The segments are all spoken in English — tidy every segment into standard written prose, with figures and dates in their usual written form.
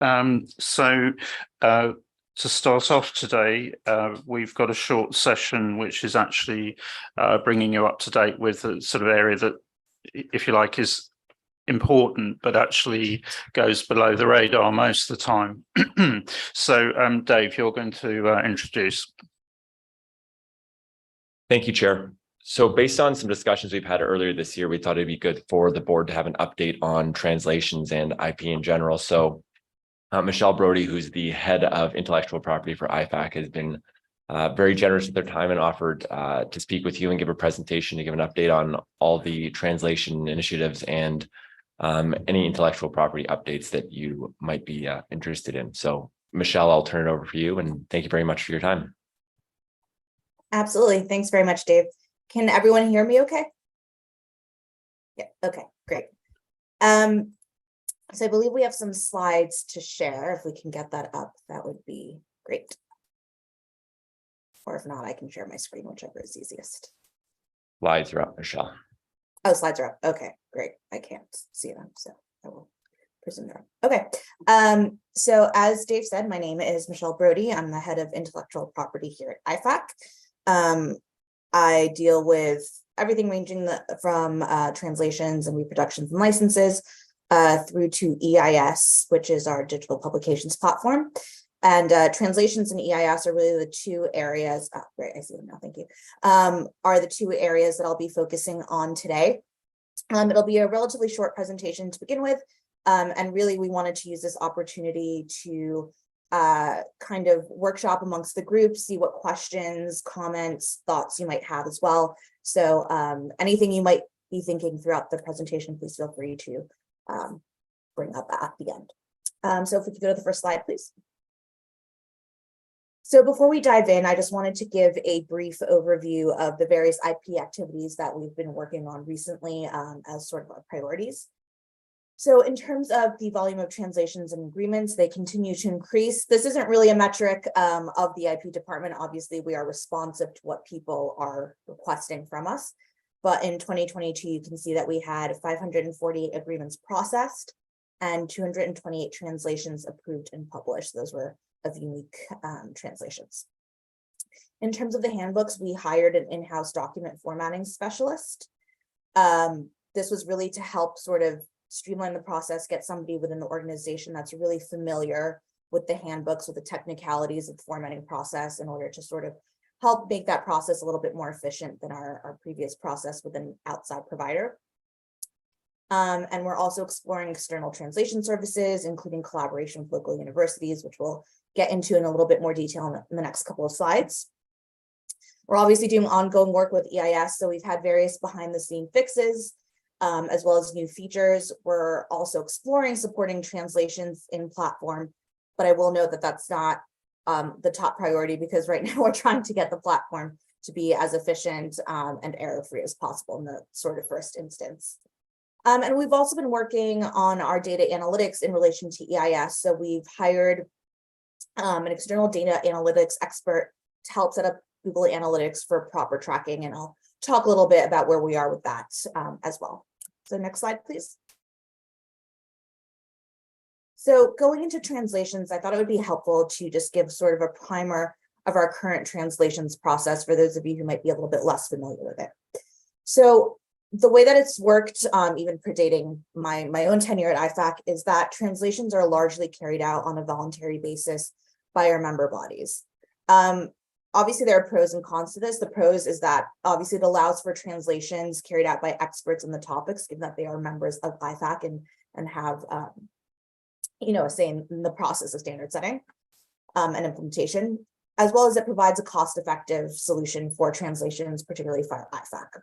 So to start off today, we've got a short session which is actually bringing you up to date with the sort of area that, if you like, is important but actually goes below the radar most of the time. So Dave, you're going to introduce. Thank you, Chair. So based on some discussions we've had earlier this year, we thought it'd be good for the board to have an update on translations and IP in general. So Michelle Brody, who's the head of intellectual property for IFAC, has been very generous with their time and offered to speak with you and give a presentation to give an update on all the translation initiatives and any intellectual property updates that you might be interested in. So Michelle, I'll turn it over for you, and thank you very much for your time. Absolutely. Thanks very much, Dave. Can everyone hear me okay? Yeah, okay, great. So I believe we have some slides to share. If we can get that up, that would be great. Or if not, I can share my screen, whichever is easiest. Slides are up, Michelle. Oh, slides are up. Okay, great. I can't see them, so I will presume they're up. Okay. So as Dave said, my name is Michelle Brody. I'm the head of intellectual property here at IFAC. I deal with everything ranging from translations and reproductions and licenses through to EIS, which is our digital publications platform. And translations and EIS are really the two areas, great, I see them now, thank you, are the two areas that I'll be focusing on today. It'll be a relatively short presentation to begin with, and really we wanted to use this opportunity to kind of workshop amongst the group, see what questions, comments, thoughts you might have as well. So anything you might be thinking throughout the presentation, please feel free to bring up at the end. So if we could go to the first slide, please. So before we dive in, I just wanted to give a brief overview of the various IP activities that we've been working on recently as sort of our priorities. So in terms of the volume of translations and agreements, they continue to increase. This isn't really a metric of the IP department. Obviously, we are responsive to what people are requesting from us. But in 2022, you can see that we had 548 agreements processed and 228 translations approved and published. Those were of unique translations. In terms of the handbooks, we hired an in-house document formatting specialist. This was really to help sort of streamline the process, get somebody within the organization that's really familiar with the handbooks, with the technicalities of the formatting process, in order to sort of help make that process a little bit more efficient than our previous process with an outside provider. And we're also exploring external translation services, including collaboration with local universities, which we'll get into in a little bit more detail in the next couple of slides. We're obviously doing ongoing work with EIS, so we've had various behind-the-scene fixes, as well as new features. We're also exploring supporting translations in platform, but I will note that that's not the top priority, because right now we're trying to get the platform to be as efficient and error-free as possible in the sort of first instance. And we've also been working on our data analytics in relation to EIS. So we've hired an external data analytics expert to help set up Google Analytics for proper tracking, and I'll talk a little bit about where we are with that as well. So next slide, please. So going into translations, I thought it would be helpful to just give sort of a primer of our current translations process for those of you who might be a little bit less familiar with it. So the way that it's worked, even predating my own tenure at IFAC, is that translations are largely carried out on a voluntary basis by our member bodies. Obviously, there are pros and cons to this. The pros is that obviously it allows for translations carried out by experts in the topics, given that they are members of IFAC and have a say in the process of standard setting and implementation, as well as it provides a cost-effective solution for translations, particularly for IFAC.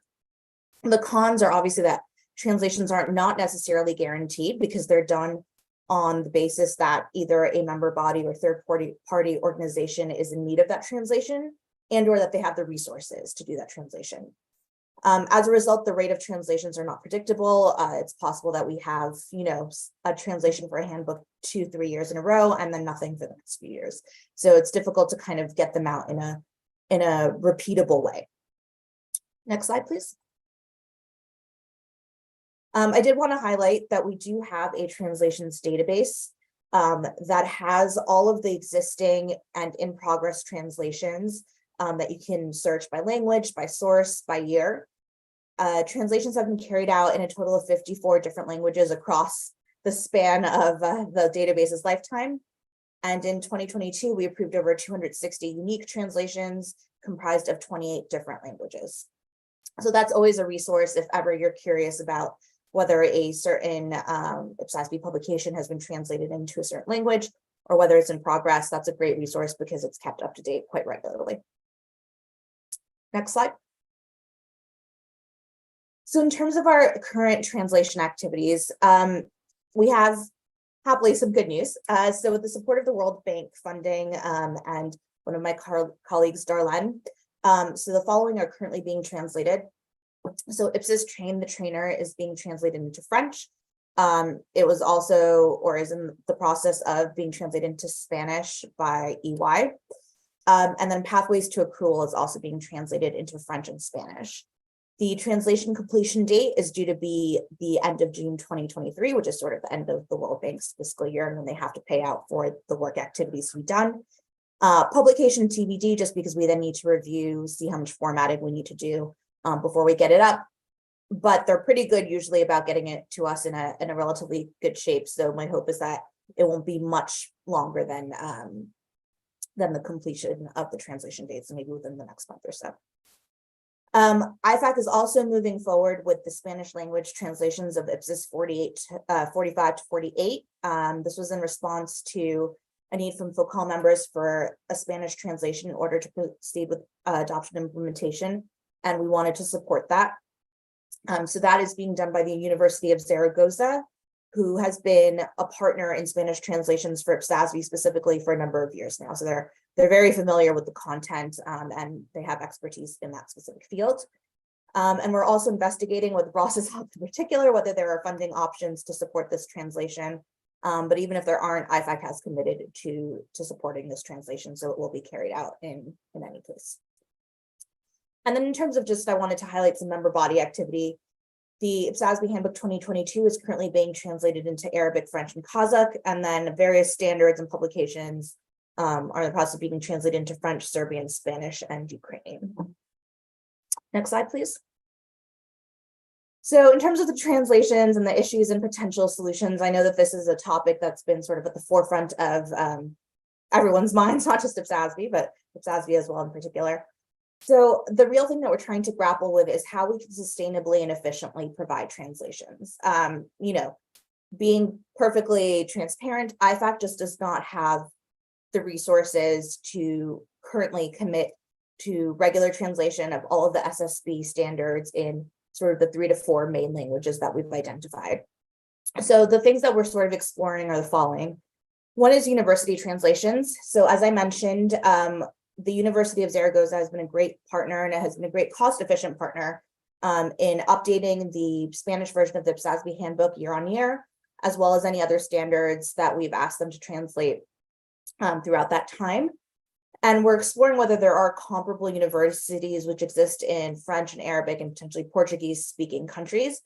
The cons are obviously that translations are not necessarily guaranteed, because they're done on the basis that either a member body or third-party organization is in need of that translation, and or that they have the resources to do that translation. As a result, the rate of translations are not predictable. It's possible that we have, a translation for a handbook 2-3 years in a row, and then nothing for the next few years. So it's difficult to kind of get them out in a repeatable way. Next slide, please. I did want to highlight that we do have a translations database. that has all of the existing and in progress translations that you can search by language, by source, by year. Translations have been carried out in a total of 54 different languages across the span of the database's lifetime. And in 2022, we approved over 260 unique translations comprised of 28 different languages. So that's always a resource if ever you're curious about whether a certain IPSASB publication has been translated into a certain language or whether it's in progress. That's a great resource because it's kept up to date quite regularly. Next slide. So in terms of our current translation activities, we have happily some good news. So with the support of the World Bank funding and one of my colleagues, Darlene, so the following are currently being translated. So IPSAS Train the Trainer is being translated into French. It was also, or is in the process of being translated into Spanish by EY. And then Pathways to Accrual is also being translated into French and Spanish. The translation completion date is due to be the end of June 2023, which is sort of the end of the World Bank's fiscal year, and then they have to pay out for the work activities to be done. Publication TBD, just because we then need to review, see how much formatting we need to do before we get it up. But they're pretty good usually about getting it to us in a relatively good shape. So my hope is that it won't be much longer than the completion of the translation dates, maybe within the next month or so. IFAC is also moving forward with the Spanish language translations of IPSAS 45 to 48. This was in response to a need from FOCAL members for a Spanish translation in order to proceed with adoption implementation, and we wanted to support that. So that is being done by the University of Zaragoza, who has been a partner in Spanish translations for IPSASB specifically for a number of years now. So they're very familiar with the content and they have expertise in that specific field. And we're also investigating with Ross's help in particular, whether there are funding options to support this translation. But even if there aren't, IFAC has committed to supporting this translation, so it will be carried out in any case. And then in terms of just, I wanted to highlight some member body activity. The IPSASB Handbook 2022 is currently being translated into Arabic, French, and Kazakh, and then various standards and publications are in the process of being translated into French, Serbian, Spanish, and Ukrainian. Next slide, please. So in terms of the translations and the issues and potential solutions, I know that this is a topic that's been sort of at the forefront of everyone's minds, not just IPSASB, but IPSASB as well in particular. So the real thing that we're trying to grapple with is how we can sustainably and efficiently provide translations. You know, being perfectly transparent, IFAC just does not have the resources to currently commit to regular translation of all of the SSB standards in sort of the 3 to 4 main languages that we've identified. So the things that we're sort of exploring are the following. One is university translations. So as I mentioned, the University of Zaragoza has been a great partner, and it has been a great cost-efficient partner in updating the Spanish version of the IPSASB handbook year on year, as well as any other standards that we've asked them to translate throughout that time. And we're exploring whether there are comparable universities which exist in French and Arabic and potentially Portuguese-speaking countries,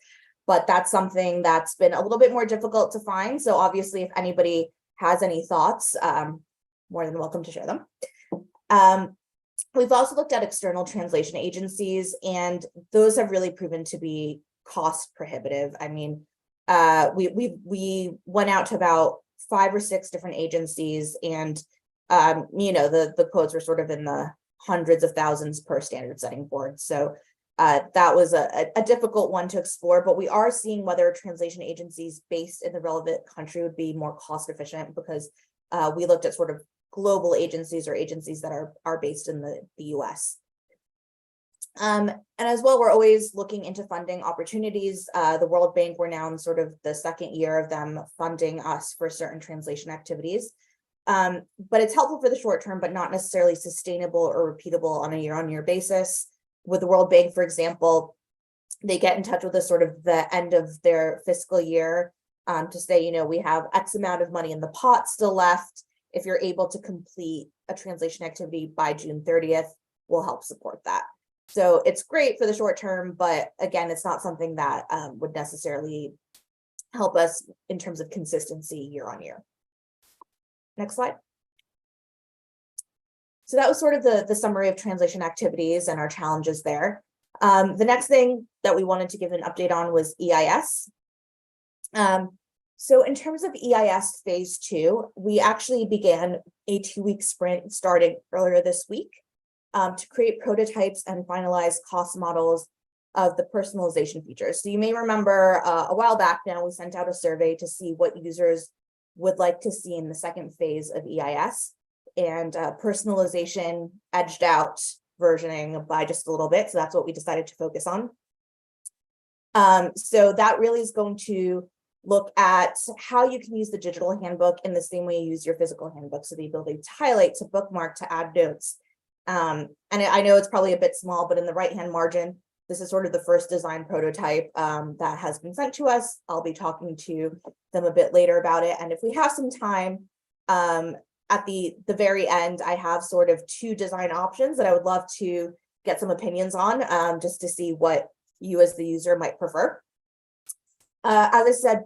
but that's something that's been a little bit more difficult to find. So obviously, if anybody has any thoughts, more than welcome to share them. We've also looked at external translation agencies, and those have really proven to be cost prohibitive. I mean, we went out to about 5 or 6 different agencies, and you know, the quotes were sort of in the hundreds of thousands per standard setting board. So that was a difficult one to explore, but we are seeing whether translation agencies based in the relevant country would be more cost efficient, because we looked at sort of global agencies or agencies that are based in the US. And as well, we're always looking into funding opportunities. The World Bank, we're now in sort of the 2nd year of them funding us for certain translation activities. But it's helpful for the short term, but not necessarily sustainable or repeatable on a year-on-year basis. With the World Bank, for example, they get in touch with us sort of the end of their fiscal year to say, you know, we have X amount of money in the pot still left. If you're able to complete a translation activity by June 30th, we'll help support that. So it's great for the short term, but again, it's not something that would necessarily help us in terms of consistency year on year. Next slide. So that was sort of the summary of translation activities and our challenges there. The next thing that we wanted to give an update on was EIS. So in terms of EIS phase 2, we actually began a 2-week sprint starting earlier this week to create prototypes and finalize cost models of the personalization features. So you may remember a while back now, we sent out a survey to see what users would like to see in the second phase of EIS, and personalization edged out versioning by just a little bit. So that's what we decided to focus on. So that really is going to look at how you can use the digital handbook in the same way you use your physical handbook. So the ability to highlight, to bookmark, to add notes. And I know it's probably a bit small, but in the right-hand margin, this is sort of the first design prototype that has been sent to us. I'll be talking to them a bit later about it. And if we have some time, at the very end, I have sort of 2 design options that I would love to get some opinions on, just to see what you as the user might prefer. As I said,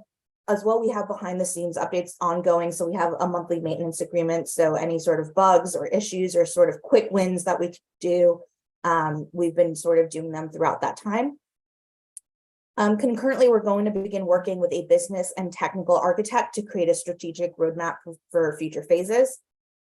as well, we have behind the scenes updates ongoing. So we have a monthly maintenance agreement. So any sort of bugs or issues or sort of quick wins that we do, we've been sort of doing them throughout that time. Concurrently, we're going to begin working with a business and technical architect to create a strategic roadmap for future phases.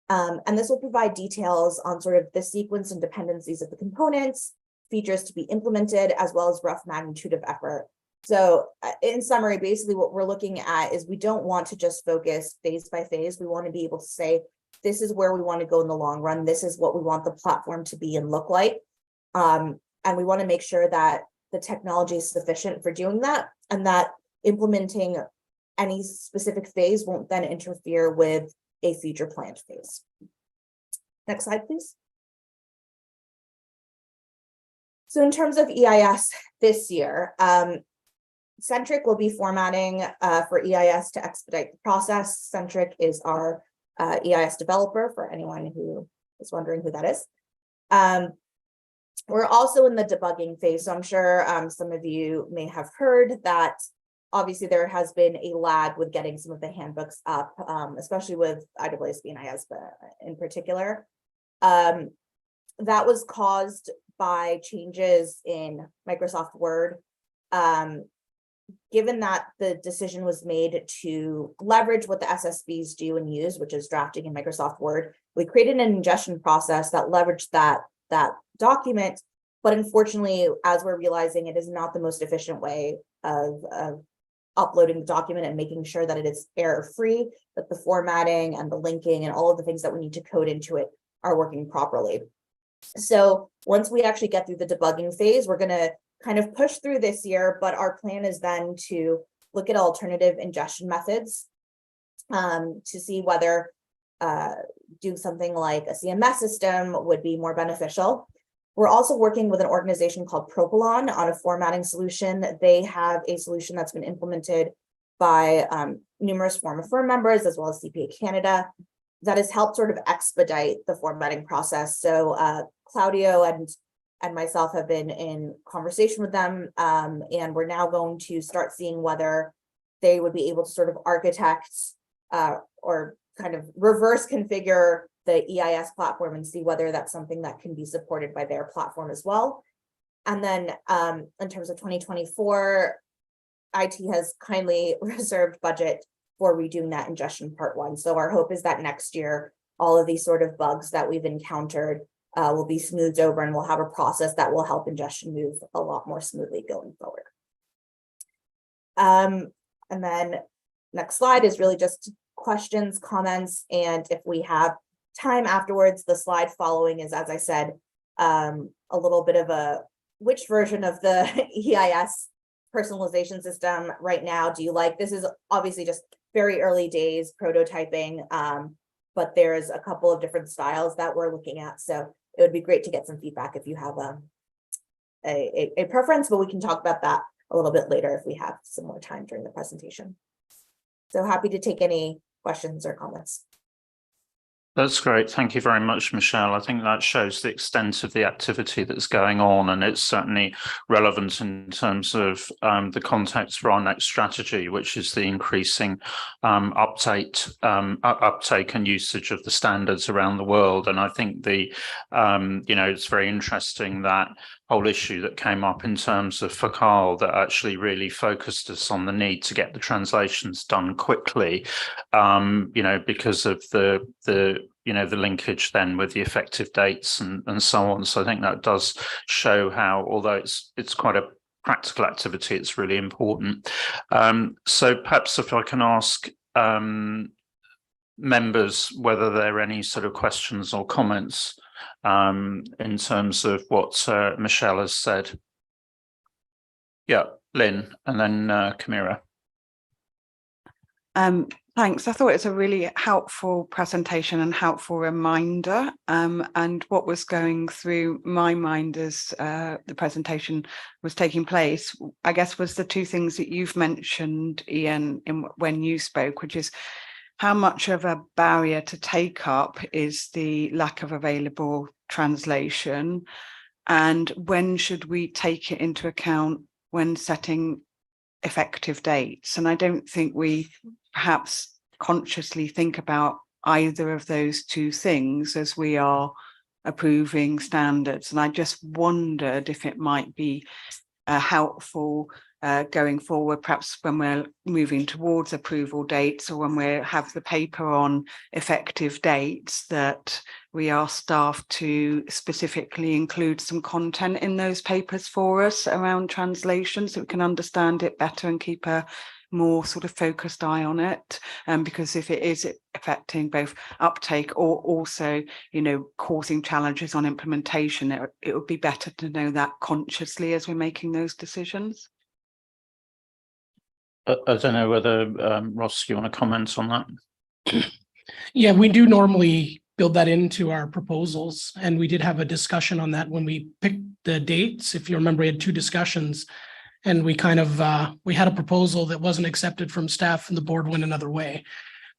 And this will provide details on sort of the sequence and dependencies of the components, features to be implemented, as well as rough magnitude of effort. So in summary, basically what we're looking at is we don't want to just focus phase by phase. We want to be able to say, this is where we want to go in the long run. This is what we want the platform to be and look like. And we want to make sure that the technology is sufficient for doing that, and that implementing any specific phase won't then interfere with a future planned phase. Next slide, please. So in terms of EIS this year, Centric will be formatting for EIS to expedite the process. Centric is our EIS developer, for anyone who is wondering who that is. We're also in the debugging phase, so I'm sure some of you may have heard that obviously there has been a lag with getting some of the handbooks up, especially with IPSASB and ISB in particular. That was caused by changes in Microsoft Word. Given that the decision was made to leverage what the SSBs do and use, which is drafting in Microsoft Word, we created an ingestion process that leveraged that document. But unfortunately, as we're realizing, it is not the most efficient way of uploading the document and making sure that it is error-free, that the formatting and the linking and all of the things that we need to code into it are working properly. So once we actually get through the debugging phase, we're going to kind of push through this year, but our plan is then to look at alternative ingestion methods to see whether doing something like a CMS system would be more beneficial. We're also working with an organization called Propylon on a formatting solution. They have a solution that's been implemented by numerous Form of Firm members, as well as CPA Canada, that has helped sort of expedite the formatting process. So Claudio and myself have been in conversation with them, and we're now going to start seeing whether they would be able to sort of architect or kind of reverse configure the EIS platform and see whether that's something that can be supported by their platform as well. And then in terms of 2024, IT has kindly reserved budget for redoing that ingestion part 1. So our hope is that next year, all of these sort of bugs that we've encountered will be smoothed over, and we'll have a process that will help ingestion move a lot more smoothly going forward. And then next slide is really just questions, comments, and if we have time afterwards, the slide following is, as I said, a little bit of a which version of the EIS personalization system right now do you like? This is obviously just very early days prototyping, but there's a couple of different styles that we're looking at. So it would be great to get some feedback if you have a preference, but we can talk about that a little bit later if we have some more time during the presentation. So happy to take any questions or comments. That's great. Thank you very much, Michelle. I think that shows the extent of the activity that's going on, and it's certainly relevant in terms of the context for our next strategy, which is the increasing uptake and usage of the standards around the world. And I think it's very interesting that whole issue that came up in terms of FACAL that actually really focused us on the need to get the translations done quickly, because of the linkage then with the effective dates and so on. So I think that does show how, although it's quite a practical activity, it's really important. So perhaps if I can ask members whether there are any sort of questions or comments in terms of what Michelle has said. Yeah, Lynn, and then Camira. Thanks. I thought it's a really helpful presentation and helpful reminder. And what was going through my mind as the presentation was taking place, I guess, was the two things that you've mentioned, Ian, when you spoke, which is how much of a barrier to take up is the lack of available translation, and when should we take it into account when setting effective dates? And I don't think we perhaps consciously think about either of those two things as we are approving standards. And I just wondered if it might be helpful going forward, perhaps when we're moving towards approval dates or when we have the paper on effective dates, that we ask staff to specifically include some content in those papers for us around translation so we can understand it better and keep a more sort of focused eye on it, because if it is affecting both uptake or also, causing challenges on implementation, it would be better to know that consciously as we're making those decisions. I don't know whether Ross, you want to comment on that? Yeah, we do normally build that into our proposals, and we did have a discussion on that when we picked the dates. If you remember, we had two discussions. And we kind of, we had a proposal that wasn't accepted from staff and the board went another way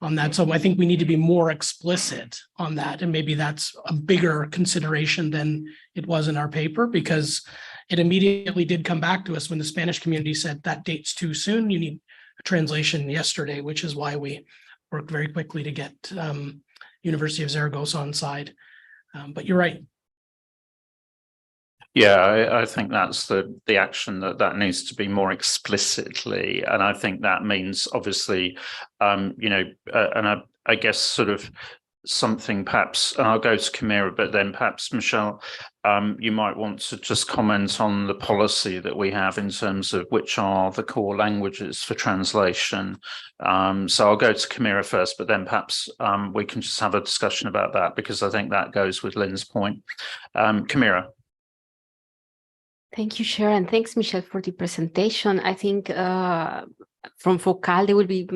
on that. So I think we need to be more explicit on that. And maybe that's a bigger consideration than it was in our paper, because it immediately did come back to us when the Spanish community said that date's too soon. You need a translation yesterday, which is why we worked very quickly to get University of Zaragoza on side. But you're right. Yeah, I think that's the action that needs to be more explicitly, and I think that means obviously, and I guess sort of something perhaps, and I'll go to Camira, but then perhaps Michelle, you might want to just comment on the policy that we have in terms of which are the core languages for translation. So I'll go to Camira first, but then perhaps we can just have a discussion about that, because I think that goes with Lynn's point. Camira. Thank you, Chair, and thanks, Michelle, for the presentation. I think from FOCAL, they will be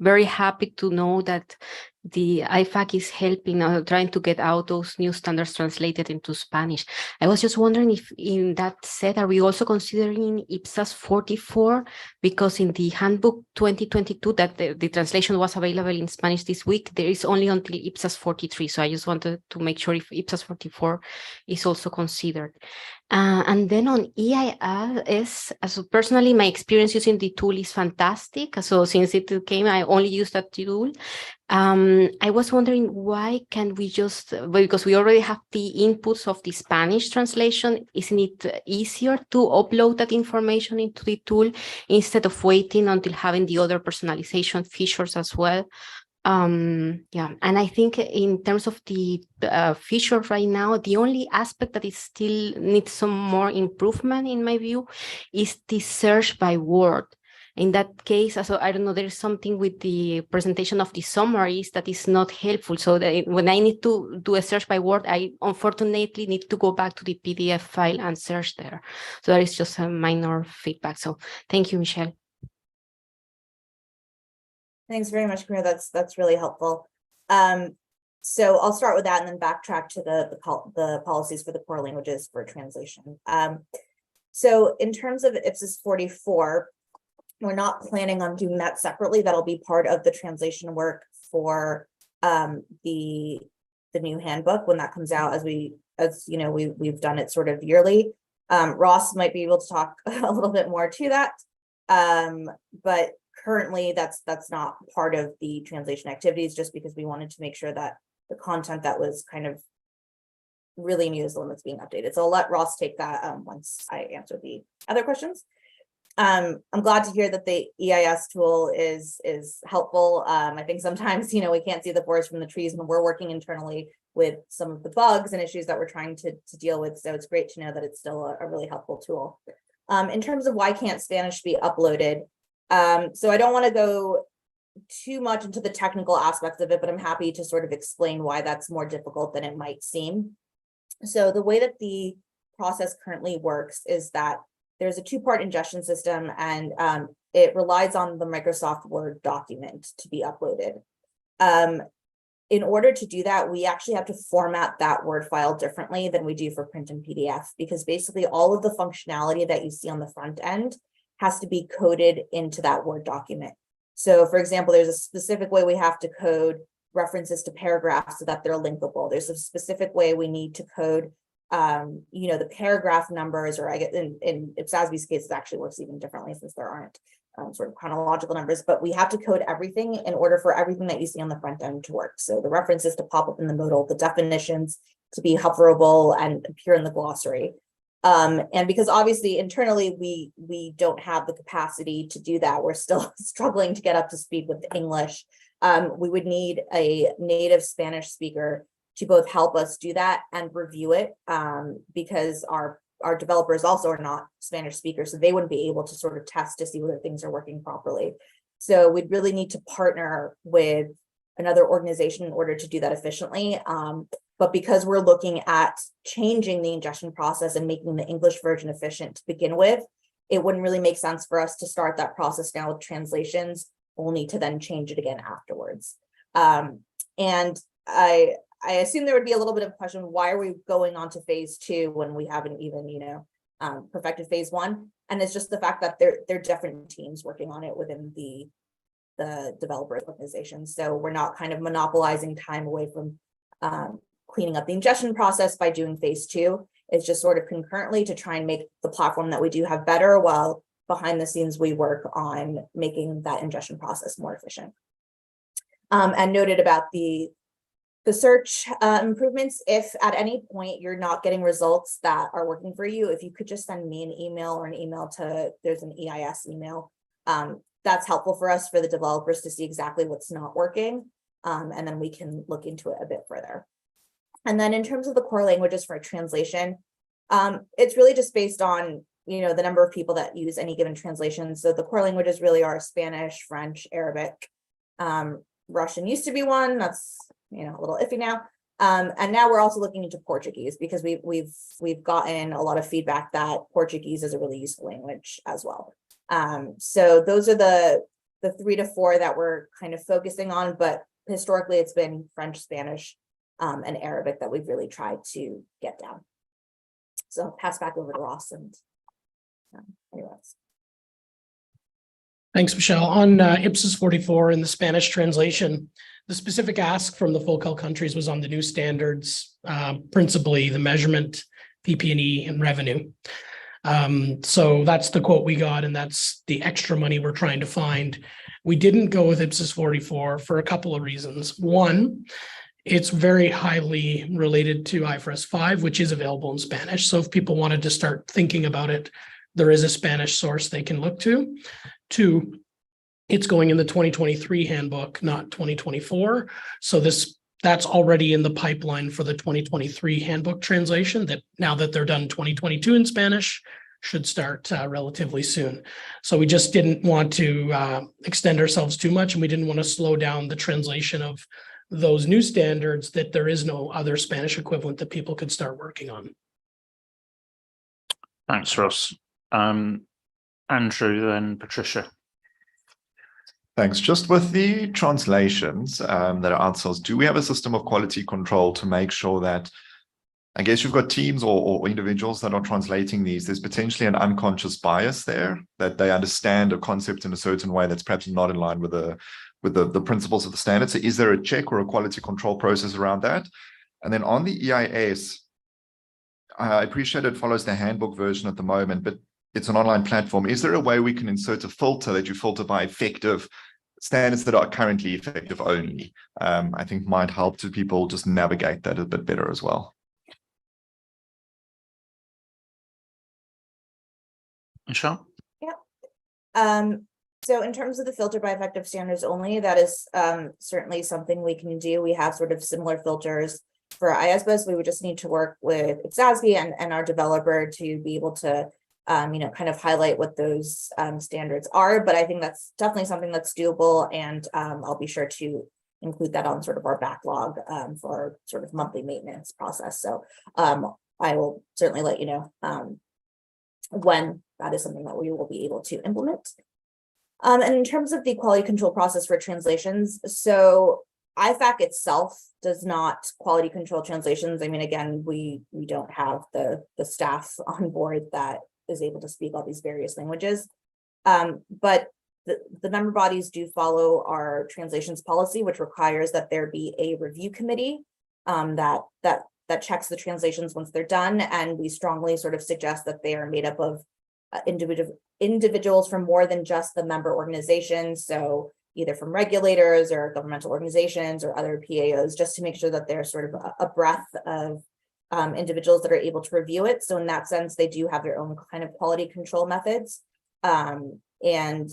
very happy to know that the IFAC is helping, trying to get out those new standards translated into Spanish. I was just wondering if in that set, are we also considering IPSAS 44? Because in the handbook 2022, that the translation was available in Spanish this week, there is only until IPSAS 43. So I just wanted to make sure if IPSAS 44 is also considered. And then on EIS, so personally, my experience using the tool is fantastic. So since it came, I only use that tool. I was wondering, why can't we just, because we already have the inputs of the Spanish translation, isn't it easier to upload that information into the tool instead of waiting until having the other personalization features as well? Yeah, and I think in terms of the features right now, the only aspect that is still needs some more improvement in my view is the search by word. In that case, so I don't know, there's something with the presentation of the summaries that is not helpful. So that when I need to do a search by word, I unfortunately need to go back to the PDF file and search there. So that is just a minor feedback. So thank you, Michelle. Thanks very much, Camila. That's really helpful. So I'll start with that and then backtrack to the policies for the core languages for translation. So in terms of IPSAS 44, we're not planning on doing that separately. That'll be part of the translation work for the new handbook when that comes out, as you know, we've done it sort of yearly. Ross might be able to talk a little bit more to that. But currently that's not part of the translation activities, just because we wanted to make sure that the content that was kind of really new is the one that's being updated. So I'll let Ross take that once I answer the other questions. I'm glad to hear that the EIS tool is helpful. I think sometimes, we can't see the forest from the trees when we're working internally with some of the bugs and issues that we're trying to deal with. So it's great to know that it's still a really helpful tool. In terms of why can't Spanish be uploaded? So I don't want to go too much into the technical aspects of it, but I'm happy to sort of explain why that's more difficult than it might seem. So the way that the process currently works is that there's a two-part ingestion system, and it relies on the Microsoft Word document to be uploaded. In order to do that, we actually have to format that Word file differently than we do for print and PDF, because basically all of the functionality that you see on the front end has to be coded into that Word document. So for example, there's a specific way we have to code references to paragraphs so that they're linkable. There's a specific way we need to code the paragraph numbers, or I get in IPSASB's case, it actually works even differently since there aren't sort of chronological numbers, but we have to code everything in order for everything that you see on the front end to work. So the references to pop up in the modal, the definitions to be hoverable and appear in the glossary. And because obviously internally we don't have the capacity to do that, we're still struggling to get up to speed with English. We would need a native Spanish speaker to both help us do that and review it, because our developers also are not Spanish speakers, so they wouldn't be able to sort of test to see whether things are working properly. So we'd really need to partner with another organization in order to do that efficiently. But because we're looking at changing the ingestion process and making the English version efficient to begin with, it wouldn't really make sense for us to start that process now with translations, only to then change it again afterwards. And I assume there would be a little bit of question, why are we going on to phase 2 when we haven't even, perfected phase 1? And it's just the fact that they're different teams working on it within the developer organization. So we're not kind of monopolizing time away from cleaning up the ingestion process by doing phase 2. It's just sort of concurrently to try and make the platform that we do have better, while behind the scenes we work on making that ingestion process more efficient. And noted about the search improvements, if at any point you're not getting results that are working for you, if you could just send me an email or an email to, there's an EIS email, that's helpful for us, for the developers to see exactly what's not working, and then we can look into it a bit further. And then in terms of the core languages for translation, it's really just based on the number of people that use any given translation. So the core languages really are Spanish, French, Arabic. Russian used to be one, that's a little iffy now. And now we're also looking into Portuguese, because we've gotten a lot of feedback that Portuguese is a really useful language as well. So those are the 3 to 4 that we're kind of focusing on, but historically it's been French, Spanish, and Arabic that we've really tried to get down. So I'll pass back over to Ross and anyone else. Thanks, Michelle. On IPSAS 44 in the Spanish translation, the specific ask from the focal countries was on the new standards, principally the measurement, PP&E, and revenue. So that's the quote we got, and that's the extra money we're trying to find. We didn't go with IPSAS 44 for a couple of reasons. One, it's very highly related to IFRS 5, which is available in Spanish. So if people wanted to start thinking about it, there is a Spanish source they can look to. 2, it's going in the 2023 handbook, not 2024. So that's already in the pipeline for the 2023 handbook translation, that now that they're done 2022 in Spanish, should start relatively soon. So we just didn't want to extend ourselves too much, and we didn't want to slow down the translation of those new standards, that there is no other Spanish equivalent that people could start working on. Thanks, Ross. Andrew, then Patricia. Thanks. Just with the translations that are outsourced, do we have a system of quality control to make sure that, I guess you've got teams or individuals that are translating these, there's potentially an unconscious bias there, that they understand a concept in a certain way that's perhaps not in line with the with the principles of the standard. So is there a check or a quality control process around that? And then on the EIS, I appreciate it follows the handbook version at the moment, but it's an online platform. Is there a way we can insert a filter that you filter by effective standards that are currently effective only? I think might help to people just navigate that a bit better as well. Michelle? So in terms of the filter by effective standards only, that is certainly something we can do. We have sort of similar filters for ISBS. We would just need to work with IPSASB and our developer to be able to kind of highlight what those standards are. But I think that's definitely something that's doable, and I'll be sure to include that on sort of our backlog for our sort of monthly maintenance process. So I will certainly let you know when that is something that we will be able to implement. And in terms of the quality control process for translations, so IFAC itself does not quality control translations. I mean, again, we don't have the staff on board that is able to speak all these various languages. But the member bodies do follow our translations policy, which requires that there be a review committee that checks the translations once they're done. And we strongly sort of suggest that they are made up of individuals from more than just the member organizations. So either from regulators or governmental organizations or other PAOs, just to make sure that there's sort of a breadth of individuals that are able to review it. So in that sense, they do have their own kind of quality control methods. And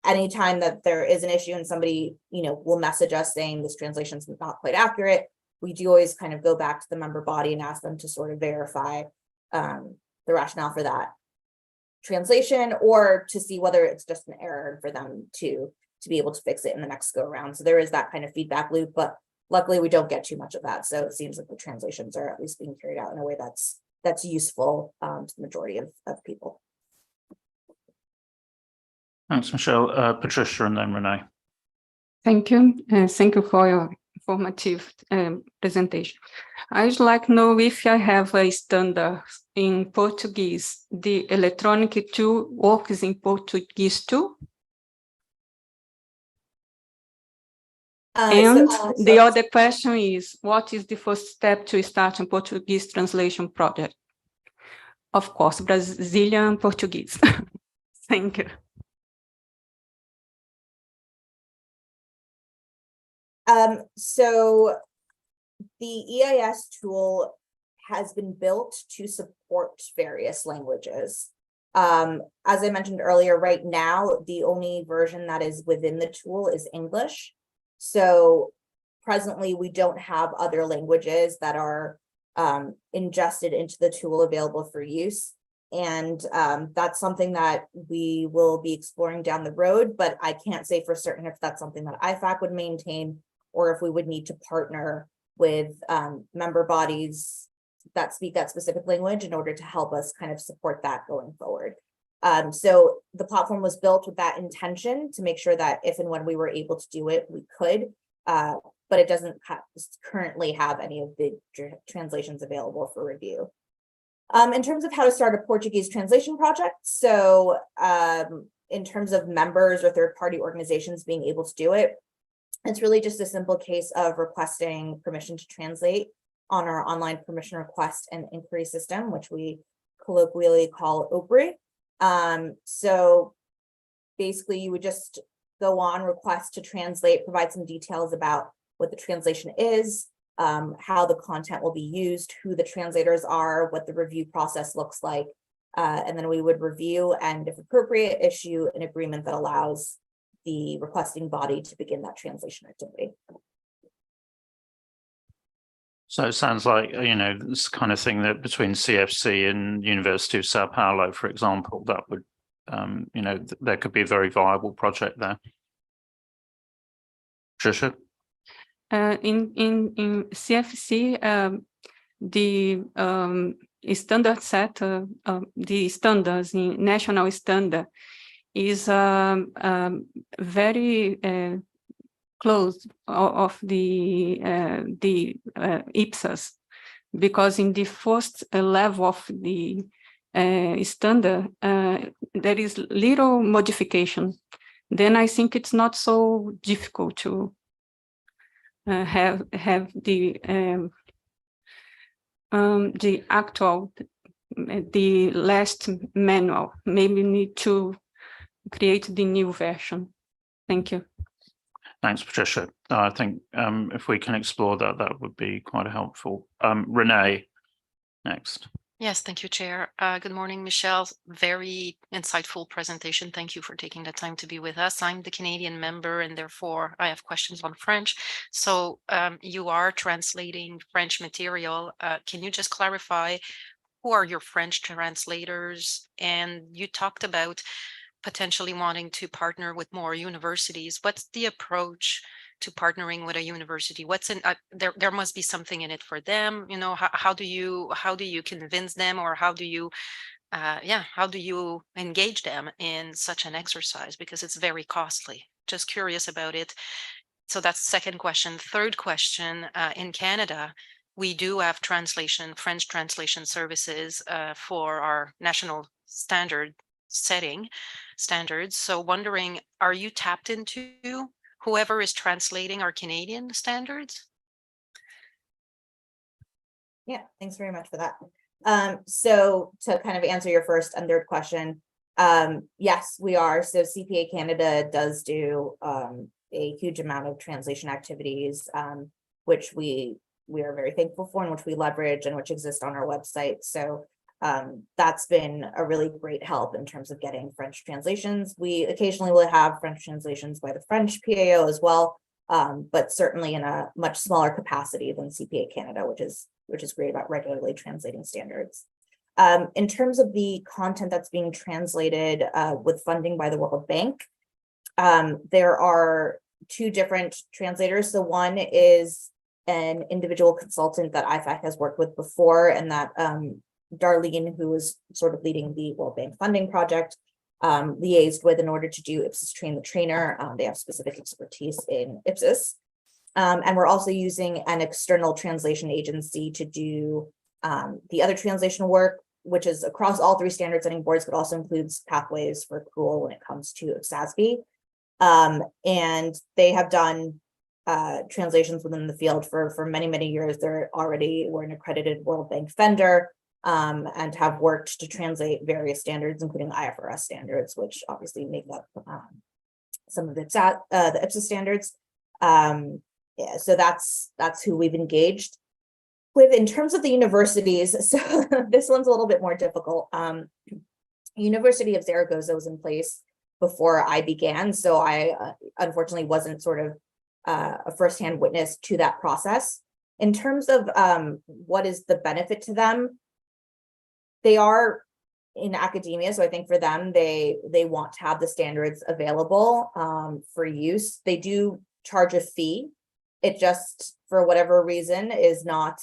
anytime that there is an issue and somebody, will message us saying this translation is not quite accurate, we do always kind of go back to the member body and ask them to sort of verify the rationale for that translation, or to see whether it's just an error for them to be able to fix it in the next go around. So there is that kind of feedback loop, but luckily we don't get too much of that. So it seems like the translations are at least being carried out in a way that's useful to the majority of people. Thanks, Michelle. Patricia and then Renee. Thank you. Thank you for your informative presentation. I would like to know if I have a standard in Portuguese. The electronic tool works in Portuguese too? And the other question is, what is the first step to start a Portuguese translation project? Of course, Brazilian Portuguese. Thank you. So the EIS tool has been built to support various languages. As I mentioned earlier, right now, the only version that is within the tool is English. So presently, we don't have other languages that are ingested into the tool available for use. And that's something that we will be exploring down the road, but I can't say for certain if that's something that IFAC would maintain or if we would need to partner with member bodies that speak that specific language in order to help us kind of support that going forward. So the platform was built with that intention to make sure that if and when we were able to do it, we could, but it doesn't currently have any of the translations available for review. In terms of how to start a Portuguese translation project, so in terms of members or third-party organizations being able to do it, it's really just a simple case of requesting permission to translate on our online permission request and inquiry system, which we colloquially call OPRI. So basically you would just go on, request to translate, provide some details about what the translation is, how the content will be used, who the translators are, what the review process looks like. And then we would review and, if appropriate, issue an agreement that allows the requesting body to begin that translation activity. So it sounds like, this kind of thing that between CFC and University of Sao Paulo, for example, that would, there could be a very viable project there. Trisha? In CFC, the standard set, the standards in national standard is very close of the IPSAS, because in the first level of the standard, there is little modification. then I think it's not so difficult to have the actual, the last manual. Maybe need to create the new version. Thank you. Thanks, Patricia. I think if we can explore that, that would be quite helpful. Renee, next. Yes, thank you, Chair. Good morning, Michelle. Very insightful presentation. Thank you for taking the time to be with us. I'm the Canadian member, and therefore I have questions on French. So you are translating French material. Can you just clarify who are your French translators? And you talked about potentially wanting to partner with more universities. What's the approach to partnering with a university? What's in there must be something in it for them, you know. How do you convince them, or how do you engage them in such an exercise, because it's very costly? Just curious about it. So that's the second question. Third question, in Canada we do have French translation services for our national standards. So wondering, are you tapped into whoever is translating our Canadian standards? Yeah, thanks very much for that. So to kind of answer your first and third question, yes, we are. So CPA Canada does do a huge amount of translation activities, which we are very thankful for, and which we leverage and which exist on our website. So that's been a really great help in terms of getting French translations. We occasionally will have French translations by the French PAO as well, but certainly in a much smaller capacity than CPA Canada, which is great about regularly translating standards. In terms of the content that's being translated with funding by the World Bank, there are two different translators. So one is an individual consultant that IFAC has worked with before, and that Darlene, who is sort of leading the World Bank funding project, liaised with in order to do IPSAS Train the Trainer. They have specific expertise in IPSAS. And we're also using an external translation agency to do the other translation work, which is across all three standard setting boards, but also includes pathways for accrual when it comes to IPSASB. And they have done translations within the field for many, many years. Were an accredited World Bank vendor, and have worked to translate various standards, including IFRS standards, which obviously make up some of the IPSAS standards. Yeah, so that's who we've engaged with. In terms of the universities, so this one's a little bit more difficult. University of Zaragoza was in place before I began, so I unfortunately wasn't sort of a firsthand witness to that process. In terms of what is the benefit to them, they are in academia, so I think for them, they want to have the standards available for use. They do charge a fee. It just, for whatever reason, is not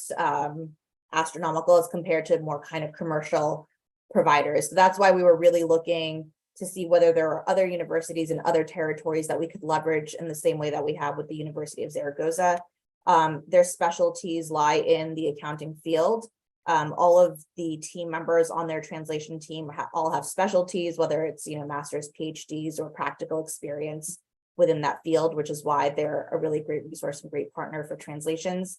astronomical as compared to more kind of commercial providers. So that's why we were really looking to see whether there are other universities in other territories that we could leverage in the same way that we have with the University of Zaragoza. Their specialties lie in the accounting field. All of the team members on their translation team all have specialties, whether it's master's, PhDs, or practical experience within that field, which is why they're a really great resource and great partner for translations.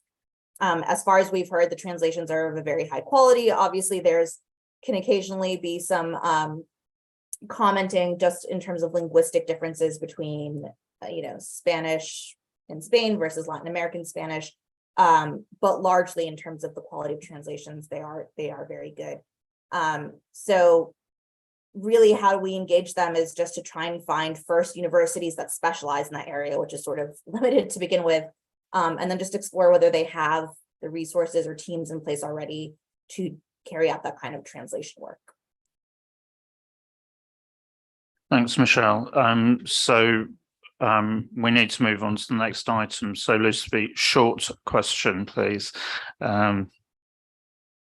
As far as we've heard, the translations are of a very high quality. Obviously, can occasionally be some commenting just in terms of linguistic differences between Spanish in Spain versus Latin American Spanish. But largely in terms of the quality of translations, they are very good. So really how do we engage them is just to try and find first universities that specialize in that area, which is sort of limited to begin with, and then just explore whether they have the resources or teams in place already to carry out that kind of translation work. Thanks, Michelle. We need to move on to the next item. So Lucy, short question, please.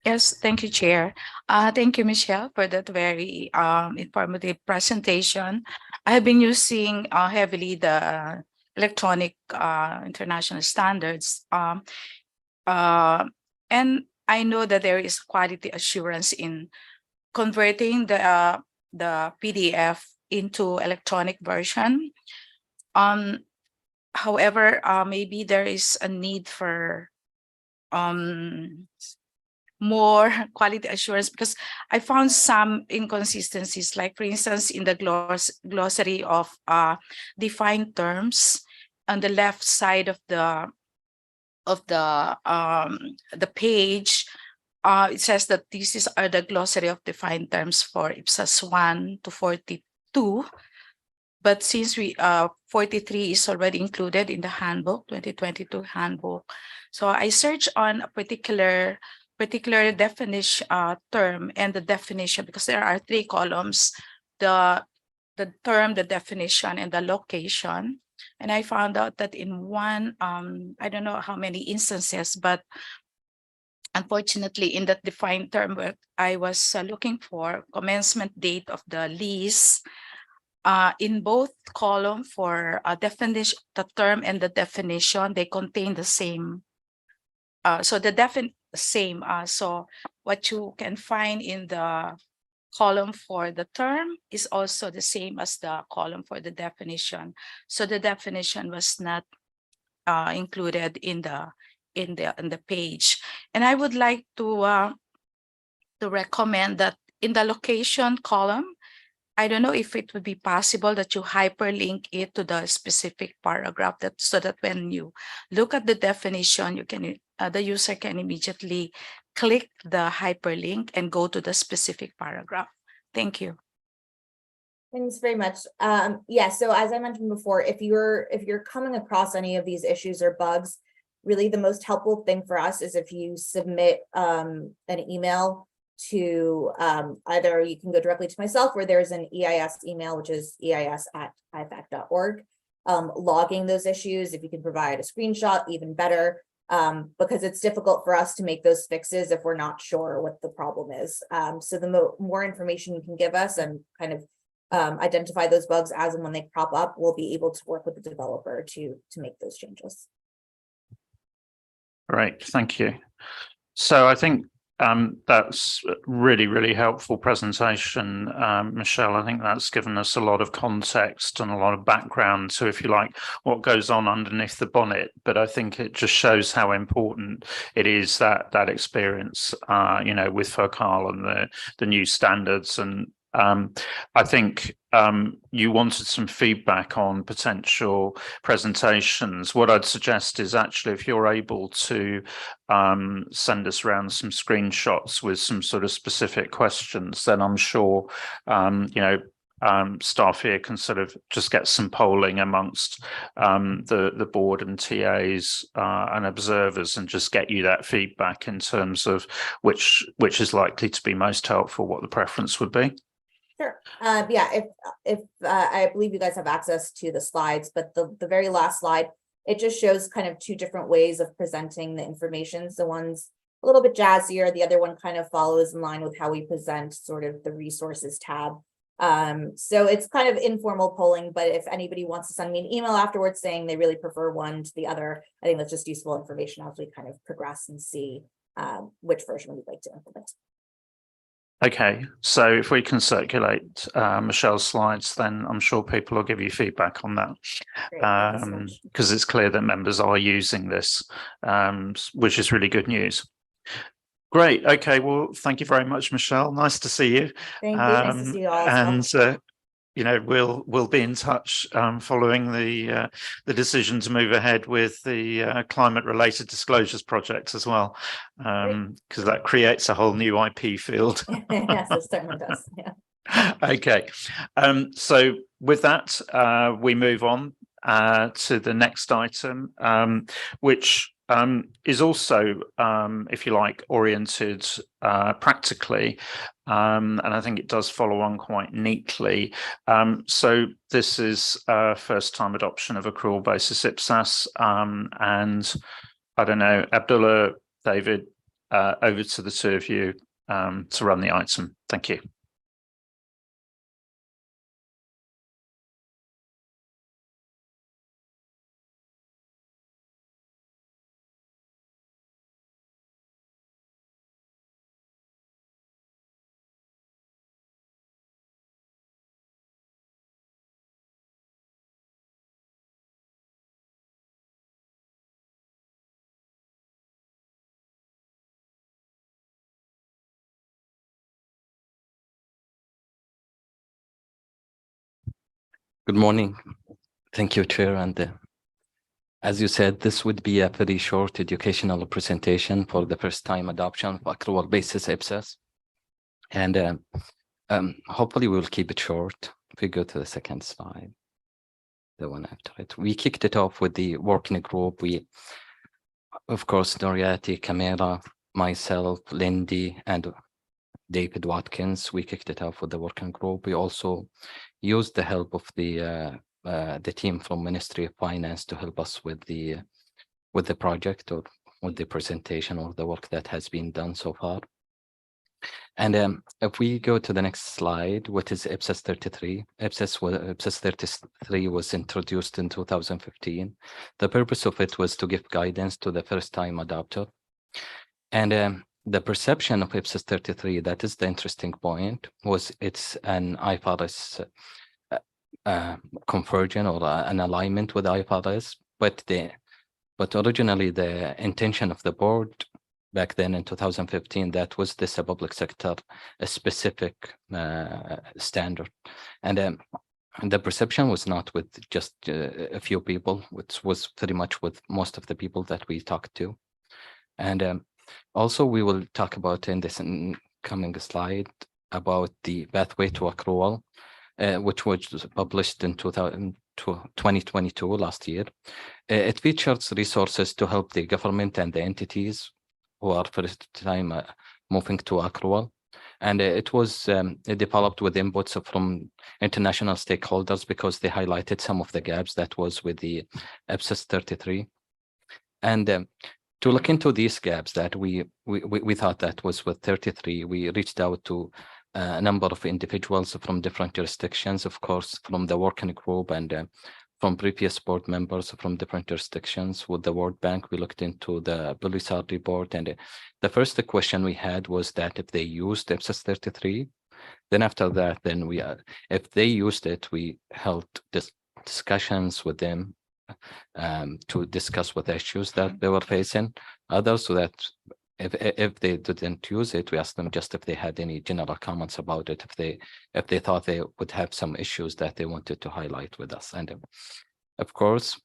Yes, thank you, Chair. Thank you, Michelle, for that very informative presentation. I have been using heavily the electronic international standards, and I know that there is quality assurance in converting the PDF into electronic version. However, maybe there is a need for more quality assurance, because I found some inconsistencies, like for instance, in the glossary of defined terms on the left side of the page, it says that these are the glossary of defined terms for IPSAS 1 to 42. But since 43 is already included in the handbook, 2022 handbook, so I searched on a particular definition term and the definition, because there are 3 columns: the term, the definition, and the location. And I found out that in one, I don't know how many instances, but unfortunately, in that defined term where I was looking for commencement date of the lease, in both column for definition, the term and the definition, they contain the same. So the same. So what you can find in the column for the term is also the same as the column for the definition. So the definition was not included in the page. And I would like to recommend that in the location column, I don't know if it would be possible that you hyperlink it to the specific paragraph, so that when you look at the definition, you can the user can immediately click the hyperlink and go to the specific paragraph. Thank you. Thanks very much. Yeah, so as I mentioned before, if you're coming across any of these issues or bugs, really the most helpful thing for us is if you submit an email to either you can go directly to myself, or there's an EIS email, which is eis@ifac.org, logging those issues. If you can provide a screenshot, even better, because it's difficult for us to make those fixes if we're not sure what the problem is. So the more information you can give us and kind of identify those bugs as and when they crop up, we'll be able to work with the developer to make those changes. Great, thank you. So I think that's really, really helpful presentation, Michelle. I think that's given us a lot of context and a lot of background to, if you like, what goes on underneath the bonnet. But I think it just shows how important it is, that experience, you know, with FOCAL and the new standards. And I think you wanted some feedback on potential presentations. What I'd suggest is actually, if you're able to send us around some screenshots with some sort of specific questions, then I'm sure, you know, staff here can sort of just get some polling amongst the board and TAs and observers, and just get you that feedback in terms of which is likely to be most helpful, what the preference would be. Sure. Yeah, if I believe you guys have access to the slides, but the very last slide, it just shows kind of 2 different ways of presenting the information. So one's a little bit jazzier, the other one kind of follows in line with how we present sort of the resources tab. So it's kind of informal polling, but if anybody wants to send me an email afterwards saying they really prefer one to the other, I think that's just useful information as we kind of progress and see which version we'd like to implement. Okay, so if we can circulate Michelle's slides, then I'm sure people will give you feedback on that, because it's clear that members are using this, which is really good news. Great. Okay, well, thank you very much, Michelle. Nice to see you. Thank you. Nice to see you all. And you know, we'll be in touch following the decision to move ahead with the climate related disclosures project as well, because that creates a whole new IP field. Yes, it certainly does. Yeah. Okay, so with that, we move on to the next item, which is also, if you like, oriented practically, and I think it does follow on quite neatly. So this is first time adoption of accrual basis IPSAS, and I don't know, Abdullah, David, over to the 2 of you to run the item. Thank you. Good morning. Thank you, Chair. And as you said, this would be a very short educational presentation for the first time adoption of accrual basis IPSAS. And hopefully we'll keep it short. If we go to the second slide, the one after it, we kicked it off with the working group. We, of course, Noriati, Camera, myself, Lindy, and David Watkins, we kicked it off with the working group. We also used the help of the team from Ministry of Finance to help us with the project or with the presentation or the work that has been done so far. And if we go to the next slide, what is IPSAS 33? IPSAS 33 was introduced in 2015. The purpose of it was to give guidance to the first-time adopter. And the perception of IPSAS 33, that is the interesting point, was it's an IFRS conversion or an alignment with IFRS, but originally the intention of the board back then in 2015, that was this a public sector, a specific standard. And the perception was not with just a few people, which was pretty much with most of the people that we talked to. And also we will talk about in this coming slide about the pathway to accrual, which was published in 2022, last year. It features resources to help the government and the entities who are first time moving to accrual. And it was developed with inputs from international stakeholders because they highlighted some of the gaps that was with the IPSAS 33. And to look into these gaps that we thought that was with 33, we reached out to a number of individuals from different jurisdictions, of course, from the working group and from previous board members from different jurisdictions. With the World Bank, we looked into the Belisar report, and the first question we had was that if they used IPSAS 33, then after that, then if they used it, we held discussions with them to discuss what issues that they were facing. Others, so that if they didn't use it, we asked them just if they had any general comments about it, if they thought they would have some issues that they wanted to highlight with us. And of course,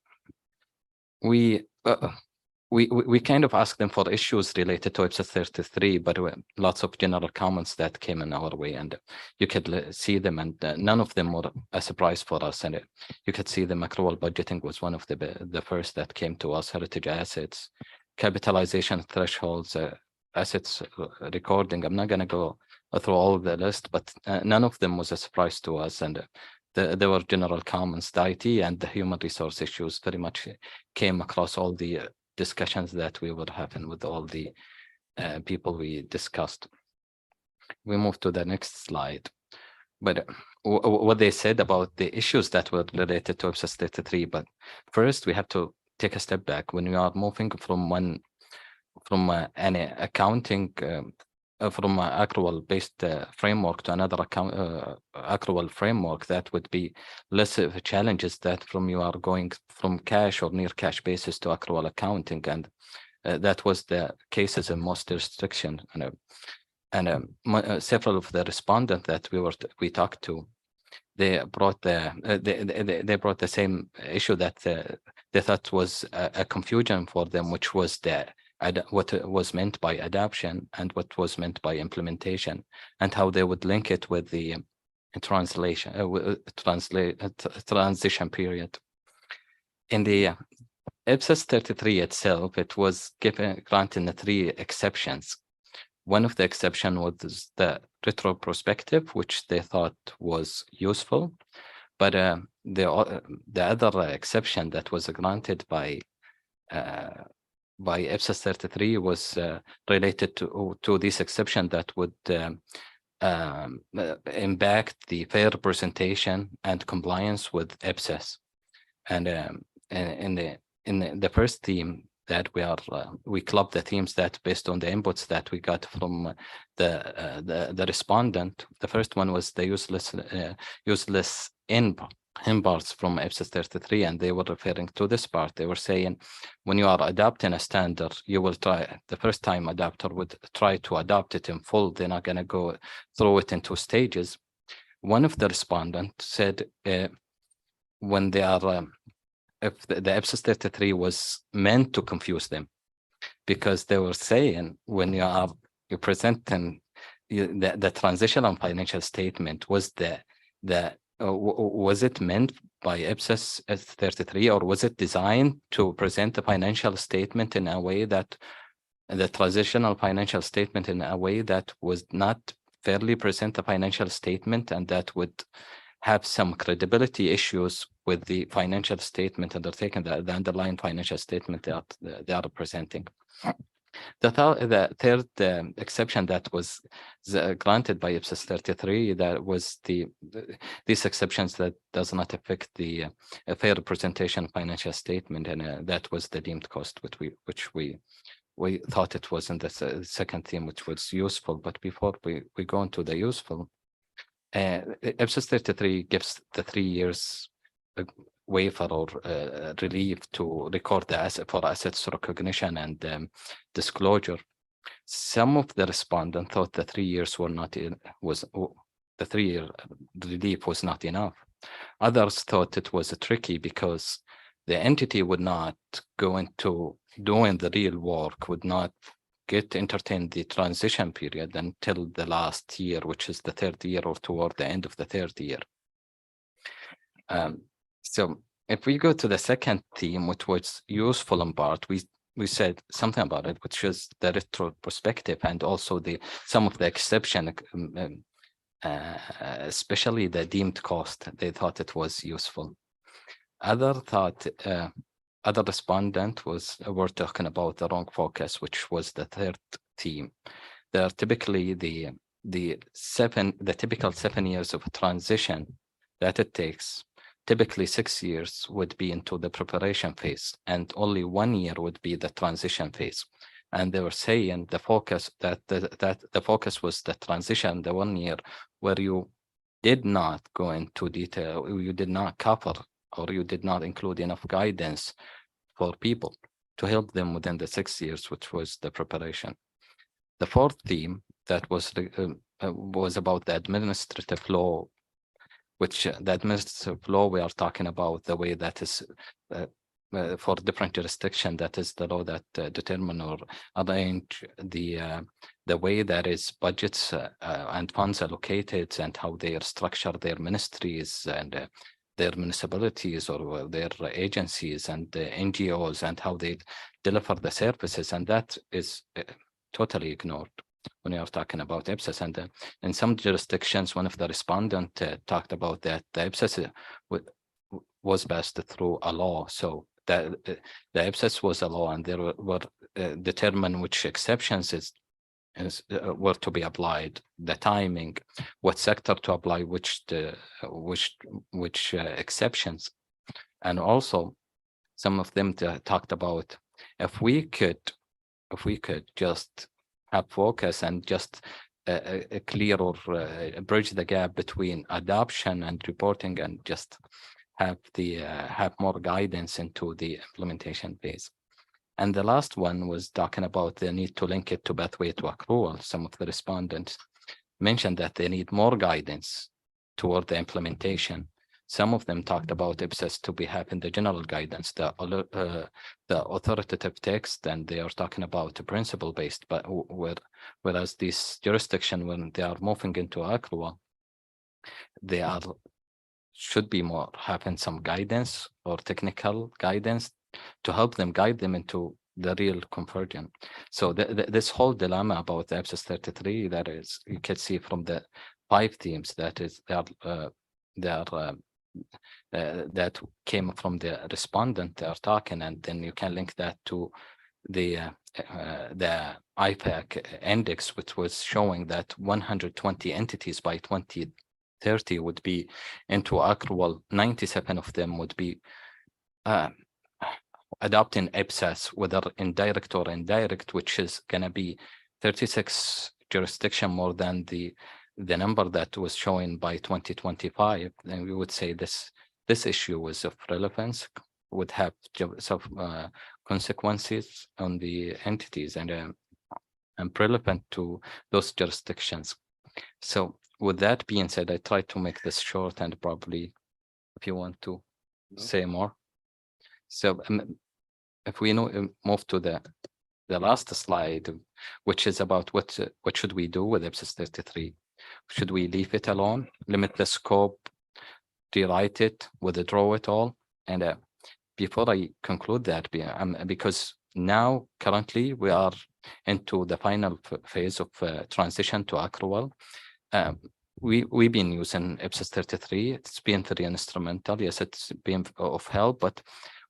we kind of asked them for issues related to IPSAS 33, but lots of general comments that came in our way, and you could see them, and none of them were a surprise for us. And you could see the accrual budgeting was one of the first that came to us, heritage assets, capitalization thresholds, assets recording. I'm not going to go through all of the list, but none of them was a surprise to us. And there were general comments. The IT and the human resource issues very much came across all the discussions that we were having with all the people we discussed. We move to the next slide. But what they said about the issues that were related to IPSAS 33, but first we have to take a step back. When we are moving from an accounting from an accrual based framework to another accrual framework, that would be less of a challenges that from you are going from cash or near cash basis to accrual accounting. And that was the cases in most jurisdictions. And several of the respondents that we talked to, they brought the same issue that they thought was a confusion for them, which was what was meant by adoption and what was meant by implementation, and how they would link it with the transition period. In the IPSAS 33 itself, it was granting the 3 exceptions. One of the exceptions was the retrospective, which they thought was useful, but the other exception that was granted by IPSAS 33 was related to this exception that would impact the fair presentation and compliance with IPSAS. And in the first theme that we clubbed the themes that based on the inputs that we got from the respondent. The first one was the useless in parts from IPSAS 33, and they were referring to this part. They were saying, when you are adopting a standard, you will try, the first time adopter would try to adopt it in full. They're not going to go through it in 2 stages. One of the respondents said, when they are, if the IPSAS 33 was meant to confuse them, because they were saying when you presenting the transitional financial statement, was was it meant by IPSAS 33, or was it designed to present the financial statement in a way that the transitional financial statement in a way that was not fairly present the financial statement, and that would have some credibility issues with the financial statement undertaken, the underlying financial statement they are presenting. The third exception that was granted by IPSAS 33, that was these exceptions that does not affect the fair presentation financial statement, and that was the deemed cost, which we thought it was in the second theme, which was useful. But before we go into the useful, IPSAS 33 gives the 3 years waiver or relief to record the asset for assets recognition and disclosure. Some of the respondents thought the 3 years were not the 3-year relief was not enough. Others thought it was tricky because the entity would not go into doing the real work, would not entertain the transition period until the last year, which is the 3rd year, or toward the end of the 3rd year. So if we go to the second theme, which was useful in part, we said something about it, which is the retrospective and also some of the exception, especially the deemed cost. They thought it was useful. Other respondent were talking about the wrong focus, which was the 3rd theme. There are typically the typical 7 years of transition that it takes. Typically 6 years would be into the preparation phase, and only 1 year would be the transition phase. And they were saying the focus that the focus was the transition, the 1 year where you did not go into detail, you did not cover, or you did not include enough guidance for people to help them within the 6 years, which was the preparation. The 4th theme that was about the administrative law, which the administrative law, we are talking about the way that is for different jurisdiction, that is the law that determine or arrange the way that is budgets and funds allocated, and how they structure their ministries and their municipalities or their agencies and the NGOs, and how they deliver the services. And that is totally ignored when you are talking about IPSAS. And in some jurisdictions, one of the respondents talked about that the IPSAS was passed through a law. So the IPSAS was a law, and there were determined which exceptions were to be applied, the timing, what sector to apply, which exceptions. And also some of them talked about if we could just have focus and just clear or bridge the gap between adoption and reporting, and just have more guidance into the implementation phase. And the last one was talking about the need to link it to pathway to accrual. Some of the respondents mentioned that they need more guidance toward the implementation. Some of them talked about IPSAS to be having the general guidance, the authoritative text, and they are talking about the principle-based, but whereas this jurisdiction, when they are moving into accrual, they should be more having some guidance or technical guidance to help them, guide them into the real conversion. So this whole dilemma about the IPSAS 33, that is, you can see from the 5 themes that came from the respondent they are talking, and then you can link that to the IPAC index, which was showing that 120 entities by 2030 would be into accrual. 97 of them would be adopting IPSAS, whether indirect or indirect, which is going to be 36 jurisdiction more than the number that was showing by 2025. Then we would say this issue was of relevance, would have some consequences on the entities and relevant to those jurisdictions. So with that being said, I tried to make this short, and probably if you want to say more. So if we move to the last slide, which is about what should we do with IPSAS 33? Should we leave it alone, limit the scope, rewrite it, withdraw it all? And before I conclude that, because now currently we are into the final phase of transition to accrual. We've been using IPSAS 33. It's been very instrumental. Yes, it's been of help, but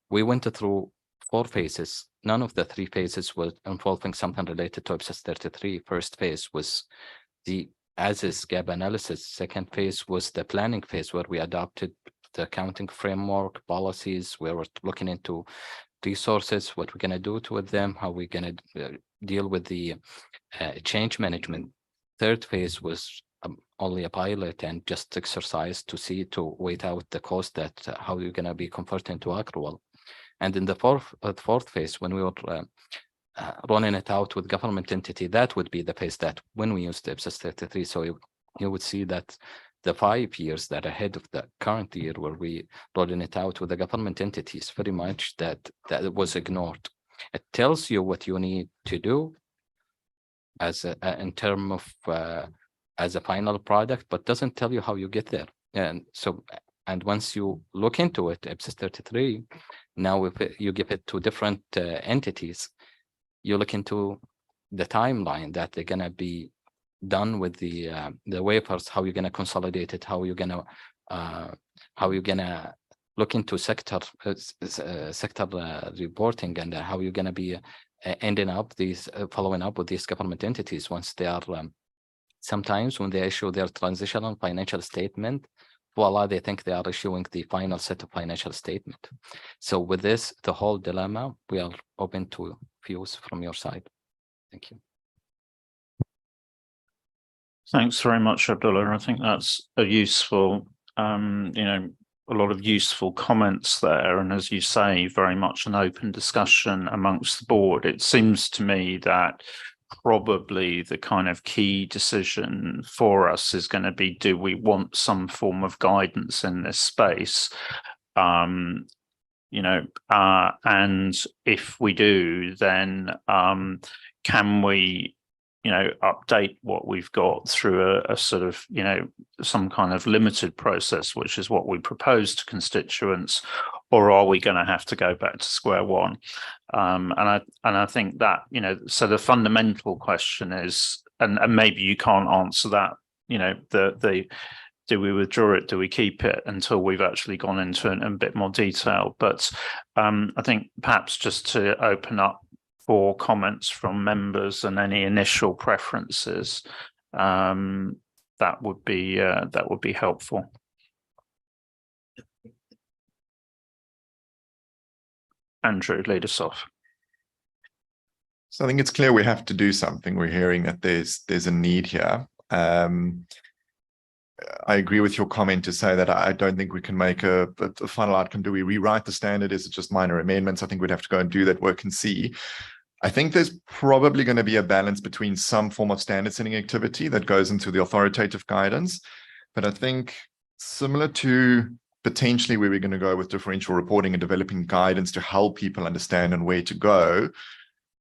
we went through 4 phases. None of the 3 phases was involving something related to IPSAS 33. First phase was the as-is gap analysis. Second phase was the planning phase, where we adopted the accounting framework, policies. We were looking into resources, what we're going to do with them, how we're going to deal with the change management. Third phase was only a pilot and just exercise to wait out the cost that how you're going to be converted into accrual. And in the fourth phase, when we were running it out with government entity, that would be the phase that when we used IPSAS 33. So you would see that the 5 years that ahead of the current year where we rolling it out with the government entities, very much that was ignored. It tells you what you need to do as in terms of as a final product, but doesn't tell you how you get there. And so, and once you look into it, IPSAS 33, now if you give it to different entities, you look into the timeline that they're going to be done with the wafers, how you're going to consolidate it, how you're going to look into sector reporting, and how you're going to be ending up these following up with these government entities once they are sometimes when they issue their transitional financial statement, voila, they think they are issuing the final set of financial statement. So with this, the whole dilemma, we are open to views from your side. Thank you. Thanks very much, Abdullah. I think that's a useful, a lot of useful comments there. And as you say, very much an open discussion amongst the board. It seems to me that probably the kind of key decision for us is going to be, do we want some form of guidance in this space? And if we do, then can we update what we've got through a sort of, some kind of limited process, which is what we propose to constituents, or are we going to have to go back to square one? And I think that, so the fundamental question is, and maybe you can't answer that, do we withdraw it? Do we keep it until we've actually gone into it in a bit more detail? But I think perhaps just to open up for comments from members and any initial preferences, that would be helpful. Andrew, lead us off. So I think it's clear we have to do something. We're hearing that there's a need here. I agree with your comment to say that I don't think we can make a final outcome. Do we rewrite the standard? Is it just minor amendments? I think we'd have to go and do that work and see. I think there's probably going to be a balance between some form of standard setting activity that goes into the authoritative guidance. But I think similar to potentially where we're going to go with differential reporting and developing guidance to help people understand and where to go,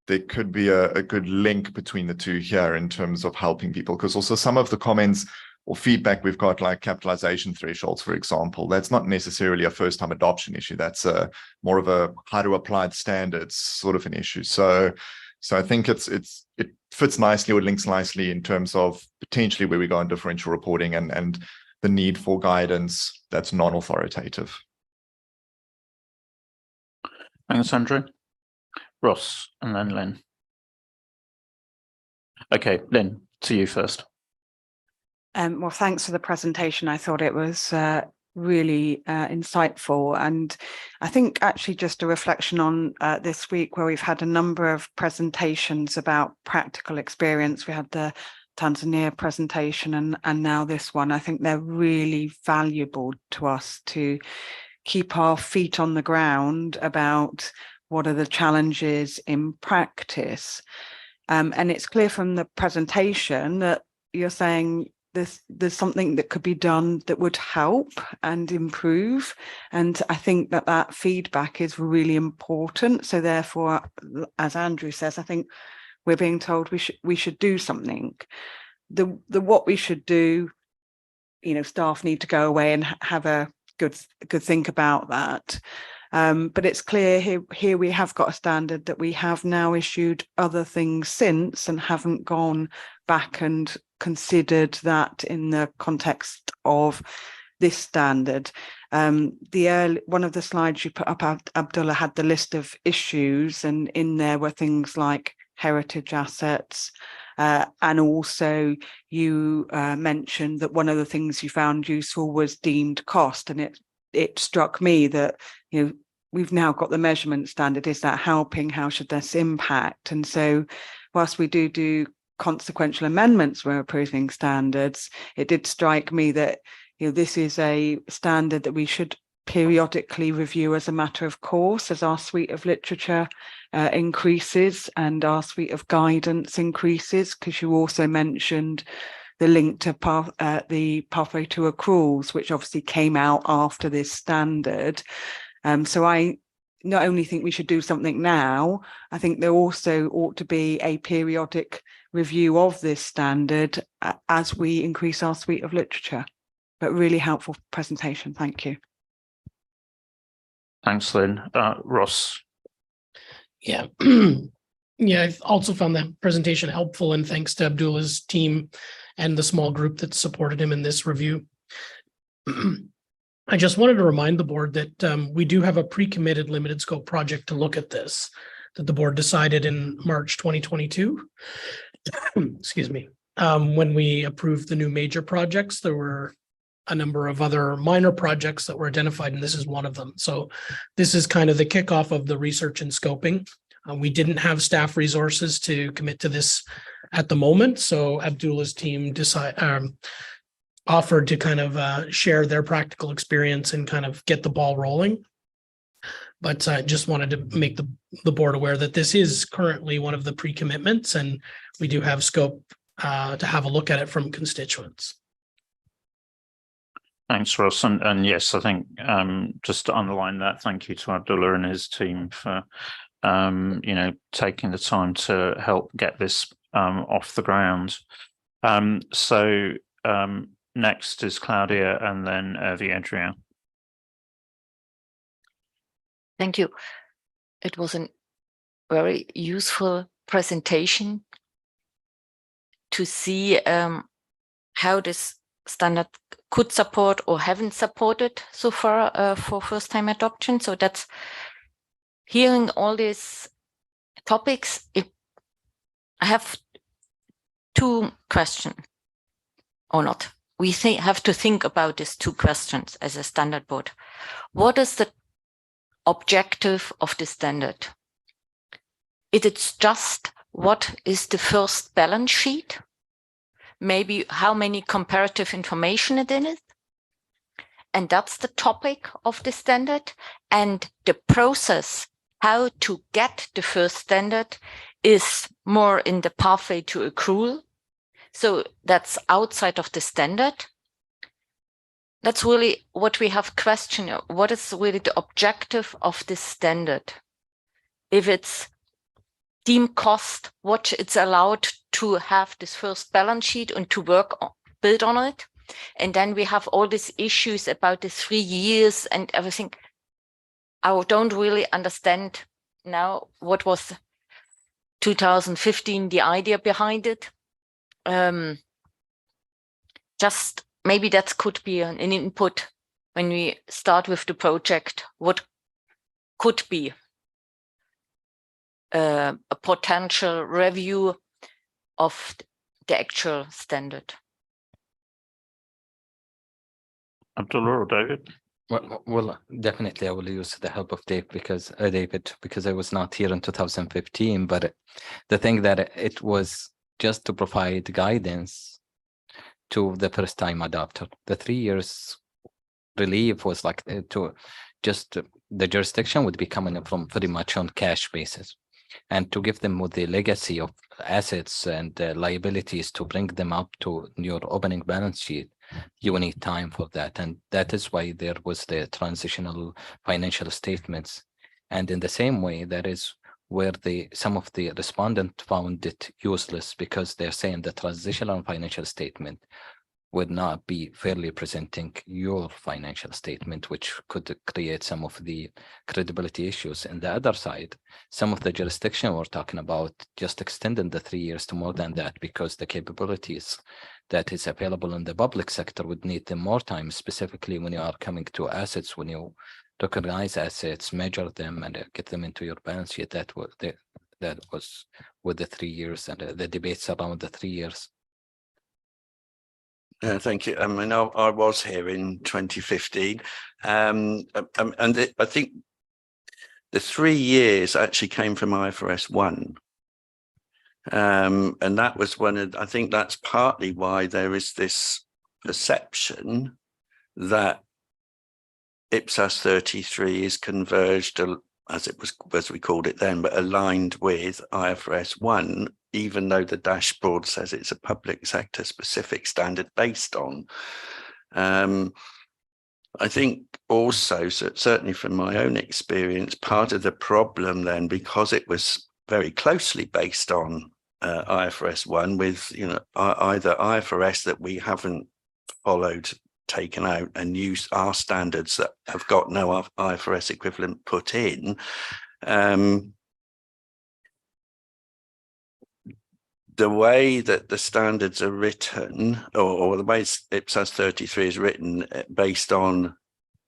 there could be a good link between the two here in terms of helping people. Because also some of the comments or feedback we've got, like capitalization thresholds, for example, that's not necessarily a first-time adoption issue. That's more of a how to apply the standards sort of an issue. So I think it fits nicely or links nicely in terms of potentially where we go on differential reporting and the need for guidance that's non-authoritative. Thanks, Andrew. Ross, and then Lynn. Okay, Lynn, to you first. Well, thanks for the presentation. I thought it was really insightful. And I think actually just a reflection on this week where we've had a number of presentations about practical experience. We had the Tanzania presentation and now this one. I think they're really valuable to us to keep our feet on the ground about what are the challenges in practice. And it's clear from the presentation that you're saying there's something that could be done that would help and improve. And I think that feedback is really important. So therefore, as Andrew says, I think we're being told we should do something. The what we should do, staff need to go away and have a good think about that. But it's clear here we have got a standard that we have now issued other things since and haven't gone back and considered that in the context of this standard. One of the slides you put up, Abdullah, had the list of issues, and in there were things like heritage assets, and also you mentioned that one of the things you found useful was deemed cost, and it struck me that we've now got the measurement standard. Is that helping? How should this impact? And so whilst we do consequential amendments when approving standards, it did strike me that this is a standard that we should periodically review as a matter of course as our suite of literature increases and our suite of guidance increases, because you also mentioned the link to the pathway to accruals, which obviously came out after this standard. So I not only think we should do something now, I think there also ought to be a periodic review of this standard as we increase our suite of literature. But really helpful presentation. Thank you. Thanks, Lynn. Ross. Yeah. Yeah, I've also found that presentation helpful, and thanks to Abdullah's team and the small group that supported him in this review. I just wanted to remind the board that we do have a pre-committed limited scope project to look at this, that the board decided in March 2022. Excuse me. When we approved the new major projects, there were a number of other minor projects that were identified, and this is one of them. So this is kind of the kickoff of the research and scoping. We didn't have staff resources to commit to this at the moment, so Abdullah's team offered to kind of share their practical experience and kind of get the ball rolling. But I just wanted to make the board aware that this is currently one of the pre-commitments, and we do have scope to have a look at it from constituents. Thanks, Ross. And yes, I think just to underline that, thank you to Abdullah and his team for taking the time to help get this off the ground. So next is Claudia, and then Adrian. Thank you. It was a very useful presentation to see how this standard could support or haven't supported so far for first-time adoption. So that's hearing all these topics. I have two questions, or not. We have to think about these two questions as a standard board. What is the objective of the standard? Is it just what is the first balance sheet? Maybe how many comparative information it is? And that's the topic of the standard. And the process, how to get the first standard, is more in the pathway to accrual. So that's outside of the standard. That's really what we have questioned. What is really the objective of this standard? If it's deemed cost, what it's allowed to have this first balance sheet and to build on it. And then we have all these issues about the 3 years and everything. I don't really understand now what was 2015, the idea behind it. Just maybe that could be an input when we start with the project. What could be a potential review of the actual standard? Abdullah or David? Well, definitely I will use the help of David because I was not here in 2015. But the thing that it was just to provide guidance to the first time adopter. The 3 years relief was like to just the jurisdiction would be coming from pretty much on cash basis. and to give them with the legacy of assets and liabilities to bring them up to your opening balance sheet, you will need time for that. And that is why there was the transitional financial statements. And in the same way, that is where some of the respondents found it useless, because they're saying the transitional financial statement would not be fairly presenting your financial statement, which could create some of the credibility issues. And the other side, some of the jurisdiction we're talking about just extending the 3 years to more than that, because the capabilities that is available in the public sector would need them more time, specifically when you are coming to assets, when you recognize assets, measure them, and get them into your balance sheet. That was with the 3 years and the debates around the 3 years. Thank you. I mean, I was here in 2015, and I think the 3 years actually came from IFRS 1. And that was I think that's partly why there is this perception that IPSAS 33 is converged, as we called it then, but aligned with IFRS 1, even though the dashboard says it's a public sector specific standard based on. I think also, certainly from my own experience, part of the problem then, because it was very closely based on IFRS 1 with, either IFRS that we haven't followed, taken out, and use our standards that have got no IFRS equivalent put in. The way that the standards are written, or the way IPSAS 33 is written based on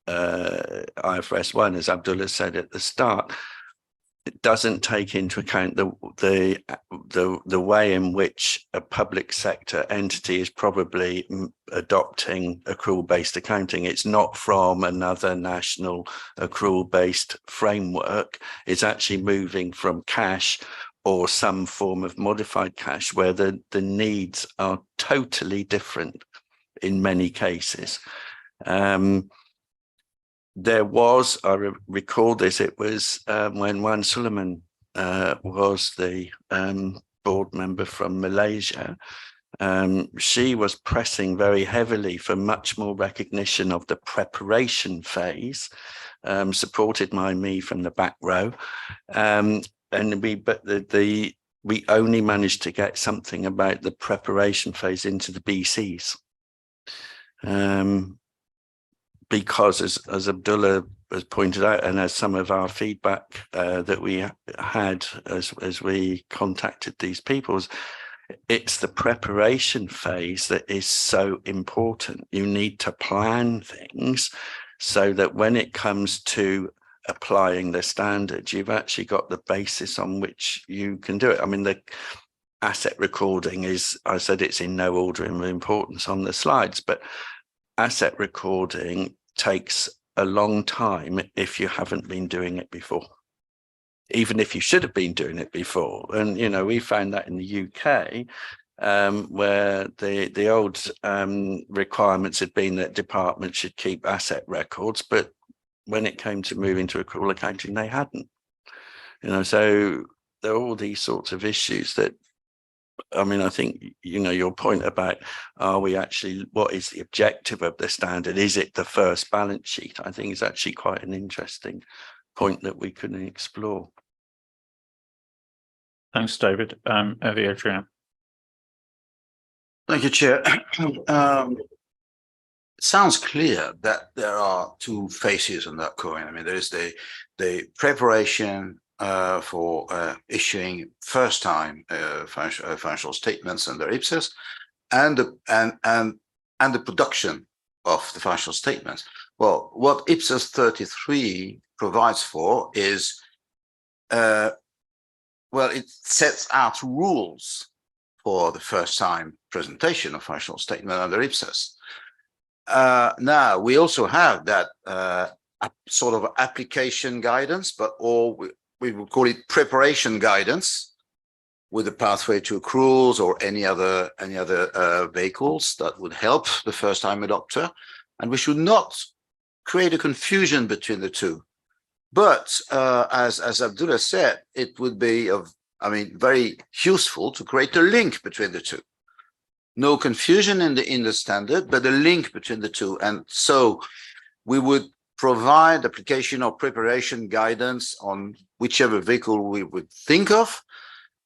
IFRS 1, as Abdullah said at the start, it doesn't take into account the way in which a public sector entity is probably adopting accrual-based accounting. It's not from another national accrual-based framework. It's actually moving from cash or some form of modified cash, where the needs are totally different in many cases. There was, I recall this, it was when Wan Suleiman was the board member from Malaysia. She was pressing very heavily for much more recognition of the preparation phase, supported by me from the back row. And we only managed to get something about the preparation phase into the BCs. Because as Abdullah has pointed out, and as some of our feedback that we had as we contacted these people, it's the preparation phase that is so important. You need to plan things so that when it comes to applying the standards, you've actually got the basis on which you can do it. I mean, the asset recording is, I said it's in no order of importance on the slides, but asset recording takes a long time if you haven't been doing it before, even if you should have been doing it before. And, we found that in the UK, where the old requirements had been that departments should keep asset records, but when it came to moving to accrual accounting, they hadn't. So there are all these sorts of issues that, I mean, I think, your point about, what is the objective of the standard? Is it the first balance sheet? I think is actually quite an interesting point that we could explore. Thanks, David. Adrian. Thank you, Chair. It sounds clear that there are two faces on that coin. I mean, there is the preparation for issuing first-time financial statements under IPSAS, and the production of the financial statements. Well, what IPSAS 33 provides for is, it sets out rules for the first-time presentation of financial statement under IPSAS. Now, we also have that sort of application guidance, but we would call it preparation guidance, with a pathway to accruals or any other vehicles that would help the first-time adopter. And we should not create a confusion between the two. But as Abdullah said, it would be very useful to create a link between the two. No confusion in the standard, but a link between the two. And so we would provide application or preparation guidance on whichever vehicle we would think of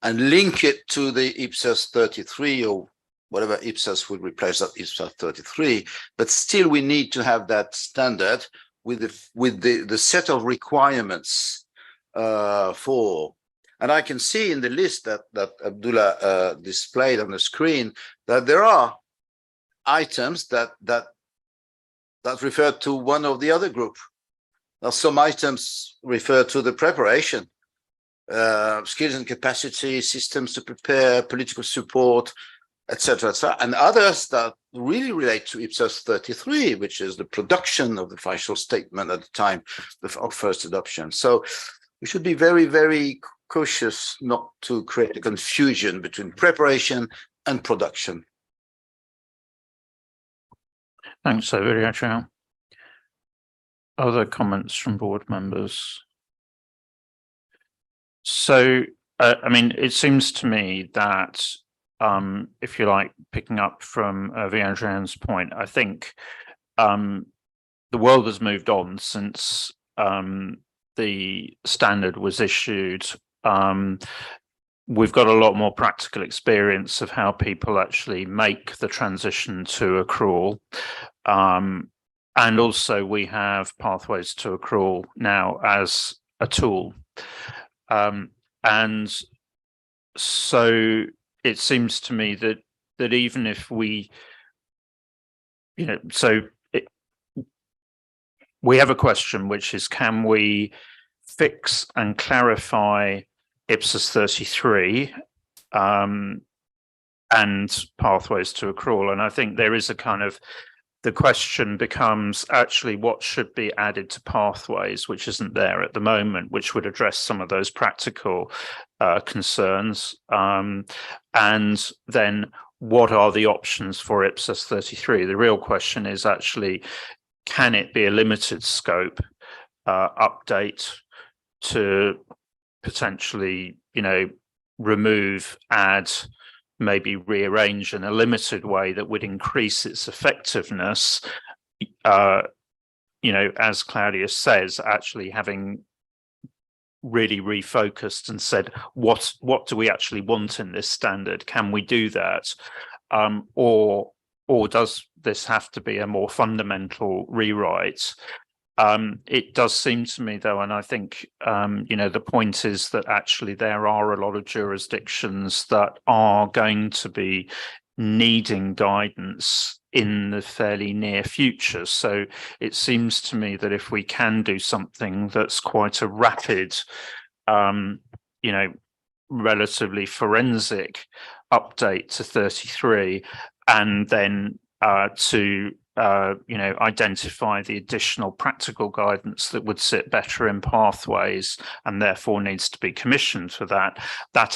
and link it to the IPSAS 33 or whatever IPSAS would replace that IPSAS 33. But still, we need to have that standard with the set of requirements for. And I can see in the list that Abdullah displayed on the screen that there are items that refer to one or the other group. Now, some items refer to the preparation, skills and capacity, systems to prepare, political support, etc., and others that really relate to IPSAS 33, which is the production of the financial statement at the time of first adoption. So we should be very, very cautious not to create a confusion between preparation and production. Thanks, Adrian. Other comments from board members? So, I mean, it seems to me that, if you like, picking up from Adrian's point, I think the world has moved on since the standard was issued. We've got a lot more practical experience of how people actually make the transition to accrual. And also we have pathways to accrual now as a tool. And so it seems to me that even if we, we have a question, which is, can we fix and clarify IPSAS 33 and pathways to accrual? And I think there is a kind of, the question becomes actually what should be added to pathways, which isn't there at the moment, which would address some of those practical concerns. And then what are the options for IPSAS 33? The real question is actually, can it be a limited scope update to potentially, remove, add, maybe rearrange in a limited way that would increase its effectiveness, as Claudius says, actually having really refocused and said, what do we actually want in this standard? Can we do that? Or does this have to be a more fundamental rewrite? It does seem to me, though, and I think, the point is that actually there are a lot of jurisdictions that are going to be needing guidance in the fairly near future. So it seems to me that if we can do something that's quite a rapid, relatively forensic update to 33, and then to identify the additional practical guidance that would sit better in pathways and therefore needs to be commissioned for that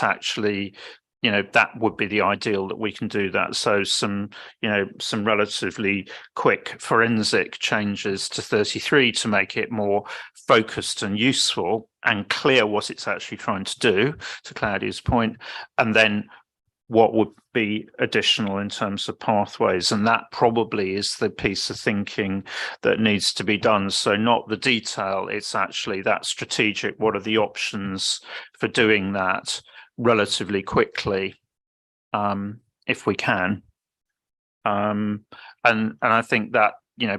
actually, that would be the ideal that we can do that. So some relatively quick forensic changes to 33 to make it more focused and useful and clear what it's actually trying to do, to Claudia's point, and then what would be additional in terms of pathways. And that probably is the piece of thinking that needs to be done. So not the detail, it's actually that strategic, what are the options for doing that relatively quickly, if we can. And I think that,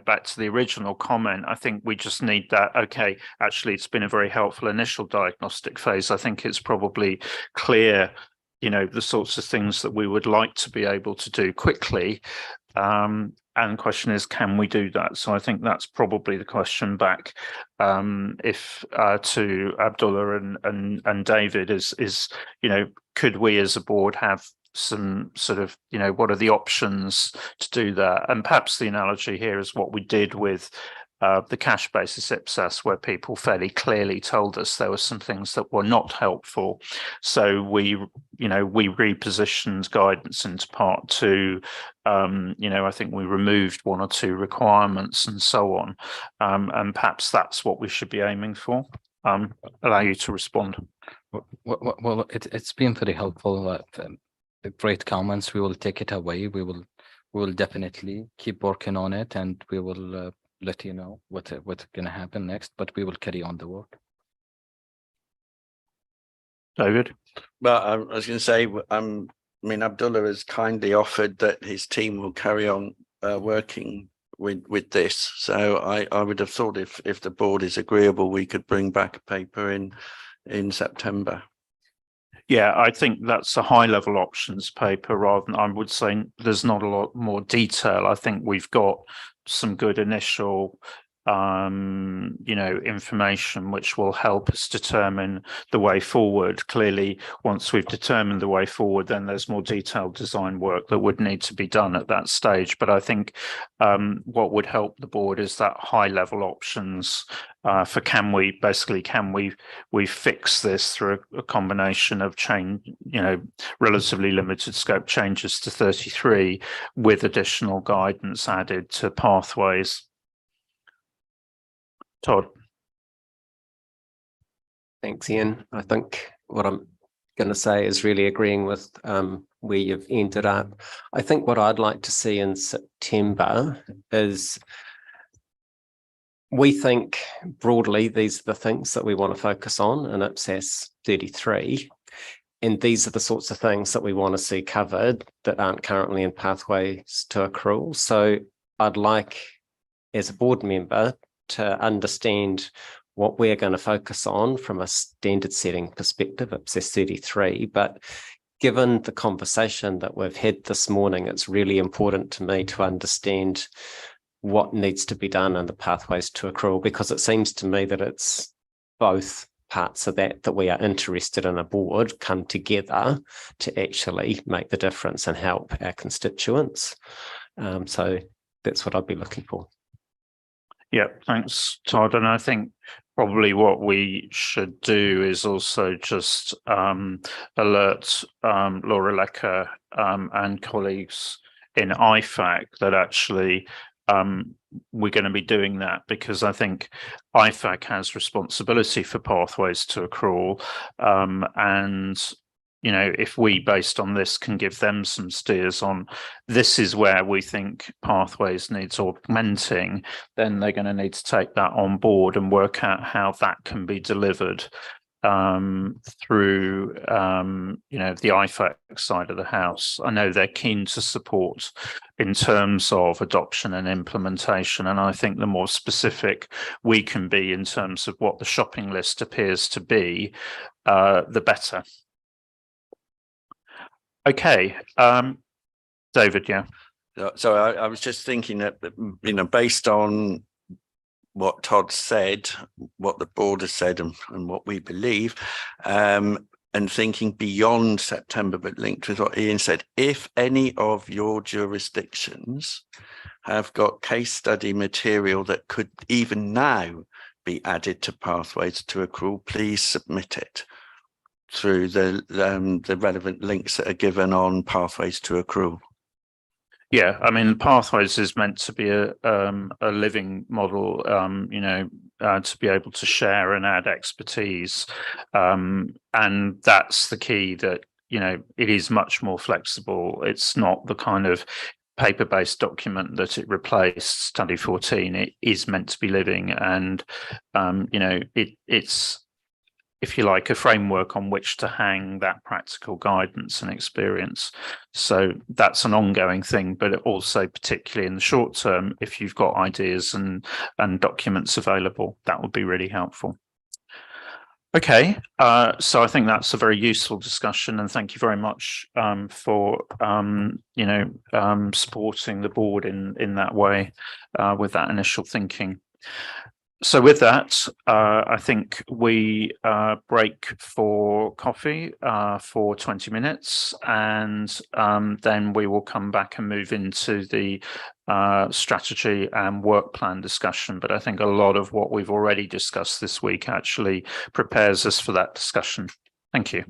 back to the original comment, I think we just need that. Okay, actually, it's been a very helpful initial diagnostic phase. I think it's probably clear the sorts of things that we would like to be able to do quickly. And the question is, can we do that? So I think that's probably the question back to Abdullah and David is, could we as a board have some sort of, what are the options to do that? And perhaps the analogy here is what we did with the cash basis IPSAS, where people fairly clearly told us there were some things that were not helpful. So we repositioned guidance into part 2. I think we removed 1 or 2 requirements and so on. And perhaps that's what we should be aiming for. Allow you to respond. Well, it's been very helpful. Great comments. We will take it away. We will definitely keep working on it, and we will let you know what's going to happen next. But we will carry on the work. David? Well, I was going to say, Abdullah has kindly offered that his team will carry on working with this. So I would have thought if the board is agreeable, we could bring back a paper in September. Yeah, I think that's a high level options paper rather than, I would say there's not a lot more detail. I think we've got some good initial information which will help us determine the way forward. Clearly, once we've determined the way forward, then there's more detailed design work that would need to be done at that stage. But I think what would help the board is that high level options for can we fix this through a combination of change, relatively limited scope changes to 33 with additional guidance added to pathways. Todd. Thanks, Ian. I think what I'm going to say is really agreeing with where you've ended up. I think what I'd like to see in September is, we think broadly these are the things that we want to focus on in IPSAS 33. And these are the sorts of things that we want to see covered that aren't currently in pathways to accrual. So I'd like, as a board member, to understand what we're going to focus on from a standard setting perspective, IPSAS 33. But given the conversation that we've had this morning, it's really important to me to understand what needs to be done in the pathways to accrual, because it seems to me that it's both parts of that we are interested in a board come together to actually make the difference and help our constituents. So that's what I'd be looking for. Yeah, thanks, Todd. And I think probably what we should do is also just alert Laura Lecker and colleagues in IFAC that actually we're going to be doing that, because I think IFAC has responsibility for pathways to accrual, and if we, based on this, can give them some steers on this is where we think pathways needs augmenting, then they're going to need to take that on board and work out how that can be delivered through the IFAC side of the house. I know they're keen to support in terms of adoption and implementation, and I think the more specific we can be in terms of what the shopping list appears to be, the better. Okay, David, yeah. So I was just thinking that, based on what Todd said, what the board has said, and what we believe, and thinking beyond September, but linked with what Ian said, if any of your jurisdictions have got case study material that could even now be added to pathways to accrual, please submit it through the relevant links that are given on pathways to accrual. Yeah, I mean, pathways is meant to be a living model, to be able to share and add expertise, and that's the key. That it is much more flexible. It's not the kind of paper-based document that it replaced Study 14. It is meant to be living, and it's, if you like, a framework on which to hang that practical guidance and experience. So that's an ongoing thing, but also particularly in the short term, if you've got ideas and documents available, that would be really helpful. Okay, so I think that's a very useful discussion, and thank you very much for supporting the board in that way with that initial thinking. So with that, I think we break for coffee for 20 minutes, and then we will come back and move into the strategy and work plan discussion. But I think a lot of what we've already discussed this week actually prepares us for that discussion. Thank you.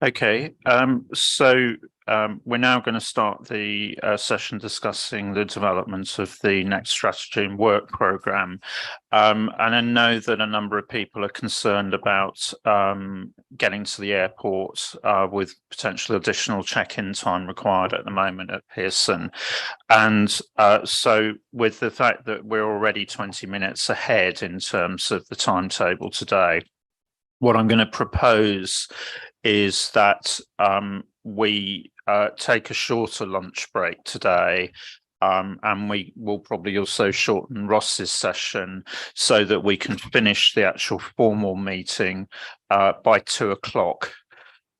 Okay, we're now going to start the session discussing the development of the next strategy and work programme. And I know that a number of people are concerned about getting to the airport with potential additional check-in time required at the moment at Pearson. And so with the fact that we're already 20 minutes ahead in terms of the timetable today, what I'm going to propose is that we take a shorter lunch break today, and we will probably also shorten Ross's session so that we can finish the actual formal meeting by 2:00.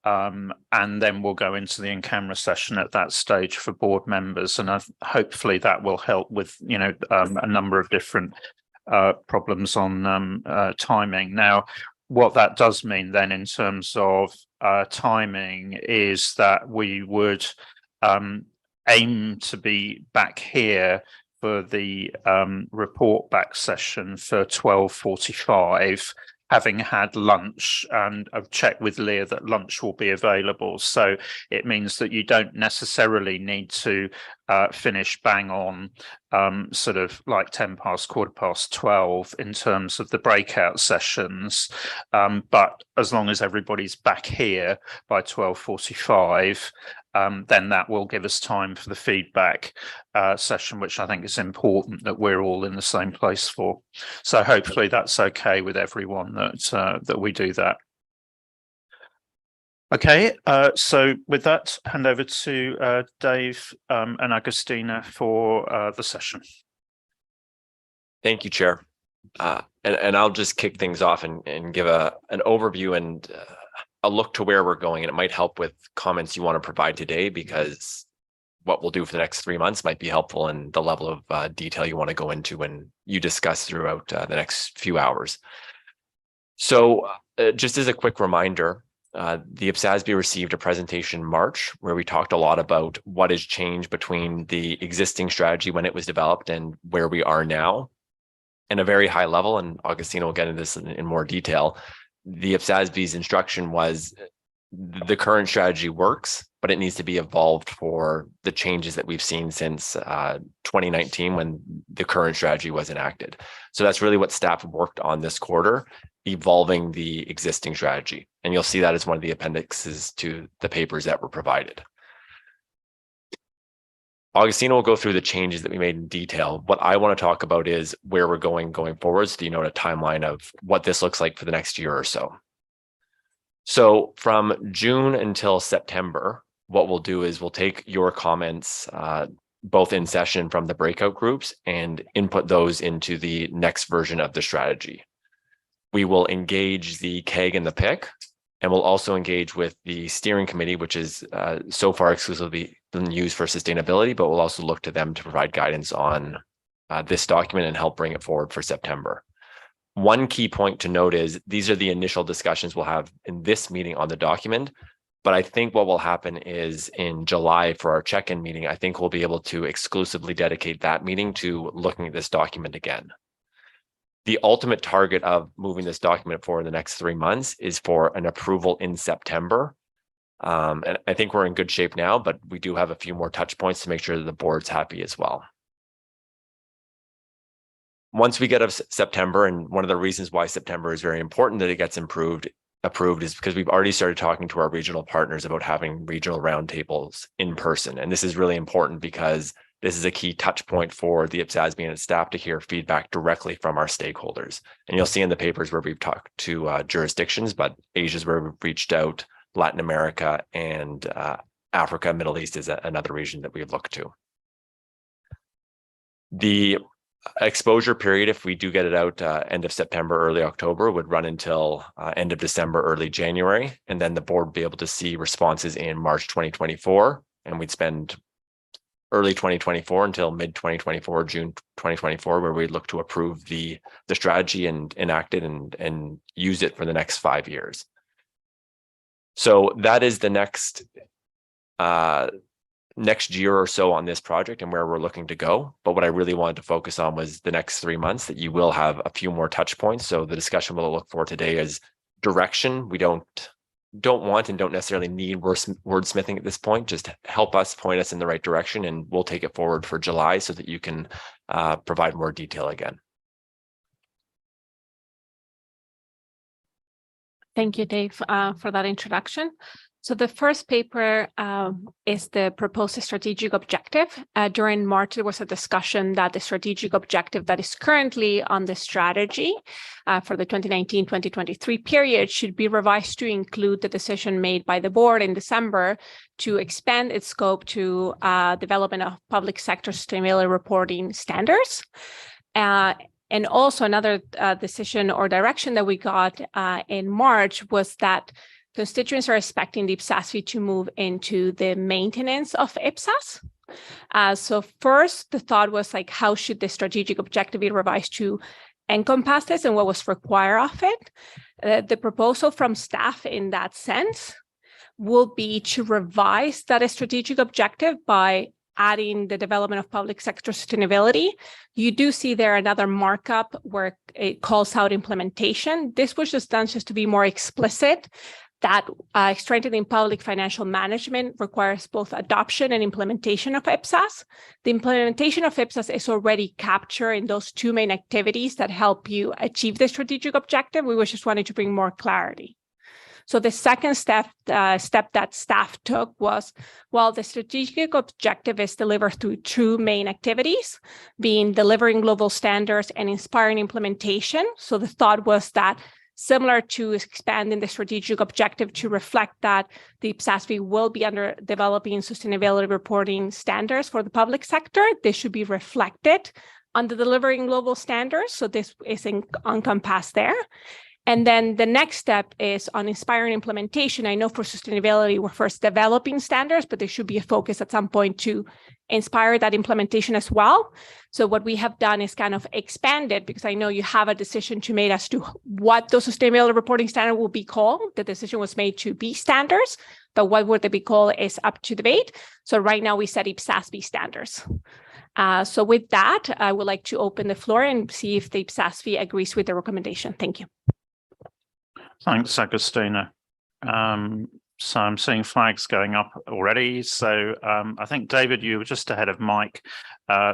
And then we'll go into the in-camera session at that stage for board members, and hopefully that will help with a number of different problems on timing. Now, what that does mean then in terms of timing is that we would aim to be back here for the report back session for 12:45, having had lunch, and I've checked with Leah that lunch will be available. So it means that you don't necessarily need to finish bang on sort of like 10 past, 12:15 in terms of the breakout sessions. But as long as everybody's back here by 12:45, then that will give us time for the feedback session, which I think is important that we're all in the same place for. So hopefully that's okay with everyone that we do that. Okay, so with that, hand over to Dave and Agustina for the session. Thank you, Chair. And I'll just kick things off and give an overview and a look to where we're going. And it might help with comments you want to provide today, because what we'll do for the next 3 months might be helpful in the level of detail you want to go into when you discuss throughout the next few hours. So just as a quick reminder, the IPSASB received a presentation in March where we talked a lot about what has changed between the existing strategy when it was developed and where we are now. In a very high level, and Augustina will get into this in more detail, the IPSASB's instruction was the current strategy works, but it needs to be evolved for the changes that we've seen since 2019 when the current strategy was enacted. So that's really what staff worked on this quarter, evolving the existing strategy. And you'll see that as one of the appendixes to the papers that were provided. Augustina will go through the changes that we made in detail. What I want to talk about is where we're going forward, so you know, a timeline of what this looks like for the next year or so. So from June until September, what we'll do is we'll take your comments both in session from the breakout groups and input those into the next version of the strategy. We will engage the KEG and the PIC, and we'll also engage with the steering committee, which is so far exclusively been used for sustainability, but we'll also look to them to provide guidance on this document and help bring it forward for September. One key point to note is these are the initial discussions we'll have in this meeting on the document, but I think what will happen is in July for our check-in meeting, I think we'll be able to exclusively dedicate that meeting to looking at this document again. The ultimate target of moving this document forward in the next 3 months is for an approval in September. And I think we're in good shape now, but we do have a few more touch points to make sure that the board's happy as well. Once we get up September, and one of the reasons why September is very important that it gets approved is because we've already started talking to our regional partners about having regional roundtables in person. And this is really important because this is a key touch point for the IPSASB and its staff to hear feedback directly from our stakeholders. And you'll see in the papers where we've talked to jurisdictions, but Asia is where we've reached out, Latin America, and Africa, Middle East is another region that we've looked to. The exposure period, if we do get it out end of September, early October, would run until end of December, early January. And then the board would be able to see responses in March 2024. And we'd spend early 2024 until mid 2024, June 2024, where we'd look to approve the strategy and enact it and use it for the next 5 years. So that is the next year or so on this project and where we're looking to go. But what I really wanted to focus on was the next 3 months that you will have a few more touch points. So the discussion we'll look for today is direction. We don't don't want and don't necessarily need wordsmithing at this point. Just help us, point us in the right direction, and we'll take it forward for July so that you can provide more detail again. Thank you, Dave, for that introduction. So the first paper is the proposed strategic objective. During March, there was a discussion that the strategic objective that is currently on the strategy for the 2019-2023 period should be revised to include the decision made by the board in December to expand its scope to development of public sector sustainability reporting standards. And also another decision or direction that we got in March was that constituents are expecting the IPSASB to move into the maintenance of IPSAS. So first, the thought was like, how should the strategic objective be revised to encompass this and what was required of it? The proposal from staff in that sense will be to revise that strategic objective by adding the development of public sector sustainability. You do see there another markup where it calls out implementation. This was just done just to be more explicit that strengthening public financial management requires both adoption and implementation of IPSAS. The implementation of IPSAS is already captured in those two main activities that help you achieve the strategic objective. We were just wanting to bring more clarity. So the second step that staff took was, well, the strategic objective is delivered through two main activities, being delivering global standards and inspiring implementation. So the thought was that similar to expanding the strategic objective to reflect that the IPSASB will be under developing sustainability reporting standards for the public sector, this should be reflected on the delivering global standards. So this is encompassed there. And then the next step is on inspiring implementation. I know for sustainability, we're first developing standards, but there should be a focus at some point to inspire that implementation as well. So what we have done is kind of expanded, because I know you have a decision to make as to what those sustainability reporting standards will be called. The decision was made to be standards, but what would they be called is up to debate. So right now we set IPSASB standards. So with that, I would like to open the floor and see if the IPSASB agrees with the recommendation. Thank you. Thanks, Agustina. So I'm seeing flags going up already. So I think, David, you were just ahead of Mike,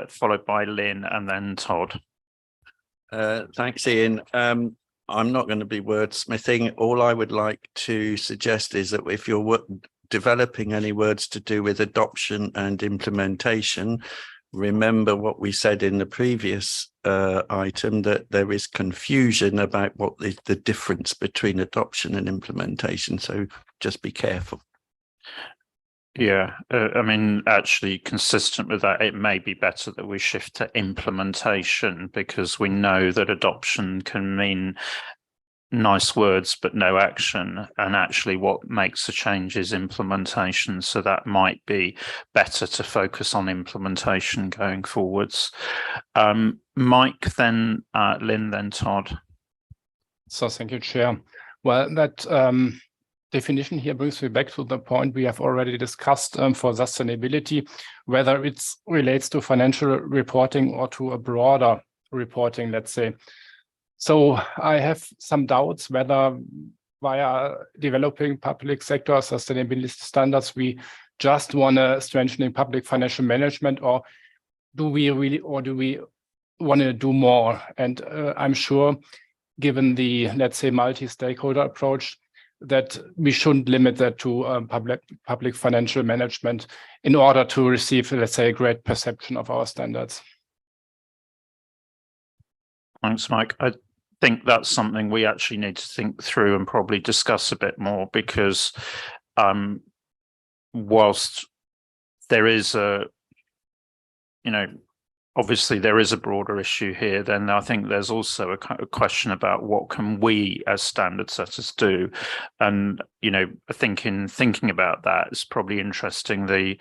followed by Lynn and then Todd. Thanks, Ian. I'm not going to be wordsmithing. All I would like to suggest is that if you're developing any words to do with adoption and implementation, remember what we said in the previous item, that there is confusion about what is the difference between adoption and implementation. So just be careful. Yeah, I mean, actually consistent with that, it may be better that we shift to implementation, because we know that adoption can mean nice words but no action, and actually what makes a change is implementation. So that might be better to focus on implementation going forwards. Mike, then Lynn, then Todd. So thank you, Chair. Well, that definition here brings me back to the point we have already discussed for sustainability, whether it relates to financial reporting or to a broader reporting, let's say. So I have some doubts whether via developing public sector sustainability standards, we just want to strengthening public financial management, or do we want to do more? And I'm sure, given the, let's say, multi-stakeholder approach, that we shouldn't limit that to public financial management in order to receive, let's say, a great perception of our standards. Thanks, Mike. I think that's something we actually need to think through and probably discuss a bit more, because whilst there is obviously there is a broader issue here, then I think there's also a question about what can we as standard setters do. And, I think in thinking about that, it's probably interesting, the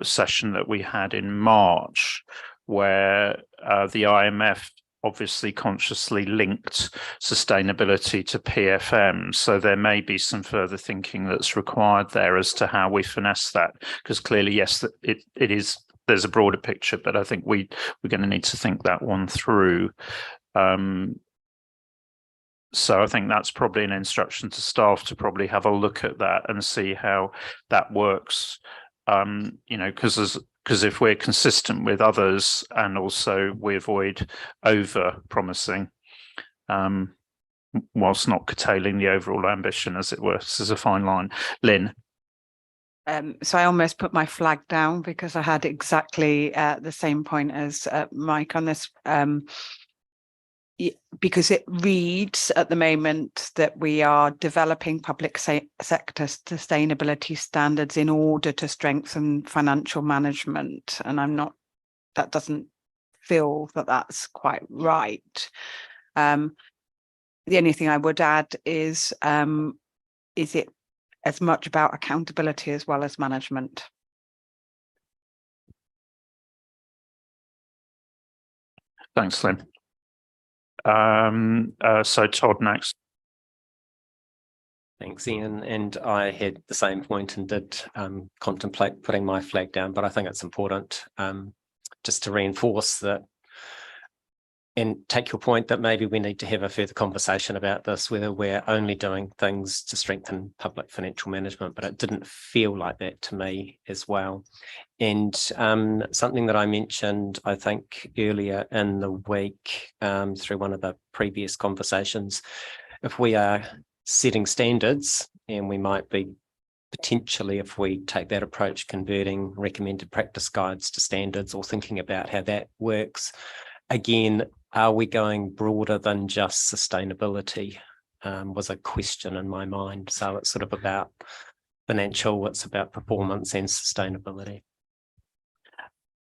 session that we had in March, where the IMF obviously consciously linked sustainability to PFM. So there may be some further thinking that's required there as to how we finesse that, because clearly, yes, there's a broader picture, but I think we're going to need to think that one through. So I think that's probably an instruction to staff to probably have a look at that and see how that works. You know, because if we're consistent with others and also we avoid over promising, whilst not curtailing the overall ambition, as it were. This is a fine line. Lynn. So I almost put my flag down because I had exactly the same point as Mike on this, because it reads at the moment that we are developing public sector sustainability standards in order to strengthen financial management. And that doesn't feel that that's quite right. The only thing I would add is it as much about accountability as well as management? Thanks, Lynn. So Todd next. Thanks, Ian. And I had the same point and did contemplate putting my flag down, but I think it's important just to reinforce that and take your point that maybe we need to have a further conversation about this, whether we're only doing things to strengthen public financial management, but it didn't feel like that to me as well. And something that I mentioned, I think, earlier in the week through one of the previous conversations, if we are setting standards, and we might be potentially, if we take that approach, converting recommended practice guides to standards or thinking about how that works, again, are we going broader than just sustainability? Was a question in my mind. So it's sort of about financial, it's about performance and sustainability.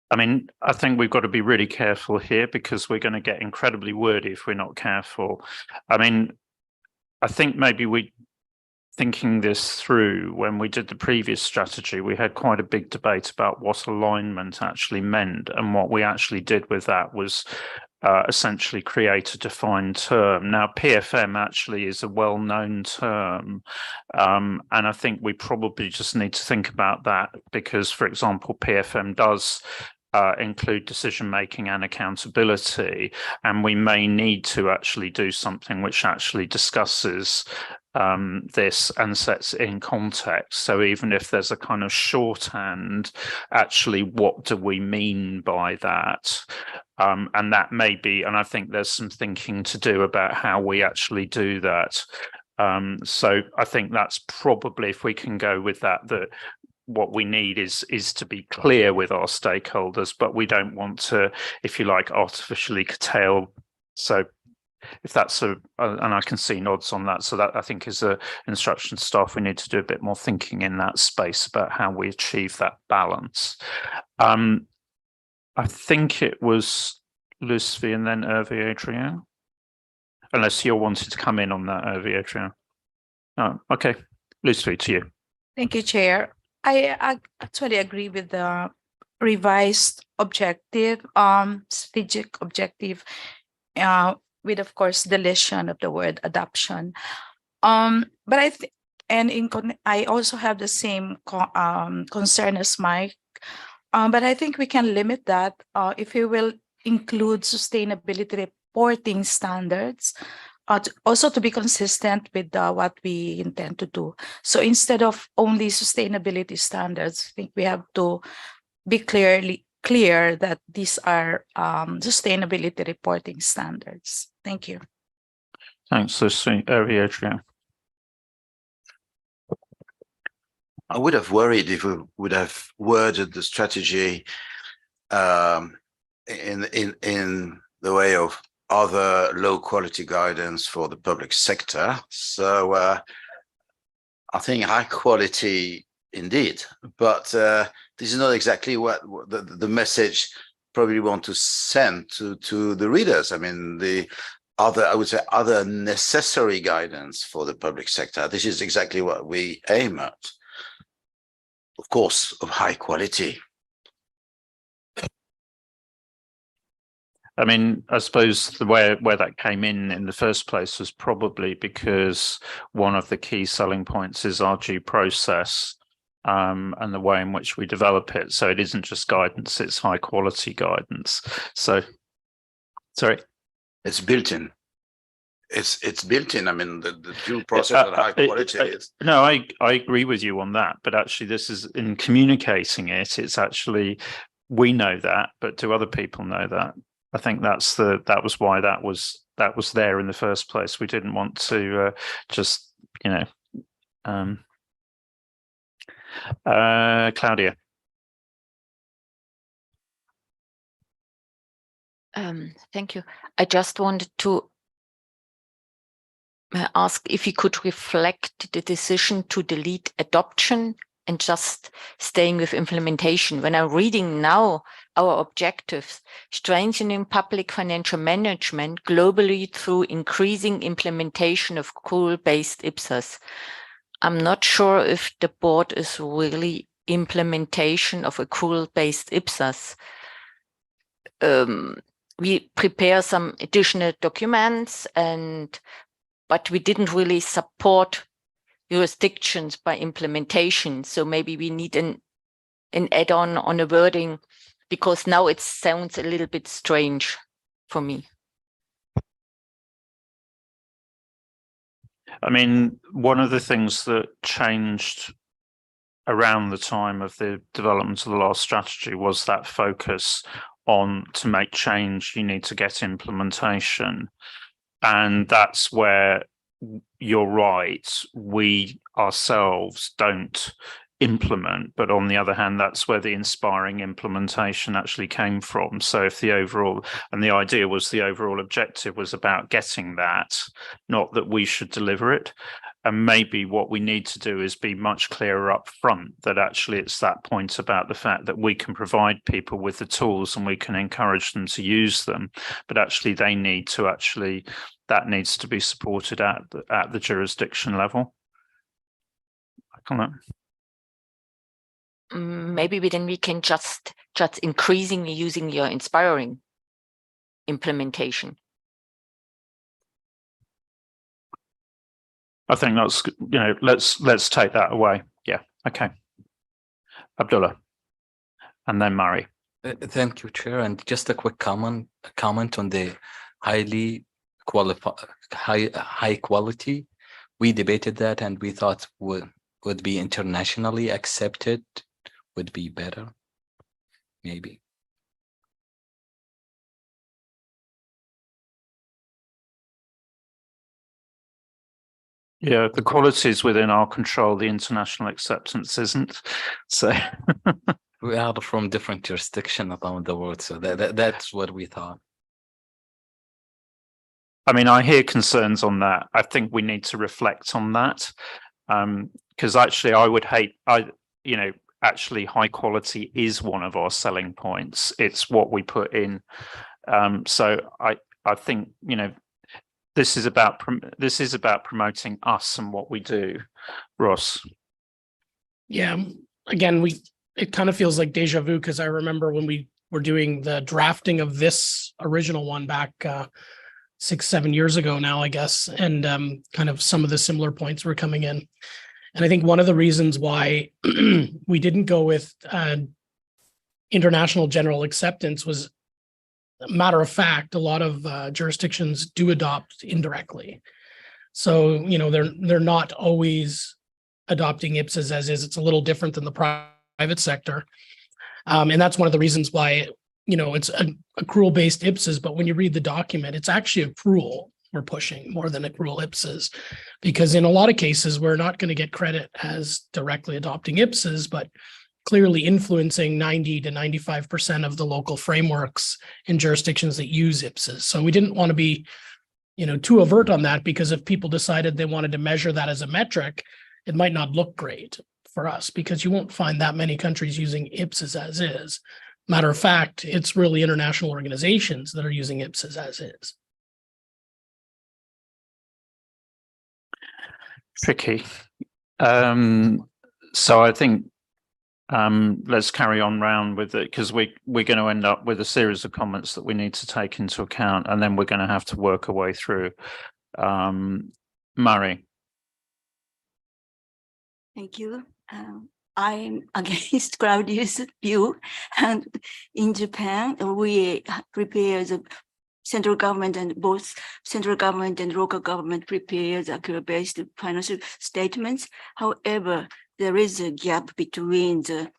I mean, I think we've got to be really careful here because we're going to get incredibly wordy if we're not careful. I mean, I think maybe thinking this through, when we did the previous strategy, we had quite a big debate about what alignment actually meant. And what we actually did with that was essentially create a defined term. Now, PFM actually is a well-known term. And I think we probably just need to think about that because, for example, PFM does include decision-making and accountability. And we may need to actually do something which actually discusses this and sets it in context. So even if there's a kind of shorthand, actually, what do we mean by that? And that may be, and I think there's some thinking to do about how we actually do that. So I think that's probably, if we can go with that, that what we need is to be clear with our stakeholders, but we don't want to, if you like, artificially curtail. So if that's and I can see nods on that. So that I think is a instruction to staff. We need to do a bit more thinking in that space about how we achieve that balance. I think it was Lucy and then Hervé Adrien, unless you're wanting to come in on that, Hervé Adrien. Oh, okay, Lucy, to you. Thank you, Chair. I actually agree with the revised objective, strategic objective, with, of course, deletion of the word adoption. But I think, and I also have the same concern as Mike. But I think we can limit that if we will include sustainability reporting standards, also to be consistent with what we intend to do. So instead of only sustainability standards, I think we have to be clear that these are sustainability reporting standards. Thank you. Thanks, Lucy. Adrien. I would have worried if we would have worded the strategy in the way of other low quality guidance for the public sector. So I think high quality indeed, but this is not exactly what the message probably want to send to the readers. I mean, I would say other necessary guidance for the public sector. This is exactly what we aim at. Of course, of high quality. I mean, I suppose the way where that came in the first place was probably because one of the key selling points is our due process and the way in which we develop it. So it isn't just guidance, it's high quality guidance. So, sorry. It's built in. it's built in. I mean, the due process and high quality. No, I agree with you on that, but actually this is in communicating it, it's actually, we know that, but do other people know that? I think that was why that was there in the first place. We didn't want to just, Claudia. Thank you. I just wanted to ask if you could reflect the decision to delete adoption and just staying with implementation. When I'm reading now our objectives, strengthening public financial management globally through increasing implementation of accrual-based IPSAS. I'm not sure if the board is really implementation of accrual-based IPSAS. We prepare some additional documents, but we didn't really support jurisdictions by implementation. So maybe we need an add-on on a wording, because now it sounds a little bit strange for me. I mean, one of the things that changed around the time of the development of the last strategy was that focus on, to make change, you need to get implementation. And that's where you're right, we ourselves don't implement, but on the other hand, that's where the inspiring implementation actually came from. So if the overall, and the idea was the overall objective was about getting that, not that we should deliver it. And maybe what we need to do is be much clearer up front that actually it's that point about the fact that we can provide people with the tools and we can encourage them to use them, but actually they need to actually, that needs to be supported at the jurisdiction level. I don't know. Maybe then we can just increasingly using your inspiring implementation. I think that's, let's take that away. Yeah. Okay. Abdullah, and then Murray. Thank you, Chair. And just a quick comment on the high quality. We debated that, and we thought would be internationally accepted, would be better, maybe. Yeah, the quality is within our control. The international acceptance isn't. So we are from different jurisdictions around the world, so that's what we thought. I mean, I hear concerns on that. I think we need to reflect on that, because actually, I would hate. Actually, high quality is one of our selling points. It's what we put in. So I think this is about promoting us and what we do. Ross. Yeah, again, it kind of feels like deja vu, because I remember when we were doing the drafting of this original one back 6-7 years ago now, I guess, and kind of some of the similar points were coming in. And I think one of the reasons why we didn't go with international general acceptance was, matter of fact, a lot of jurisdictions do adopt indirectly. So, they're not always adopting IPSAS as is. It's a little different than the private sector. And that's one of the reasons why, it's an accrual-based IPSAS, but when you read the document, it's actually accrual we're pushing more than accrual IPSAS, because in a lot of cases, we're not going to get credit as directly adopting IPSAS, but clearly influencing 90 to 95% of the local frameworks in jurisdictions that use IPSAS. So we didn't want to be, too overt on that, because if people decided they wanted to measure that as a metric, it might not look great for us, because you won't find that many countries using IPSAS as is. Matter of fact, it's really international organizations that are using IPSAS as is. Tricky. So I think let's carry on round with it, because we're going to end up with a series of comments that we need to take into account, and then we're going to have to work our way through. Murray. Thank you. I'm against Claudia's view, and in Japan we prepare the central government and both central government and local government prepare the accrual-based financial statements. However, there is a gap between the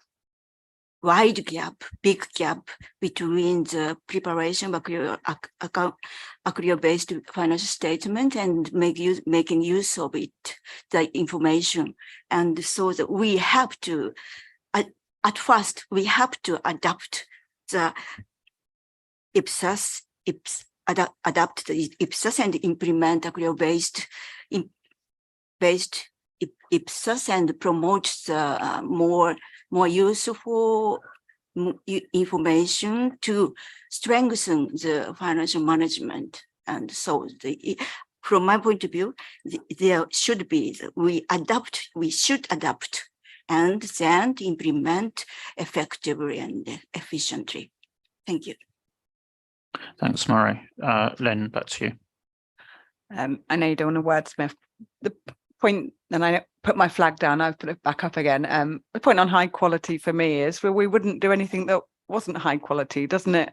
big gap between the preparation of accrual-based financial statement and making use of it, the information. And so that we have to, at first, we have to adapt the adapt the IPSAS and implement accrual-based IPSAS and promote the more useful information to strengthen the financial management. And so from my point of view, there should be, we should adapt and then implement effectively and efficiently. Thank you. Thanks, Murray. Len, back to you. I know you don't want to wordsmith the point, and I put my flag down, I've put it back up again. The point on high quality for me is where we wouldn't do anything that wasn't high quality, doesn't it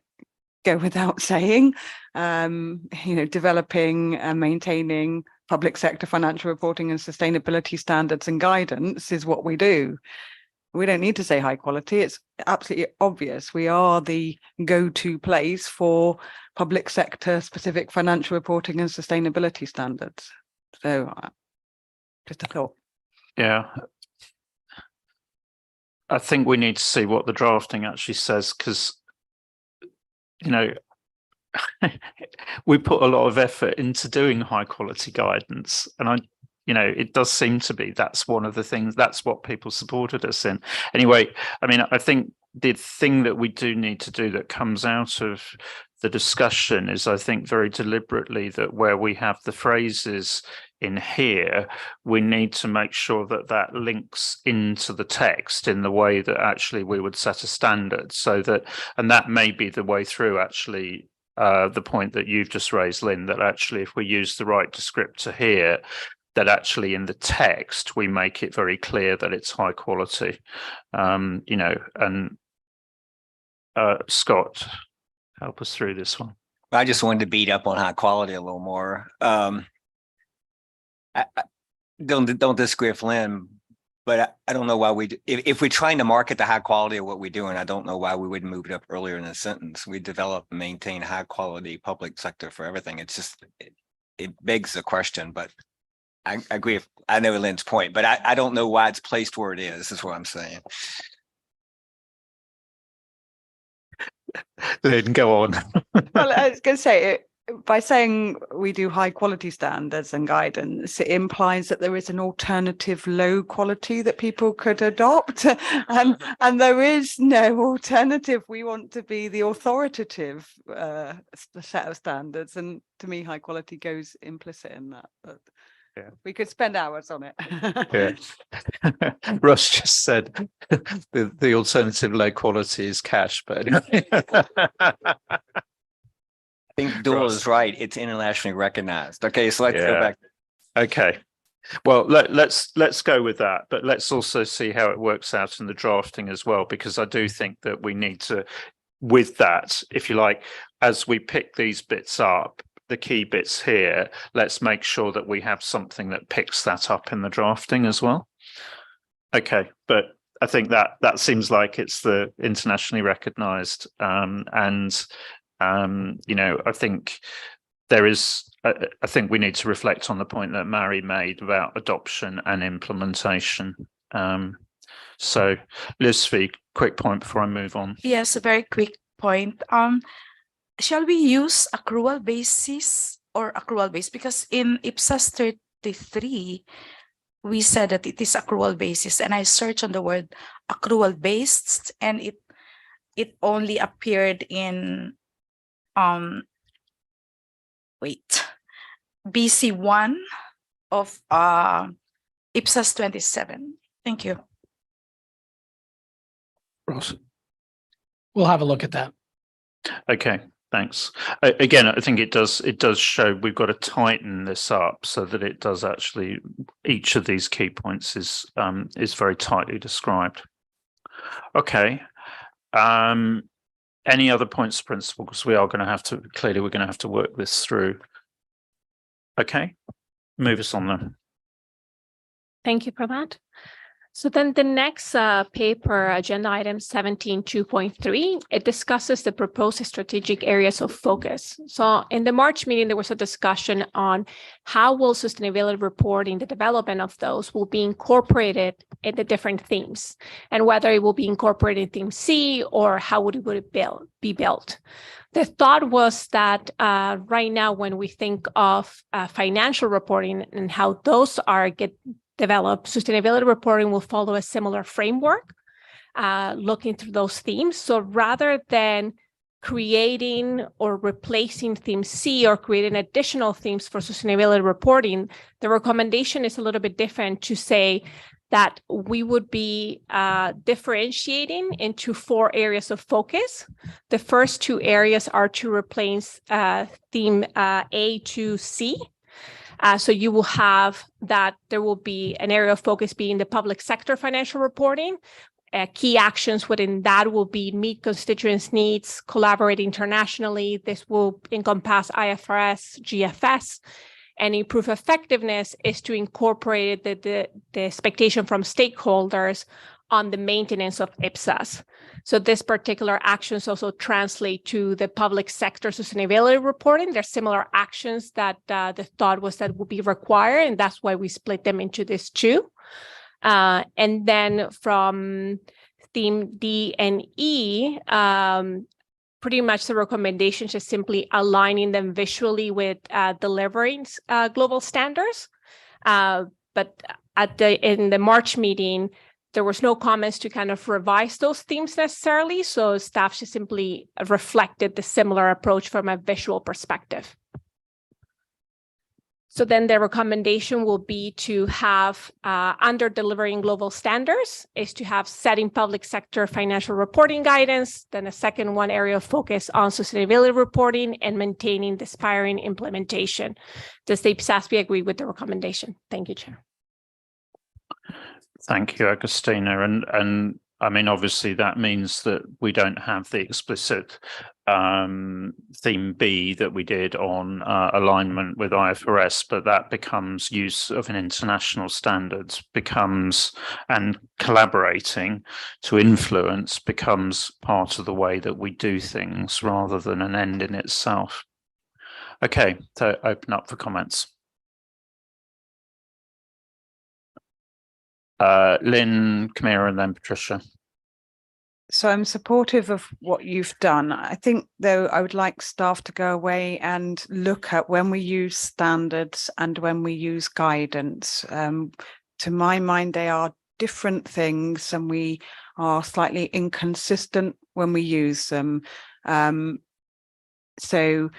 go without saying? Developing and maintaining public sector financial reporting and sustainability standards and guidance is what we do. We don't need to say high quality. It's absolutely obvious. We are the go-to place for public sector specific financial reporting and sustainability standards. So just a thought. Yeah. I think we need to see what the drafting actually says, because, we put a lot of effort into doing high quality guidance, and it does seem to be that's one of the things, that's what people supported us in. Anyway, I think the thing that we do need to do that comes out of the discussion is, I think very deliberately, that where we have the phrases in here, we need to make sure that that links into the text in the way that actually we would set a standard, so that, and that may be the way through actually, the point that you've just raised, Lynn, that actually if we use the right descriptor here, that actually in the text we make it very clear that it's high quality. Scott, help us through this one. I just wanted to beat up on high quality a little more. I don't disagree with Lynn, but I don't know why if we're trying to market the high quality of what we're doing, I don't know why we wouldn't move it up earlier in the sentence. We develop and maintain high quality public sector for everything. It's just, it begs the question, but I agree. I know Lynn's point, but I don't know why it's placed where it is what I'm saying. Lynn, go on. Well, I was going to say, by saying we do high quality standards and guidance, it implies that there is an alternative low quality that people could adopt. And there is no alternative. We want to be the authoritative set of standards. And to me, high quality goes implicit in that. But yeah, we could spend hours on it. Yeah. Russ just said the alternative low quality is cash, but anyway. I think Dula is right. It's internationally recognized. Okay, so let's go back. Okay. Well, let's go with that, but let's also see how it works out in the drafting as well, because I do think that we need to, with that, if you like, as we pick these bits up, the key bits here, let's make sure that we have something that picks that up in the drafting as well. Okay, but I think that seems like it's the internationally recognized, I think there is, I think we need to reflect on the point that Mary made about adoption and implementation. So Lizvi, quick point before I move on. Yes, a very quick point. Shall we use accrual basis or accrual base? Because in IPSAS 33, we said that it is accrual basis, and I searched on the word accrual based, and it only appeared in BC1 of IPSAS 27. Thank you. Ross. We'll have a look at that. Okay, thanks. Again, I think it does show we've got to tighten this up so that it does actually, each of these key points is very tightly described. Okay. Any other points of principle? Because we are going to have to, clearly we're going to have to work this through. Okay, move us on then. Thank you for that. So then the next paper, agenda item 17.2.3, it discusses the proposed strategic areas of focus. So in the March meeting, there was a discussion on how will sustainability reporting, the development of those will be incorporated in the different themes, and whether it will be incorporated in theme C or how would it be built. The thought was that right now, when we think of financial reporting and how those get developed, sustainability reporting will follow a similar framework, looking through those themes. So rather than creating or replacing theme C or creating additional themes for sustainability reporting, the recommendation is a little bit different to say that we would be differentiating into 4 areas of focus. The first 2 areas are to replace theme A to C. So you will have that there will be an area of focus being the public sector financial reporting. Key actions within that will be meet constituents' needs, collaborate internationally. This will encompass IFRS, GFS, and improve effectiveness is to incorporate the expectation from stakeholders on the maintenance of IPSAS. So this particular actions also translate to the public sector sustainability reporting. There's similar actions that the thought was that would be required, and that's why we split them into these 2. And then from theme D and E, pretty much the recommendation is simply aligning them visually with delivering global standards. But in the March meeting, there was no comments to kind of revise those themes necessarily, so staff just simply reflected the similar approach from a visual perspective. So then the recommendation will be to have, under delivering global standards, is to have setting public sector financial reporting guidance, then a second one area of focus on sustainability reporting and maintaining the aspiring implementation. Does the IPSASB agree with the recommendation? Thank you, Chair. Thank you, Agustina. And I mean, obviously that means that we don't have the explicit theme B that we did on alignment with IFRS, but that becomes use of an international standards becomes, and collaborating to influence becomes part of the way that we do things rather than an end in itself. Okay, so open up for comments. Lynn, Camilla, and then Patricia. So I'm supportive of what you've done. I think, though, I would like staff to go away and look at when we use standards and when we use guidance. To my mind, they are different things and we are slightly inconsistent when we use them. So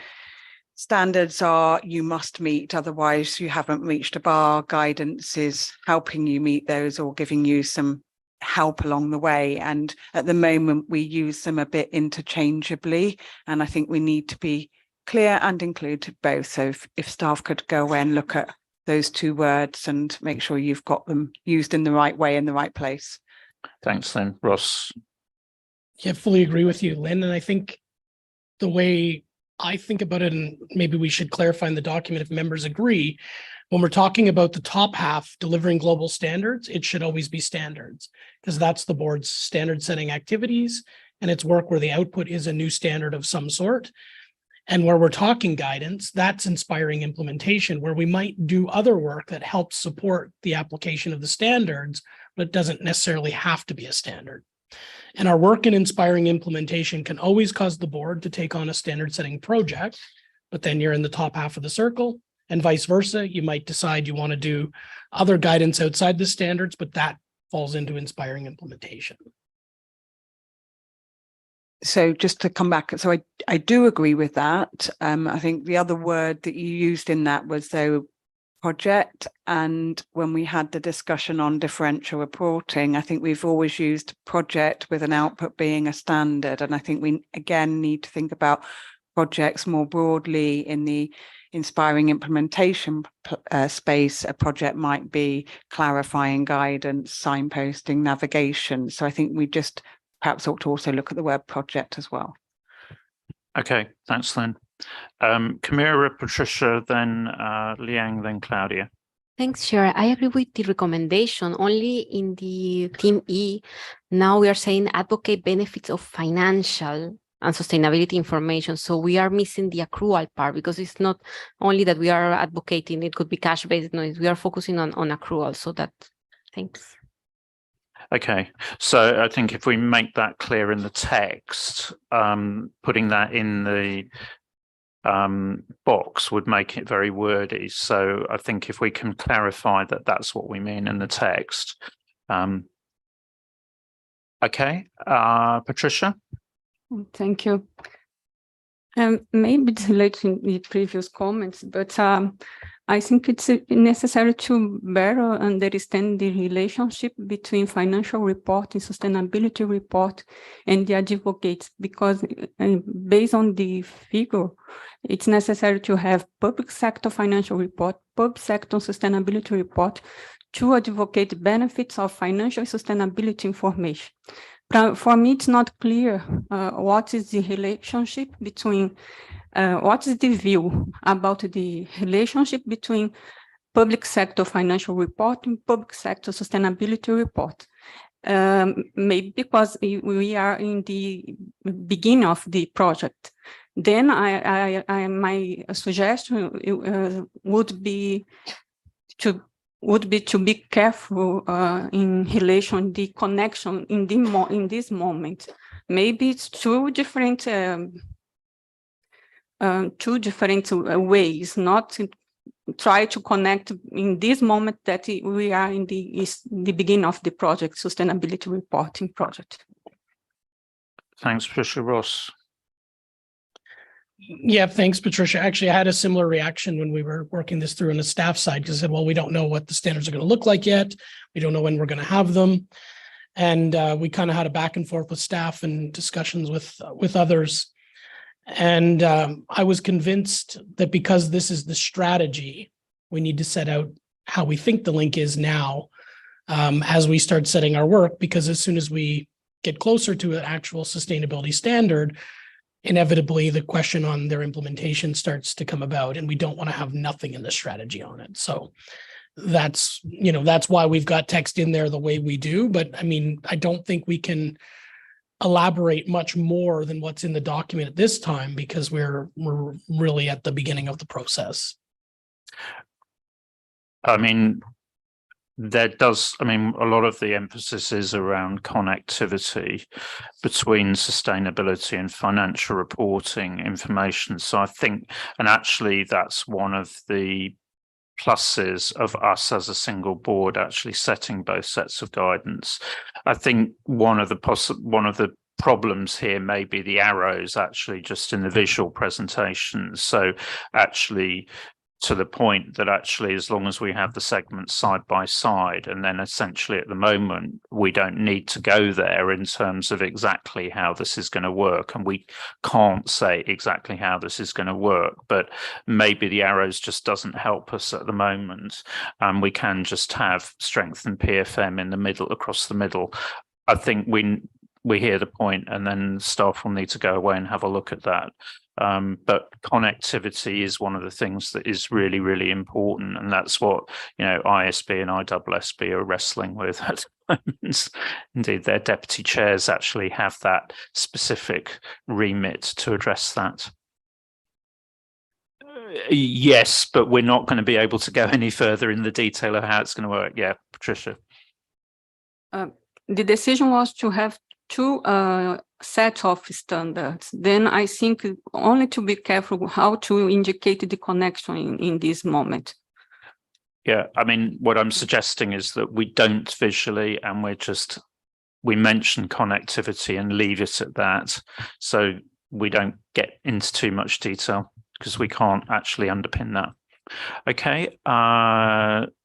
standards are you must meet, otherwise you haven't reached a bar. Guidance is helping you meet those or giving you some help along the way. And at the moment we use them a bit interchangeably. And I think we need to be clear and include both. So if staff could go away and look at those 2 words and make sure you've got them used in the right way in the right place. Thanks, Lynn. Ross. Yeah, fully agree with you, Lynn. And I think the way I think about it, and maybe we should clarify in the document if members agree, when we're talking about the top half, delivering global standards, it should always be standards, because that's the board's standard setting activities and it's work where the output is a new standard of some sort. And where we're talking guidance, that's inspiring implementation, where we might do other work that helps support the application of the standards, but it doesn't necessarily have to be a standard. And our work in inspiring implementation can always cause the board to take on a standard setting project, but then you're in the top half of the circle, and vice versa. You might decide you want to do other guidance outside the standards, but that falls into inspiring implementation. So just to come back, so I do agree with that. I think the other word that you used in that was though project, and when we had the discussion on differential reporting, I think we've always used project with an output being a standard, and I think we again need to think about projects more broadly in the inspiring implementation space. A project might be clarifying guidance, signposting, navigation. So I think we just perhaps ought to also look at the word project as well. Okay, thanks, Lynn. Kamira, Patricia, then Liang, then Claudia. Thanks, Chair. I agree with the recommendation. Only in the Team E, now we are saying advocate benefits of financial and sustainability information. So we are missing the accrual part, because it's not only that we are advocating, it could be cash-based, no, we are focusing on accrual. So that, thanks. Okay, so I think if we make that clear in the text, putting that in the box would make it very wordy. So I think if we can clarify that that's what we mean in the text. Okay, Patricia. Thank you. Maybe it's related to the previous comments, but I think it's necessary to better understand the relationship between financial reporting, sustainability report, and the advocates, because based on the figure, it's necessary to have public sector financial report, public sector sustainability report to advocate benefits of financial sustainability information. For me, it's not clear what is the relationship between, what is the view about the relationship between public sector financial report and public sector sustainability report. Maybe because we are in the beginning of the project. Then my suggestion would be to be careful in relation the connection in this moment. Maybe it's two different ways, not to try to connect in this moment that we are in the beginning of the project, sustainability reporting project. Thanks, Patricia. Ross. Yeah, thanks, Patricia. Actually, I had a similar reaction when we were working this through on the staff side, because I said, well, we don't know what the standards are going to look like yet. We don't know when we're going to have them. And we kind of had a back and forth with staff and discussions with others. And I was convinced that because this is the strategy, we need to set out how we think the link is now as we start setting our work, because as soon as we get closer to an actual sustainability standard, inevitably the question on their implementation starts to come about, and we don't want to have nothing in the strategy on it. So that's why we've got text in there the way we do. But I mean, I don't think we can elaborate much more than what's in the document at this time, because we're really at the beginning of the process. I mean, a lot of the emphasis is around connectivity between sustainability and financial reporting information. So I think, and actually that's one of the pluses of us as a single board actually setting both sets of guidance. I think one of the problems here may be the arrows actually just in the visual presentation. So actually, to the point that actually, as long as we have the segments side by side, and then essentially at the moment, we don't need to go there in terms of exactly how this is going to work. And we can't say exactly how this is going to work, but maybe the arrows just doesn't help us at the moment. And we can just have strength and PFM in the middle, across the middle. I think we hear the point, and then staff will need to go away and have a look at that. But connectivity is one of the things that is really, really important. And that's what, ISB and IPSASB are wrestling with at the moment. Indeed, their deputy chairs actually have that specific remit to address that. Yes, but we're not going to be able to go any further in the detail of how it's going to work. Yeah, Patricia. The decision was to have two sets of standards. Then I think only to be careful how to indicate the connection in this moment. Yeah, I mean, what I'm suggesting is that we don't visually, and we mention connectivity and leave it at that. So we don't get into too much detail, because we can't actually underpin that. Okay,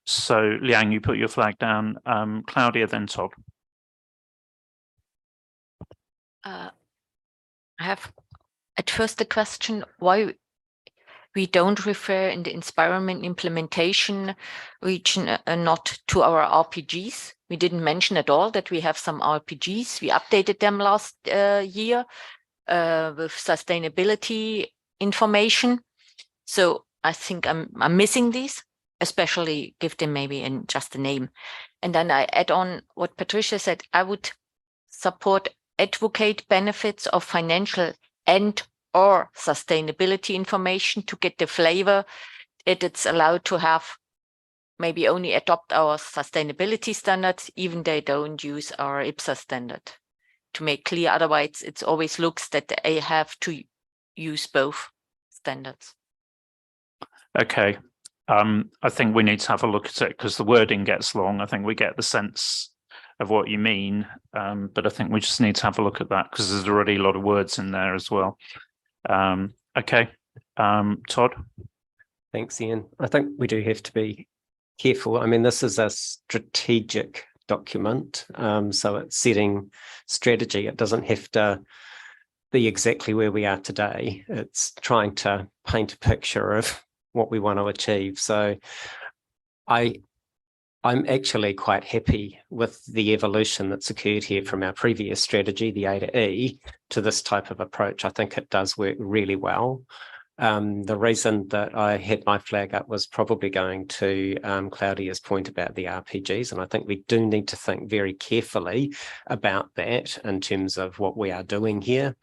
so Liang, you put your flag down. Claudia, then Todd. I have at first the question why we don't refer in the environment implementation region not to our RPGs. We didn't mention at all that we have some RPGs. We updated them last year. with sustainability information. So I think I'm missing these, especially give them maybe in just a name. And then I add on what Patricia said. I would support advocate benefits of financial and or sustainability information to get the flavor. It's allowed to have maybe only adopt our sustainability standards, even they don't use our IPSAS standard. To make clear, otherwise it always looks that they have to use both standards. Okay. I think we need to have a look at it because the wording gets long. I think we get the sense of what you mean, but I think we just need to have a look at that because there's already a lot of words in there as well. Okay. Todd? Thanks, Ian. I think we do have to be careful. I mean, this is a strategic document, so it's setting strategy. It doesn't have to be exactly where we are today. It's trying to paint a picture of what we want to achieve. So I'm actually quite happy with the evolution that's occurred here from our previous strategy, the A to E, to this type of approach. I think it does work really well. The reason that I had my flag up was probably going to Claudia's point about the RPGs, and I think we do need to think very carefully about that in terms of what we are doing here,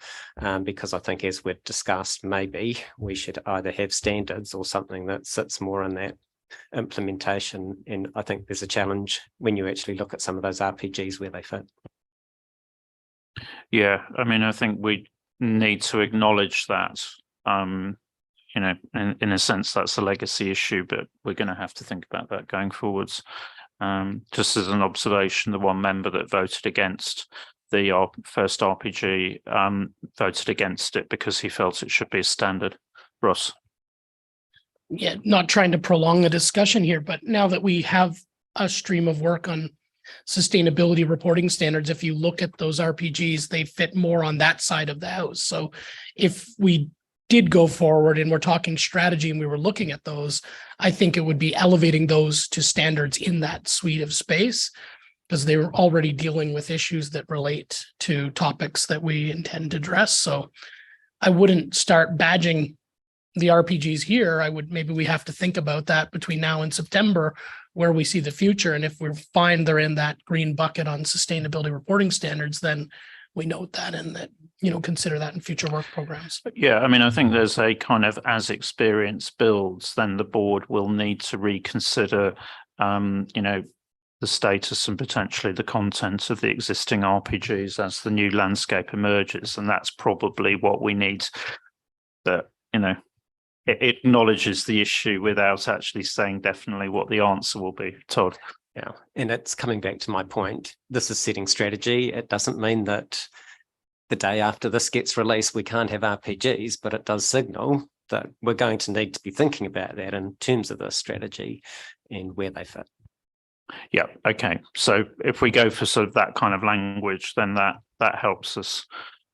because I think, as we've discussed, maybe we should either have standards or something that sits more in that implementation, and I think there's a challenge when you actually look at some of those RPGs where they fit. Yeah, I mean, I think we need to acknowledge that. You know, in a sense, that's a legacy issue, but we're going to have to think about that going forwards. Just as an observation, the one member that voted against the first RPG voted against it because he felt it should be a standard. Ross? Yeah, not trying to prolong the discussion here, but now that we have a stream of work on sustainability reporting standards, if you look at those RPGs, they fit more on that side of the house. So if we did go forward and we're talking strategy and we were looking at those, I think it would be elevating those to standards in that suite of space, because they were already dealing with issues that relate to topics that we intend to address. So I wouldn't start badging the RPGs here. Maybe we have to think about that between now and September, where we see the future. And if we find they're in that green bucket on sustainability reporting standards, then we note that and that, you know, consider that in future work programs. Yeah, I mean, I think there's a kind of, as experience builds, then the board will need to reconsider, you know, the status and potentially the content of the existing RPGs as the new landscape emerges. And that's probably what we need, that, you know, it acknowledges the issue without actually saying definitely what the answer will be. Todd? Yeah, and it's coming back to my point. This is setting strategy. It doesn't mean that the day after this gets released, we can't have RPGs, but it does signal that we're going to need to be thinking about that in terms of the strategy and where they fit. Yeah, okay. So if we go for sort of that kind of language, then that helps us,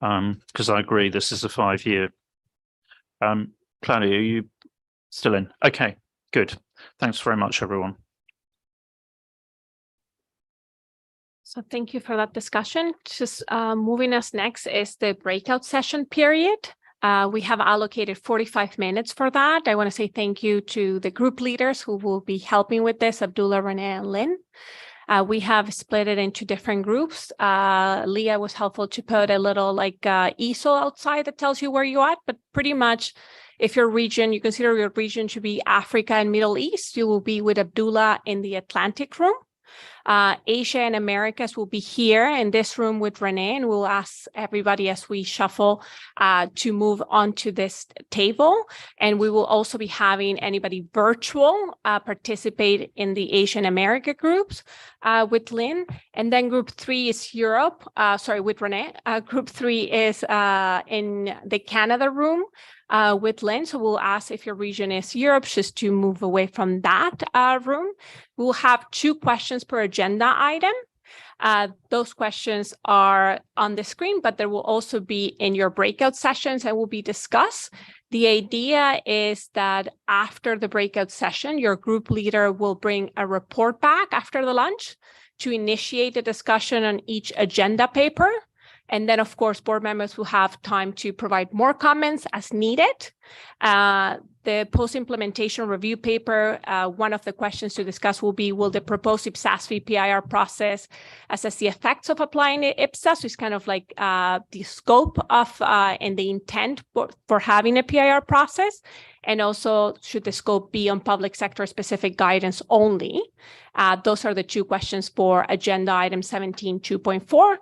because I agree this is a 5-year. Claudia, are you still in? Okay, good. Thanks very much, everyone. So thank you for that discussion. Just moving us next is the breakout session period. We have allocated 45 minutes for that. I want to say thank you to the group leaders who will be helping with this, Abdullah, Renee, and Lynn. We have split it into different groups. Leah was helpful to put a little like easel outside that tells you where you're at, but pretty much if your region, you consider your region to be Africa and Middle East, you will be with Abdullah in the Atlantic room. Asia and Americas will be here in this room with Renee, and we'll ask everybody as we shuffle to move on to this table. And we will also be having anybody virtual participate in the Asian America groups with Lynn. And then group 3 is Europe, with Renee. Group 3 is in the Canada room with Lynn. So we'll ask if your region is Europe, just to move away from that room. We'll have 2 questions per agenda item. Those questions are on the screen, but there will also be in your breakout sessions and will be discussed. The idea is that after the breakout session, your group leader will bring a report back after the lunch to initiate a discussion on each agenda paper. And then, of course, board members will have time to provide more comments as needed. The post-implementation review paper, one of the questions to discuss will be, will the proposed IPSASB PIR process assess the effects of applying IPSA? So it's kind of like the scope of and the intent for having a PIR process. And also, should the scope be on public sector specific guidance only? Those are the two questions for agenda item 17.2.4.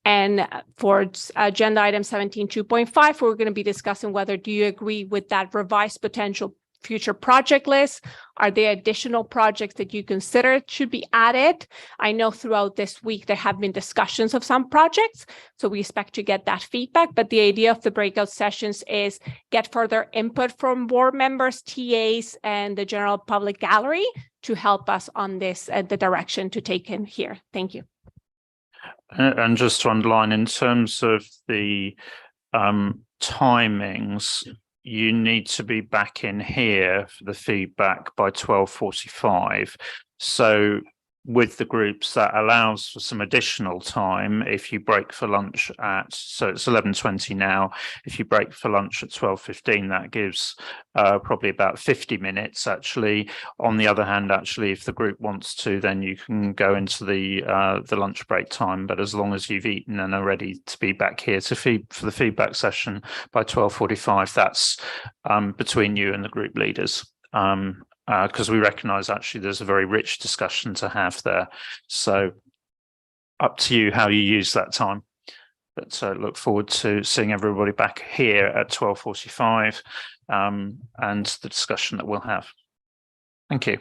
And for agenda item 17.2.5, we're going to be discussing whether do you agree with that revised potential future project list? Are there additional projects that you consider should be added? I know throughout this week there have been discussions of some projects, so we expect to get that feedback. But the idea of the breakout sessions is get further input from board members, TAs, and the general public gallery to help us on this the direction to take in here. Thank you. And just to underline, in terms of the timings, you need to be back in here for the feedback by 12:45. So with the groups, that allows for some additional time if you break for lunch at, so it's 11:20 now. If you break for lunch at 12:15, that gives probably about 50 minutes actually. On the other hand, actually, if the group wants to, then you can go into the lunch break time. But as long as you've eaten and are ready to be back here to for the feedback session by 12:45, that's between you and the group leaders. Because we recognise actually there's a very rich discussion to have there. So up to you how you use that time. But look forward to seeing everybody back here at 12:45 and the discussion that we'll have. Thank you.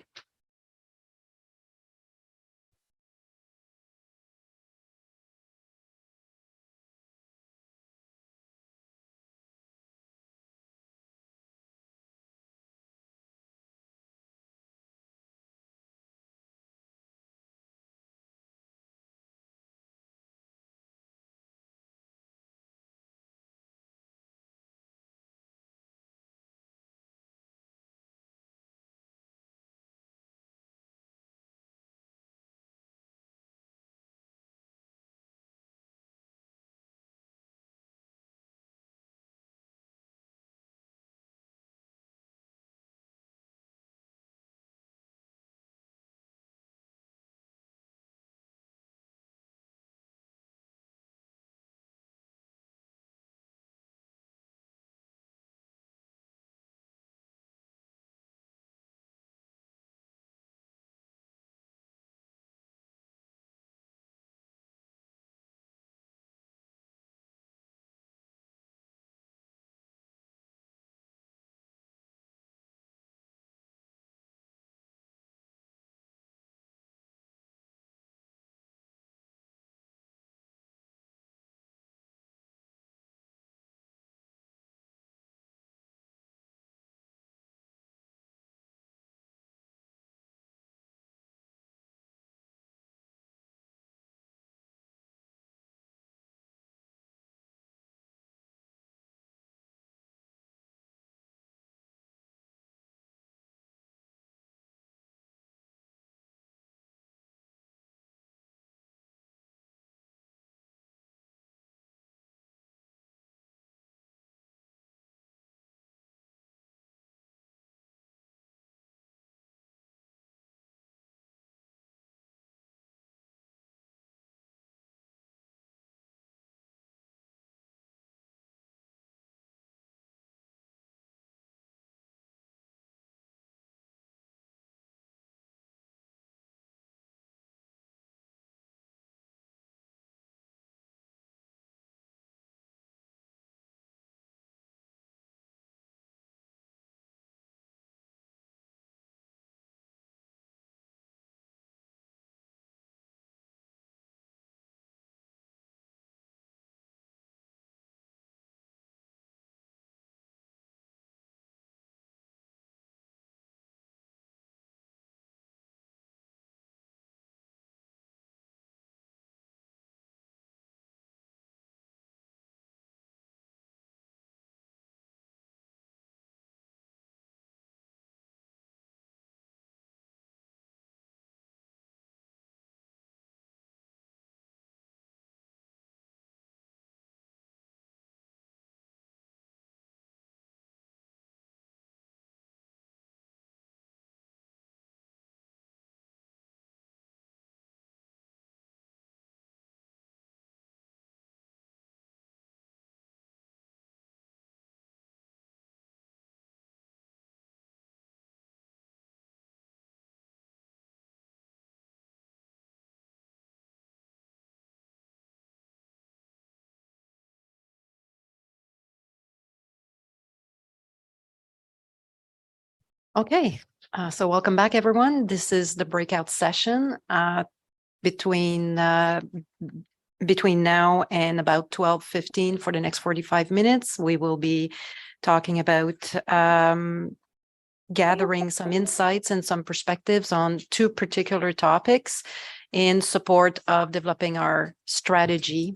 Okay, so welcome back, everyone. This is the breakout session between now and about 12:15 for the next 45 minutes. We will be talking about gathering some insights and some perspectives on two particular topics in support of developing our strategy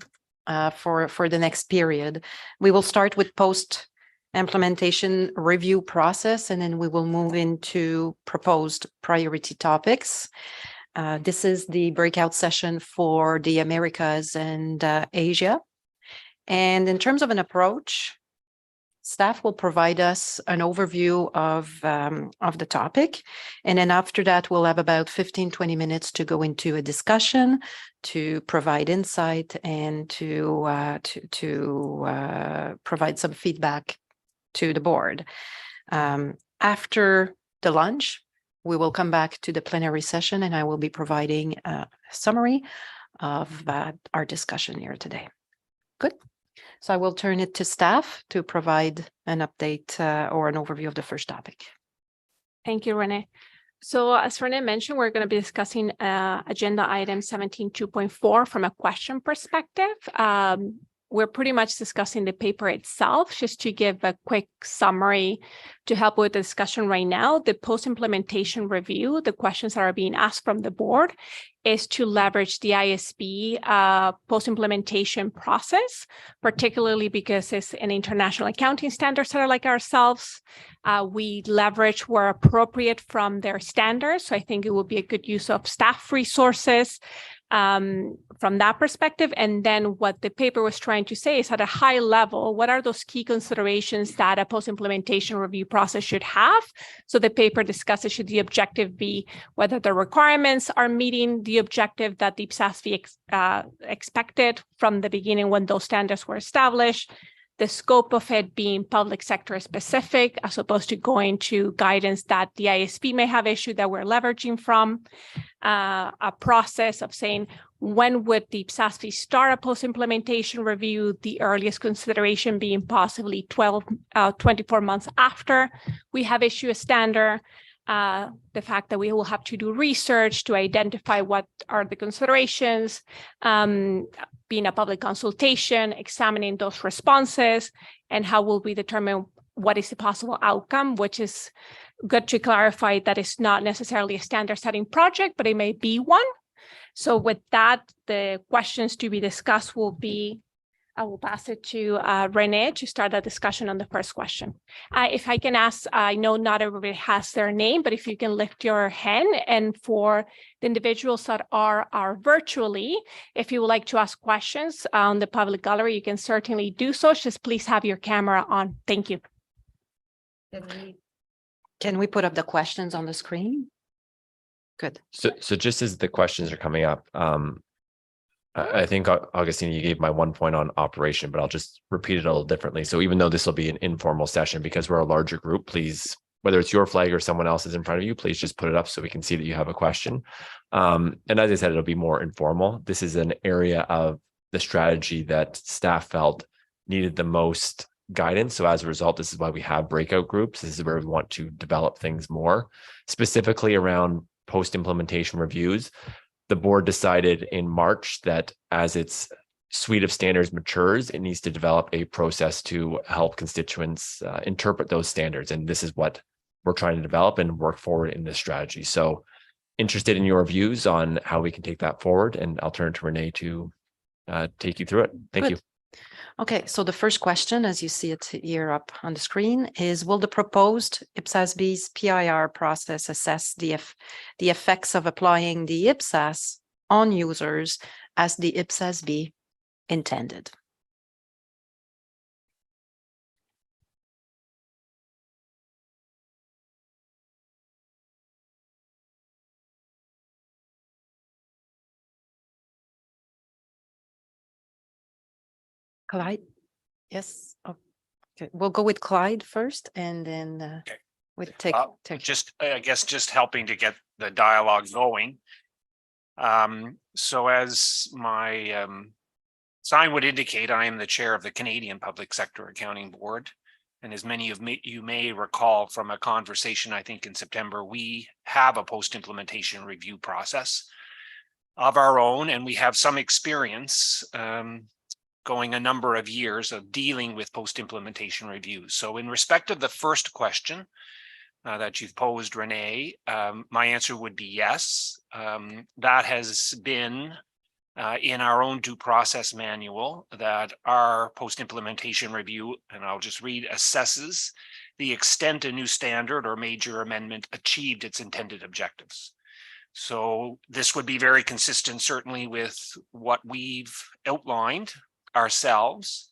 for the next period. We will start with post-implementation review process, and then we will move into proposed priority topics. This is the breakout session for the Americas and Asia. And in terms of an approach, staff will provide us an overview of the topic. And then after that, we'll have about 15-20 minutes to go into a discussion, to provide insight, and to provide some feedback to the board. After the lunch, we will come back to the plenary session, and I will be providing a summary of our discussion here today. Good. So I will turn it to staff to provide an update or an overview of the first topic. Thank you, Renee. So as Renee mentioned, we're going to be discussing agenda item 17.2.4 from a question perspective. We're pretty much discussing the paper itself. Just to give a quick summary to help with the discussion right now, the post-implementation review, the questions that are being asked from the board is to leverage the ISB post-implementation process, particularly because it's an international accounting standard setter like ourselves. We leverage where appropriate from their standards. So I think it will be a good use of staff resources from that perspective. And then what the paper was trying to say is at a high level, what are those key considerations that a post-implementation review process should have? So the paper discusses, should the objective be whether the requirements are meeting the objective that the IPSASB expected from the beginning when those standards were established, the scope of it being public sector specific, as opposed to going to guidance that the ISB may have issued that we're leveraging from, a process of saying, when would the IPSASB start a post-implementation review, the earliest consideration being possibly 24 months after we have issued a standard, the fact that we will have to do research to identify what are the considerations, being a public consultation, examining those responses, and how will we determine what is the possible outcome, which is good to clarify that it's not necessarily a standard setting project, but it may be one. So with that, the questions to be discussed will be, I will pass it to Renee to start the discussion on the first question. If I can ask, I know not everybody has their name, but if you can lift your hand, and for the individuals that are virtually, if you would like to ask questions on the public gallery, you can certainly do so. Just please have your camera on. Thank you. Can we put up the questions on the screen? Good. So just as the questions are coming up, I think, Augustine, you gave my one point on operation, but I'll just repeat it a little differently. So even though this will be an informal session, because we're a larger group, please, whether it's your flag or someone else's in front of you, please just put it up so we can see that you have a question. And as I said, it'll be more informal. This is an area of the strategy that staff felt needed the most guidance. So as a result, this is why we have breakout groups. This is where we want to develop things more, specifically around post-implementation reviews. The board decided in March that as its suite of standards matures, it needs to develop a process to help constituents interpret those standards. And this is what we're trying to develop and work forward in this strategy. So interested in your views on how we can take that forward, and I'll turn to Renee to take you through it. Thank you. Okay, so the first question, as you see it here up on the screen, is will the proposed IPSASB's PIR process assess the effects of applying the IPSAS on users as the IPSASB intended? Clyde? Yes. Okay. We'll go with Clyde first, and then we take. Just, I guess, just helping to get the dialogue going. So as my sign would indicate, I am the chair of the Canadian Public Sector Accounting Board, And as many of you may recall from a conversation, I think in September, we have a post-implementation review process of our own, and we have some experience going a number of years of dealing with post-implementation reviews. So in respect of the first question that you've posed, Renee, my answer would be yes. That has been in our own due process manual, that our post-implementation review, and I'll just read, assesses the extent a new standard or major amendment achieved its intended objectives. So this would be very consistent, certainly, with what we've outlined ourselves.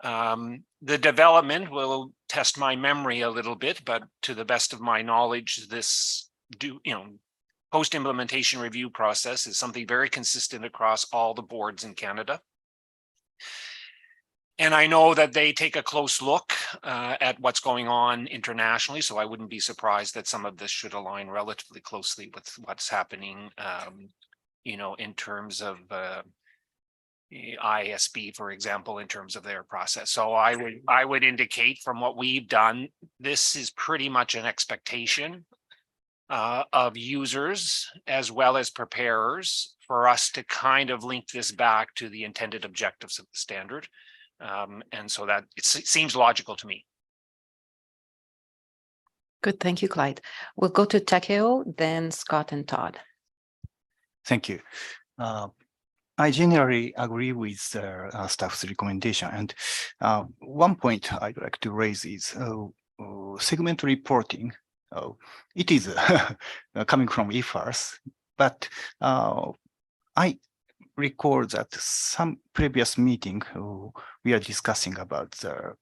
The development will test my memory a little bit, but to the best of my knowledge, this post-implementation review process is something very consistent across all the boards in Canada. And I know that they take a close look at what's going on internationally, so I wouldn't be surprised that some of this should align relatively closely with what's happening, in terms of ISB, for example, in terms of their process. So I would indicate from what we've done, this is pretty much an expectation of users as well as preparers for us to kind of link this back to the intended objectives of the standard. And so that it seems logical to me. Good, thank you, Clyde. We'll go to Takeo, then Scott and Todd. Thank you. I generally agree with staff's recommendation. And one point I'd like to raise is segment reporting. It is coming from IFRS, but I recall that some previous meeting we are discussing about the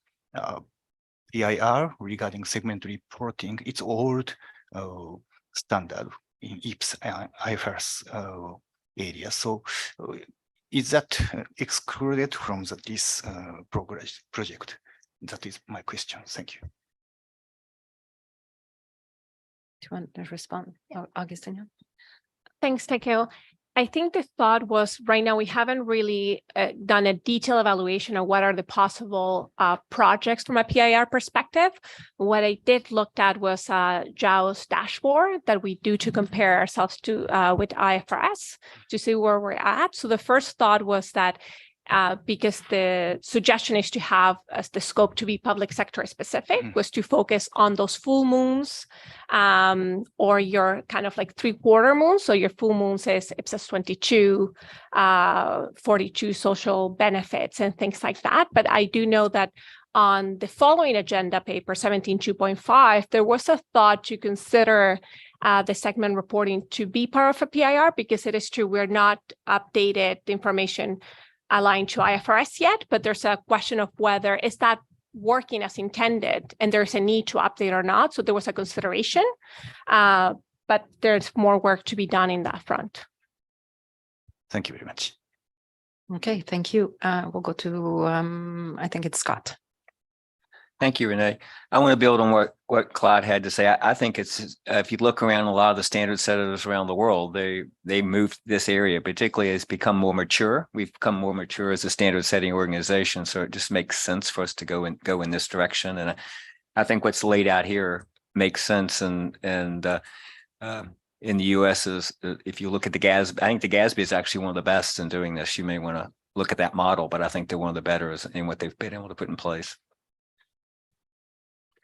PIR regarding segment reporting. It's old standard in IFRS area. So is that excluded from this project? That is my question. Thank you. Do you want to respond, Augustina? Thanks, Takeo. I think the thought was right now we haven't really done a detailed evaluation of what are the possible projects from a PIR perspective. What I did look at was Zhao's dashboard that we do to compare ourselves to with IFRS to see where we're at. So the first thought was that because the suggestion is to have the scope to be public sector specific, was to focus on those full moons or your kind of like 3/4 moons. So your full moons is IPSAS 22, 42 social benefits and things like that. But I do know that on the following agenda paper, 17.2.5, there was a thought to consider the segment reporting to be part of a PIR, because it is true we're not updated information aligned to IFRS yet, but there's a question of whether is that working as intended and there's a need to update or not. So there was a consideration, but there's more work to be done in that front. Thank you very much. Okay, thank you. We'll go to, I think it's Scott. Thank you, Renee. I want to build on what Claude had to say. I think it's, if you look around a lot of the standard setters around the world, they moved this area, particularly as become more mature. We've become more mature as a standard setting organization. So it just makes sense for us to go in this direction. And I think what's laid out here makes sense. And in the US is, if you look at the GASB, I think the GASB is actually one of the best in doing this. You may want to look at that model, but I think they're one of the better in what they've been able to put in place.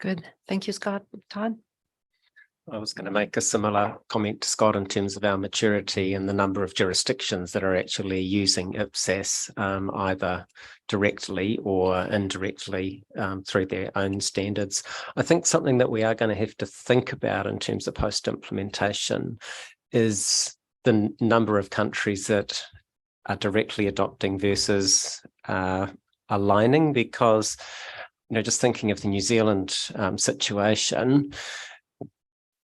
Good. Thank you, Scott. Todd? I was going to make a similar comment to Scott in terms of our maturity and the number of jurisdictions that are actually using IPSAS either directly or indirectly through their own standards. I think something that we are going to have to think about in terms of post-implementation is the number of countries that are directly adopting versus aligning, because just thinking of the New Zealand situation,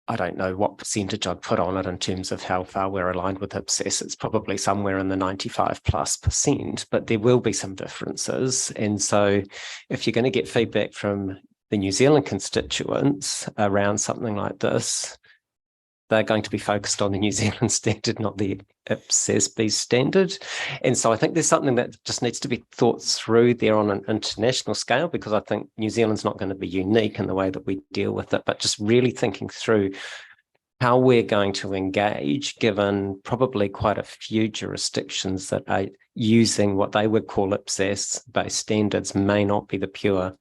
I don't know what percentage I'd put on it in terms of how far we're aligned with IPSAS. It's probably somewhere in the 95+%, but there will be some differences. And so if you're going to get feedback from the New Zealand constituents around something like this, they're going to be focused on the New Zealand standard, not the IPSASB standard. And so I think there's something that just needs to be thought through there on an international scale, because I think New Zealand's not going to be unique in the way that we deal with it, but just really thinking through how we're going to engage, given probably quite a few jurisdictions that are using what they would call IPSAS-based standards may not be the pure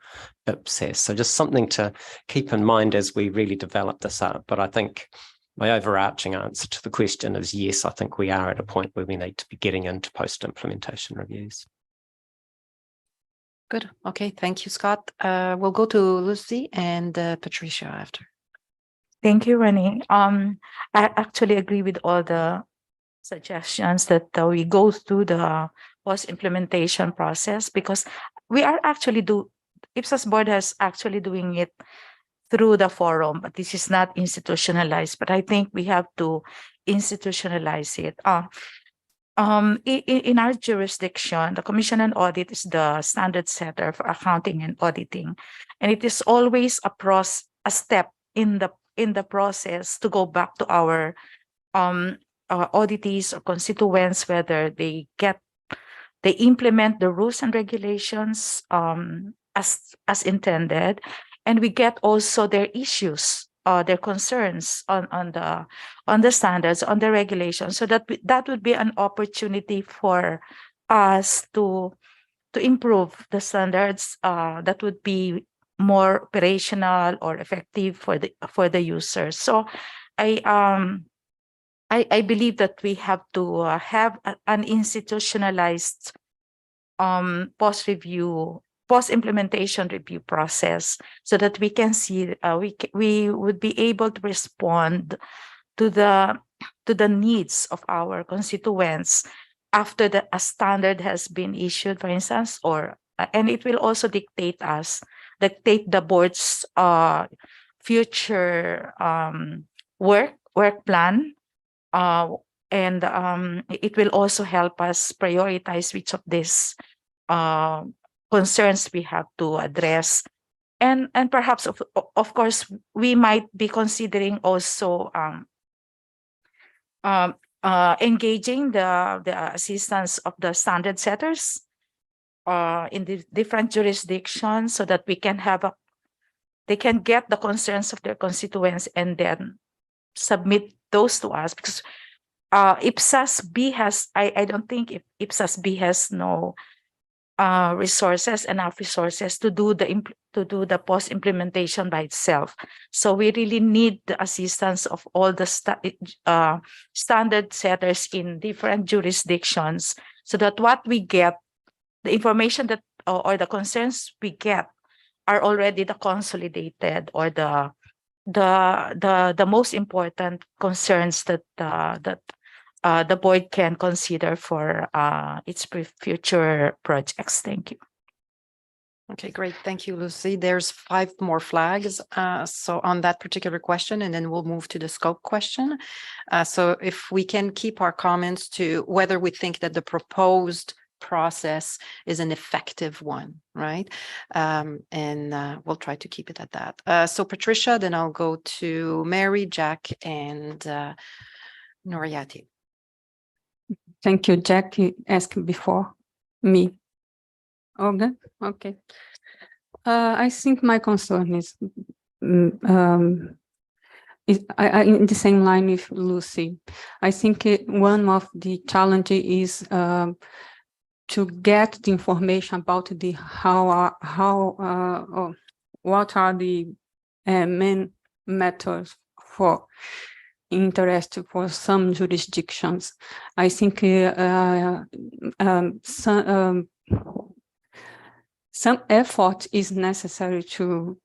IPSAS. So just something to keep in mind as we really develop this up. But I think my overarching answer to the question is yes, I think we are at a point where we need to be getting into post-implementation reviews. Good. Okay. Thank you, Scott. We'll go to Lucy and Patricia after. Thank you, Renee. I actually agree with all the suggestions that we go through the post-implementation process, because we are actually IPSAS board has actually doing it through the forum, but this is not institutionalized. But I think we have to institutionalize it. In our jurisdiction, the Commission on Audit is the standard setter for accounting and auditing, and it is always a step in the process to go back to our auditees or constituents, whether they implement the rules and regulations as intended, and we get also their issues, their concerns on the standards, on the regulations, so that would be an opportunity for us to improve the standards that would be more operational or effective for the users. So I believe that we have to have an institutionalized post-implementation review process, so that we can see we would be able to respond to the needs of our constituents after a standard has been issued, for instance, and it will also dictate the board's future work plan, and it will also help us prioritize which of these concerns we have to address, and perhaps of course we might be considering also engaging the assistance of the standard setters in the different jurisdictions, so that they can get the concerns of their constituents and then submit those to us, because IPSASB has, I don't think IPSASB has no enough resources to do the post implementation by itself. So we really need the assistance of all the standard setters in different jurisdictions, so that what we get, the information that or the concerns we get, are already the consolidated or the most important concerns that the board can consider for its future projects. Thank you. Okay, great. Thank you, Lucy. There's 5 more flags. So on that particular question, and then we'll move to the scope question. So if we can keep our comments to whether we think that the proposed process is an effective one, right? And we'll try to keep it at that. So Patricia, then I'll go to Mary, Jack, and Noriati. Thank you, Jack. You asked before me. Okay. Okay. I think my concern is in the same line with Lucy. I think one of the challenges is to get the information about the what are the main methods for interest for some jurisdictions. I think some effort is necessary to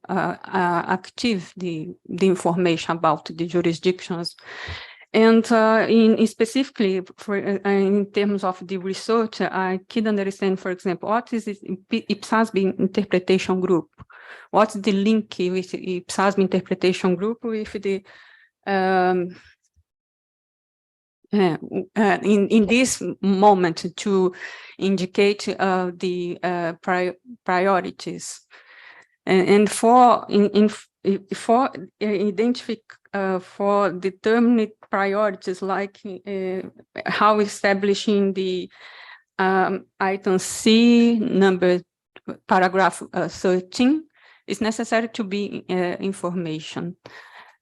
active the information about the jurisdictions. And in specifically for in terms of the research, I can understand, for example, what is this IPSASB interpretation group? What's the link with the IPSASB interpretation group with the in this moment to indicate the priorities, and for for determining priorities, like how establishing the item C, paragraph 13, it's necessary to be information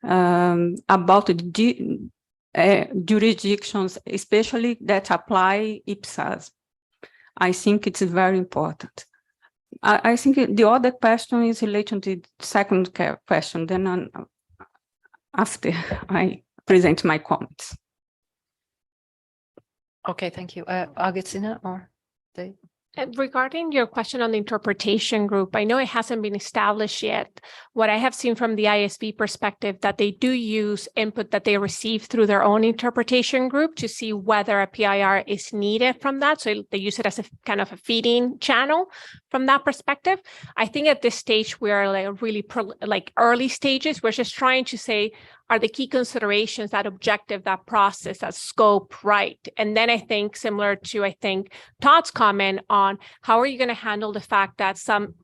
about the jurisdictions, especially that apply IPSASB. I think it's very important. I think the other question is related to the second question, then after I present my comments. Okay, thank you. Agustina or Dave? Regarding your question on the interpretation group, I know it hasn't been established yet. What I have seen from the ISB perspective, that they do use input that they receive through their own interpretation group to see whether a PIR is needed from that. So they use it as a kind of a feeding channel from that perspective. I think at this stage, we're like really early stages. We're just trying to say, are the key considerations, that objective, that process, that scope, right? And then I think similar to, Todd's comment on how are you going to handle the fact that some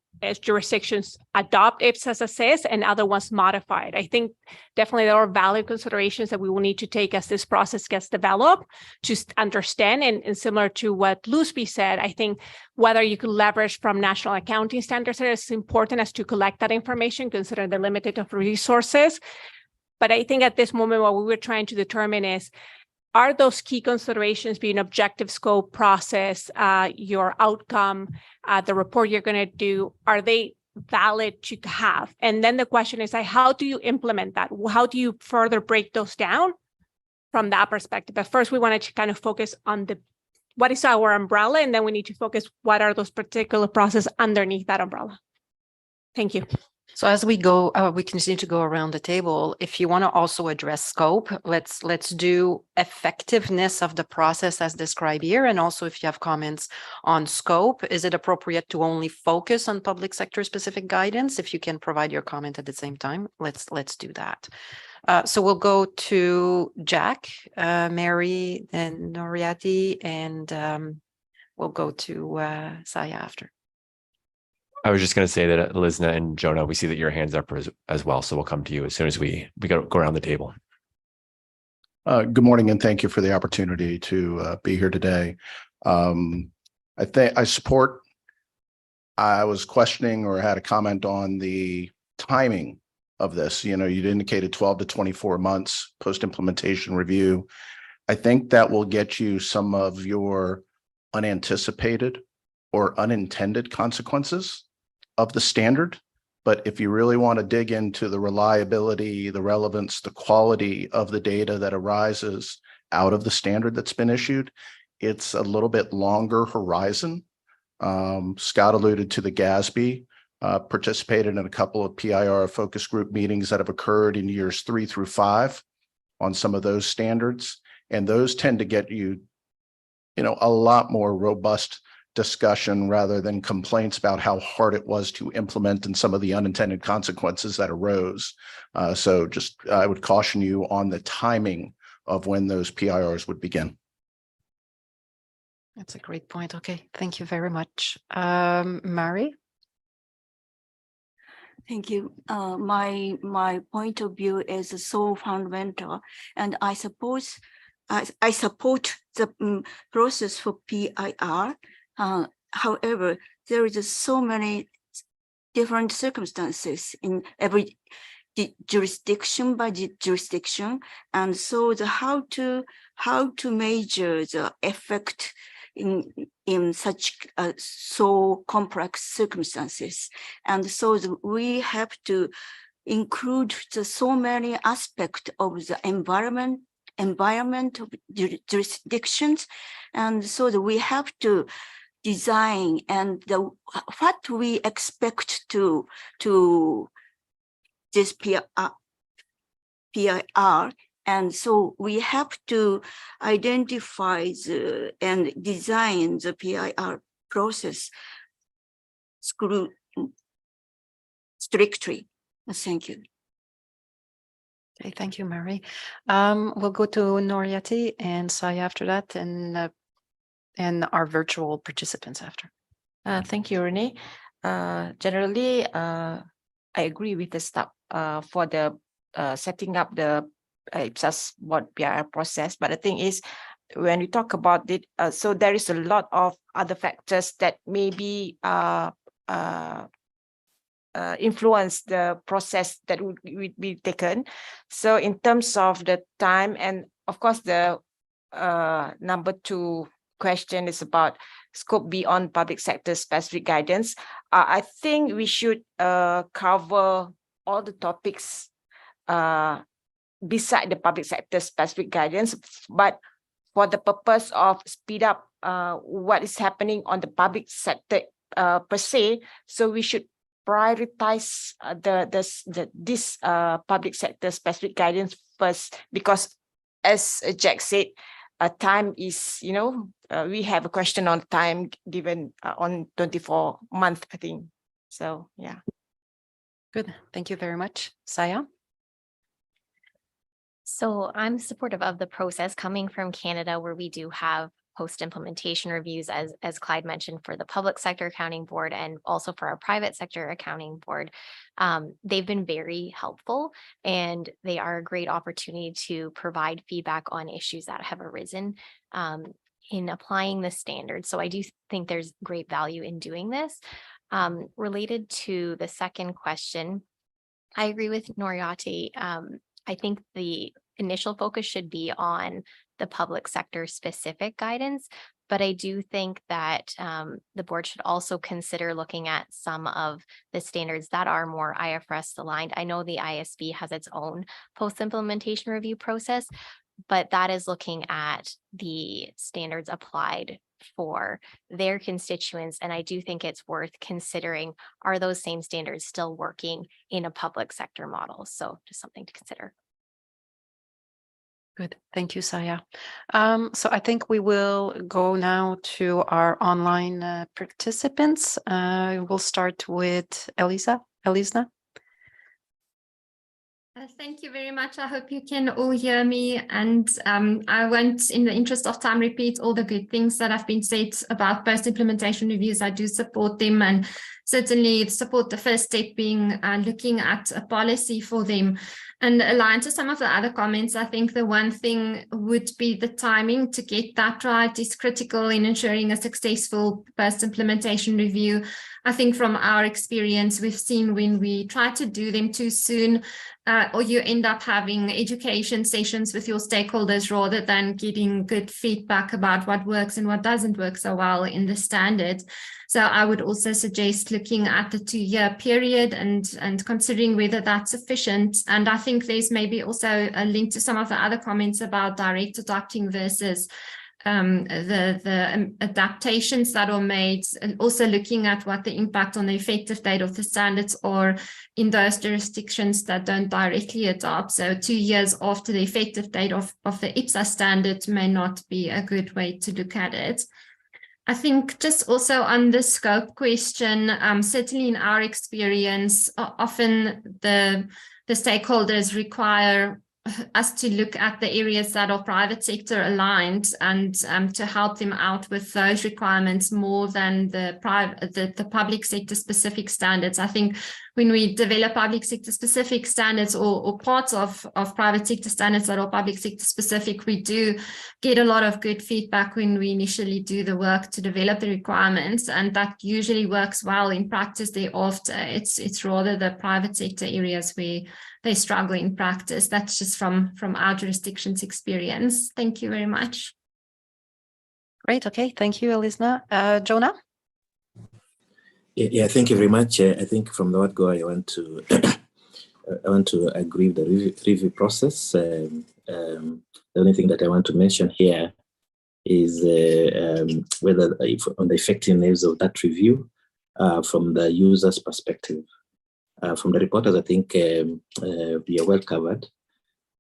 jurisdictions adopt IPSAS as is and other ones modify it. I think definitely there are valid considerations that we will need to take as this process gets developed to understand. And similar to what Lusby said, I think whether you could leverage from national accounting standards is important as to collect that information, considering the limited of resources. But I think at this moment, what we were trying to determine is, are those key considerations being objective, scope, process, your outcome, the report you're going to do, are they valid to have? And then the question is, how do you implement that? How do you further break those down from that perspective? But first, we wanted to kind of focus on what is our umbrella, and then we need to focus what are those particular processes underneath that umbrella. Thank you. So as we go, we continue to go around the table. If you want to also address scope, let's do effectiveness of the process as described here. And also if you have comments on scope, is it appropriate to only focus on public sector specific guidance? If you can provide your comment at the same time, let's do that. So we'll go to Jack, Mary, and Noriati, and we'll go to Saya after. I was just going to say that Elizna and Jonah, we see that your hand's up as well. So we'll come to you as soon as we go around the table. Good morning, and thank you for the opportunity to be here today. I was questioning or had a comment on the timing of this. You know, you'd indicated 12 to 24 months post-implementation review. I think that will get you some of your unanticipated or unintended consequences of the standard. But if you really want to dig into the reliability, the relevance, the quality of the data that arises out of the standard that's been issued, it's a little bit longer horizon. Scott alluded to the GASB, participated in a couple of PIR focus group meetings that have occurred in years 3 through 5 on some of those standards. And those tend to get you, a lot more robust discussion rather than complaints about how hard it was to implement and some of the unintended consequences that arose. So I would caution you on the timing of when those PIRs would begin. That's a great point. Okay, thank you very much. Mary? Thank you. My point of view is so fundamental, and I support the process for PIR. However, there is so many different circumstances in every jurisdiction by jurisdiction, and so how to measure the effect in such so complex circumstances, and so we have to include so many aspects of the environment of jurisdictions, and so we have to design and what we expect to this PIR, and so we have to identify and design the PIR process strictly. Thank you. Okay, thank you, Mary. We'll go to Noriati and Saya after that, and our virtual participants after. Thank you, Renee. Generally, I agree with the stuff for the setting up the IPSAS board PIR process. But the thing is, when we talk about it, so there is a lot of other factors that maybe influence the process that would be taken. So in terms of the time, and of course the number 2 question is about scope beyond public sector specific guidance. I think we should cover all the topics beside the public sector specific guidance, but for the purpose of speed up what is happening on the public sector per se, so we should prioritize this public sector specific guidance first, because as Jack said, time is, we have a question on time given on 24 month, I think. So, yeah. Good. Thank you very much. Saya? So I'm supportive of the process coming from Canada, where we do have post-implementation reviews, as Clyde mentioned, for the public sector accounting board and also for our private sector accounting board. They've been very helpful, and they are a great opportunity to provide feedback on issues that have arisen in applying the standards. So I do think there's great value in doing this. Related to the second question, I agree with Noriate. I think the initial focus should be on the public sector specific guidance, but I do think that the board should also consider looking at some of the standards that are more IFRS aligned. I know the ISB has its own post-implementation review process, but that is looking at the standards applied for their constituents. And I do think it's worth considering, are those same standards still working in a public sector model? So just something to consider. Good. Thank you, Saya. So I think we will go now to our online participants. We'll start with Elisa. Thank you very much. I hope you can all hear me. And I won't, in the interest of time, repeat all the good things that have been said about post-implementation reviews. I do support them, and certainly support the first step being looking at a policy for them. And aligned to some of the other comments, I think the one thing would be the timing to get that right is critical in ensuring a successful post-implementation review. I think from our experience, we've seen when we try to do them too soon, or you end up having education sessions with your stakeholders rather than getting good feedback about what works and what doesn't work so well in the standard. So I would also suggest looking at the 2-year period and considering whether that's sufficient. And I think there's maybe also a link to some of the other comments about direct adopting versus the adaptations that are made, and also looking at what the impact on the effective date of the standards are in those jurisdictions that don't directly adopt. So 2 years after the effective date of the IPSAS standard may not be a good way to look at it. I think just also on the scope question, certainly in our experience, often the stakeholders require us to look at the areas that are private sector aligned and to help them out with those requirements more than the public sector specific standards. I think when we develop public sector specific standards or parts of private sector standards that are public sector specific, we do get a lot of good feedback when we initially do the work to develop the requirements, and that usually works well in practice thereafter. It's rather the private sector areas where they struggle in practice. That's just from our jurisdiction's experience. Thank you very much. Great. Okay. Thank you, Elisa. Jonah? Yeah, thank you very much. I think from the word go, I want to agree with the review process. The only thing that I want to mention here is whether on the effectiveness of that review from the user's perspective. From the reporters, I think we are well covered,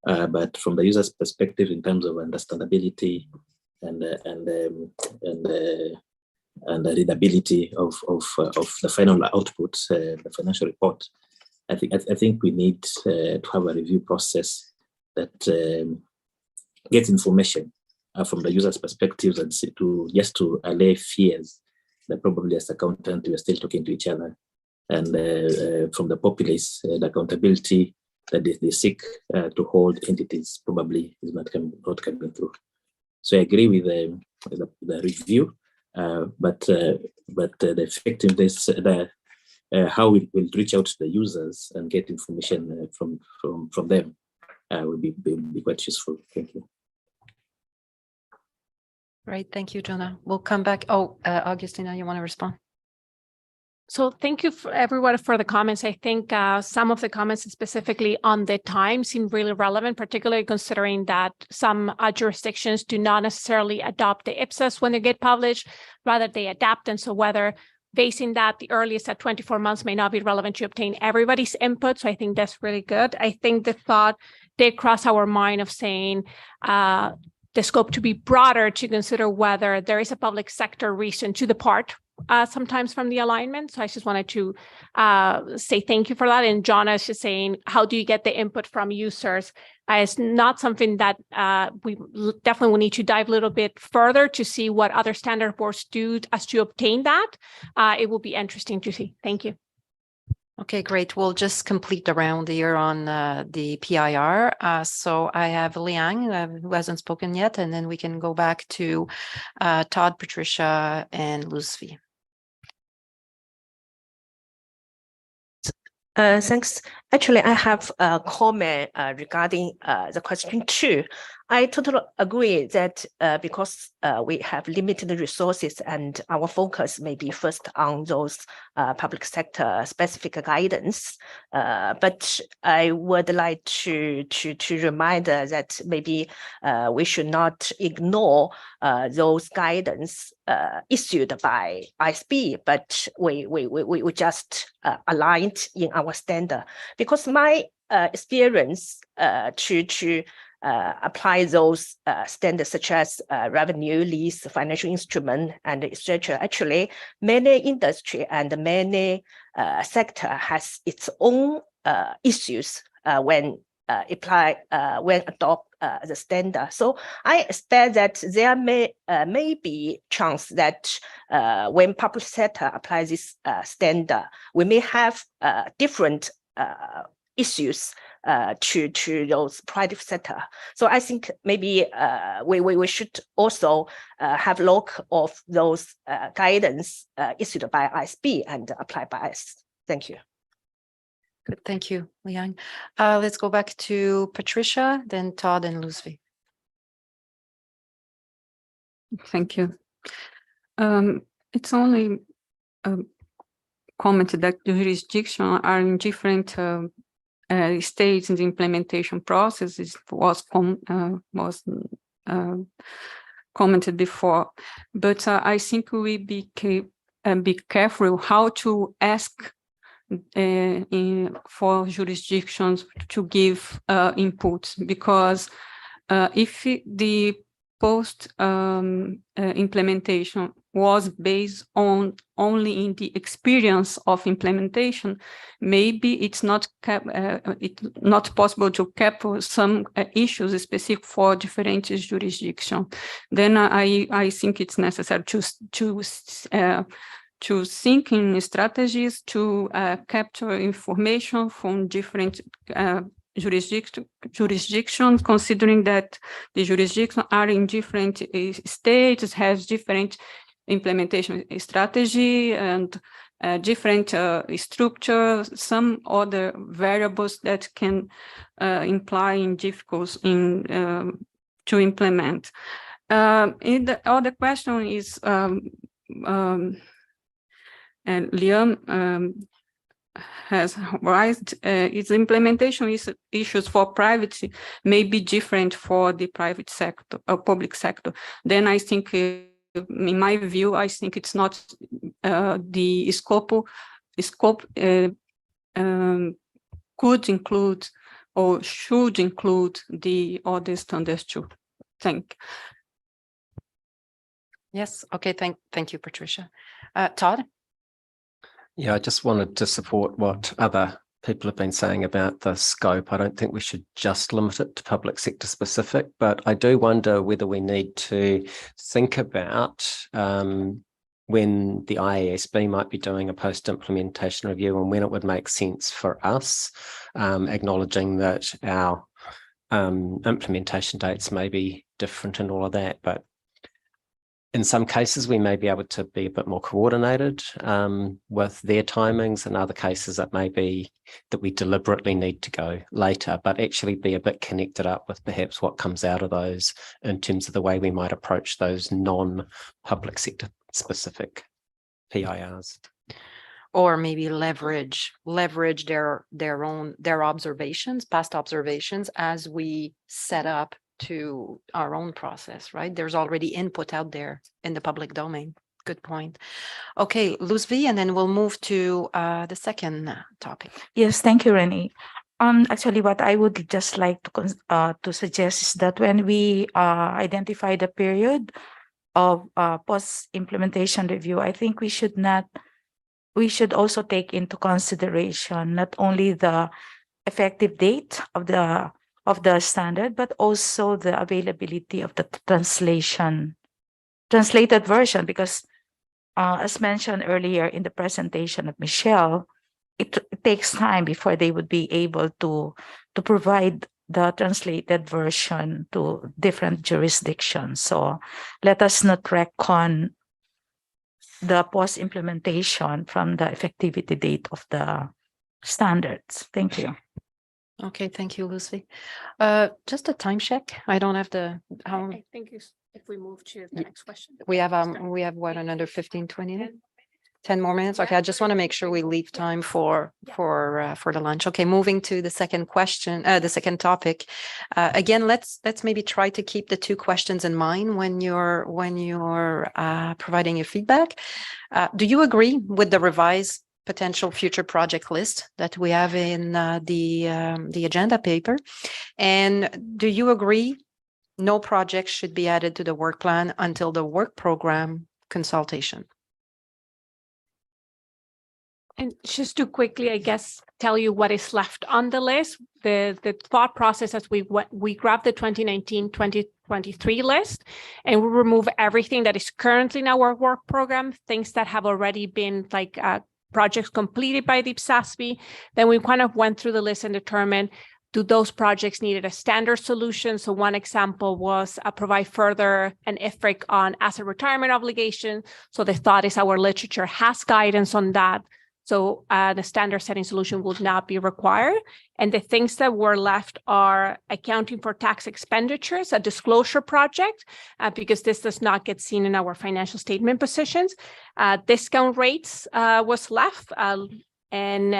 but from the user's perspective, in terms of understandability and the readability of the final output, the financial report, I think we need to have a review process that gets information from the user's perspectives and to allay fears that probably as accountant we are still talking to each other. And from the populace, the accountability that they seek to hold entities probably is not coming through. So I agree with the review, but the effectiveness, how we will reach out to the users and get information from them will be quite useful. Thank you. Great, thank you, Jonah. We'll come back. Oh, Augustina, you want to respond? So thank you for everyone for the comments. I think some of the comments specifically on the time seem really relevant, particularly considering that some jurisdictions do not necessarily adopt the IPSAS when they get published, rather they adapt. And so whether basing that the earliest at 24 months may not be relevant to obtain everybody's input. So I think that's really good. I think the thought did cross our mind of saying the scope to be broader to consider whether there is a public sector reason to depart sometimes from the alignment. So I just wanted to say thank you for that. And John is just saying, how do you get the input from users? It's not something that we definitely will need to dive a little bit further to see what other standard boards do as to obtain that. It will be interesting to see. Thank you. Okay, great. We'll just complete the round here on the PIR. So I have Liang, who hasn't spoken yet, and then we can go back to Todd, Patricia, and Luzvi. Thanks. Actually, I have a comment regarding the question 2. I totally agree that because we have limited resources and our focus may be first on those public sector specific guidance. But I would like to remind that maybe we should not ignore those guidance issued by IPSASB, but we just aligned in our standard. Because my experience to apply those standards such as revenue, lease, financial instrument, and etc. Actually, many industry and many sector has its own issues when adopt the standard. So I expect that there may be chance that when public sector applies this standard, we may have different issues to those private sector. So I think maybe we should also have a look of those guidance issued by IPSASB and applied by us. Thank you. Good, thank you, Liang. Let's go back to Patricia, then Todd and Luzvi. Thank you. It's only commented that the jurisdictions are in different stages in the implementation process. It was commented before, but I think we be careful how to ask for jurisdictions to give input, because if the post implementation was based on only in the experience of implementation, maybe it's not possible to capture some issues specific for different jurisdictions. Then I think it's necessary to think in strategies to capture information from different jurisdictions, considering that the jurisdictions are in different states, has different implementation strategy and different structure, some other variables that can imply in difficulties in to implement. And the other question is, and Liam has raised, its implementation issues for privacy may be different for the private sector or public sector. Then I think, in my view, I think it's not the scope could include or should include the other standards too. Thank you. Yes, okay, thank you, Patricia. Todd? Yeah, I just wanted to support what other people have been saying about the scope. I don't think we should just limit it to public sector specific, but I do wonder whether we need to think about when the IASB might be doing a post-implementation review and when it would make sense for us, acknowledging that our implementation dates may be different and all of that. But in some cases, we may be able to be a bit more coordinated with their timings. In other cases, it may be that we deliberately need to go later, but actually be a bit connected up with perhaps what comes out of those in terms of the way we might approach those non-public sector specific PIRs. Or maybe leverage their observations, past observations, as we set up to our own process, right? There's already input out there in the public domain. Good point. Okay, Luzvi, and then we'll move to the second topic. Yes, thank you, Renee. Actually, what I would just like to suggest is that when we identify the period of post-implementation review, I think we should also take into consideration not only the effective date of the standard, but also the availability of the translated version, because as mentioned earlier in the presentation of Michelle, it takes time before they would be able to provide the translated version to different jurisdictions. So let us not reckon the post-implementation from the effectivity date of the standards. Thank you. Okay, thank you, Lucy. Just a time check. I don't have the how I think if we move to the next question. we have what, another 15, 20 minutes? 10 more minutes. Okay, I just want to make sure we leave time for the lunch. Okay, moving to the second question, the second topic. Again, let's maybe try to keep the two questions in mind when you're providing your feedback. Do you agree with the revised potential future project list that we have in the agenda paper? And do you agree no projects should be added to the work plan until the work program consultation? And just to quickly, I guess, tell you what is left on the list, the thought process as we grabbed the 2019-2023 list and we remove everything that is currently in our work program, things that have already been like projects completed by the IPSASB. Then we kind of went through the list and determined, do those projects needed a standard solution? So one example was provide further an IFRIC on asset retirement obligation. So the thought is our literature has guidance on that. So the standard setting solution would not be required. And the things that were left are accounting for tax expenditures, a disclosure project, because this does not get seen in our financial statement positions. Discount rates was left, and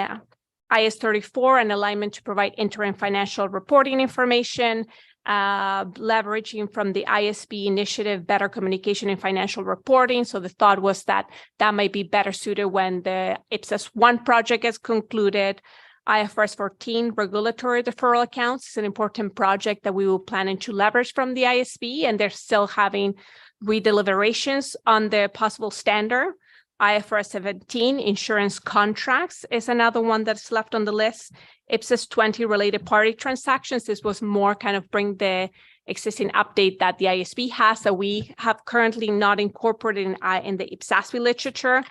IS-34, an alignment to provide interim financial reporting information, leveraging from the ISB initiative, better communication and financial reporting. So the thought was that might be better suited when the IPSAS 1 project is concluded. IFRS 14 regulatory deferral accounts is an important project that we will planning to leverage from the ISB, and they're still having redeliberations on the possible standard. IFRS 17 insurance contracts is another one that's left on the list. IPSAS 20 related party transactions. This was more kind of bring the existing update that the ISB has that we have currently not incorporated in the IPSASB literature.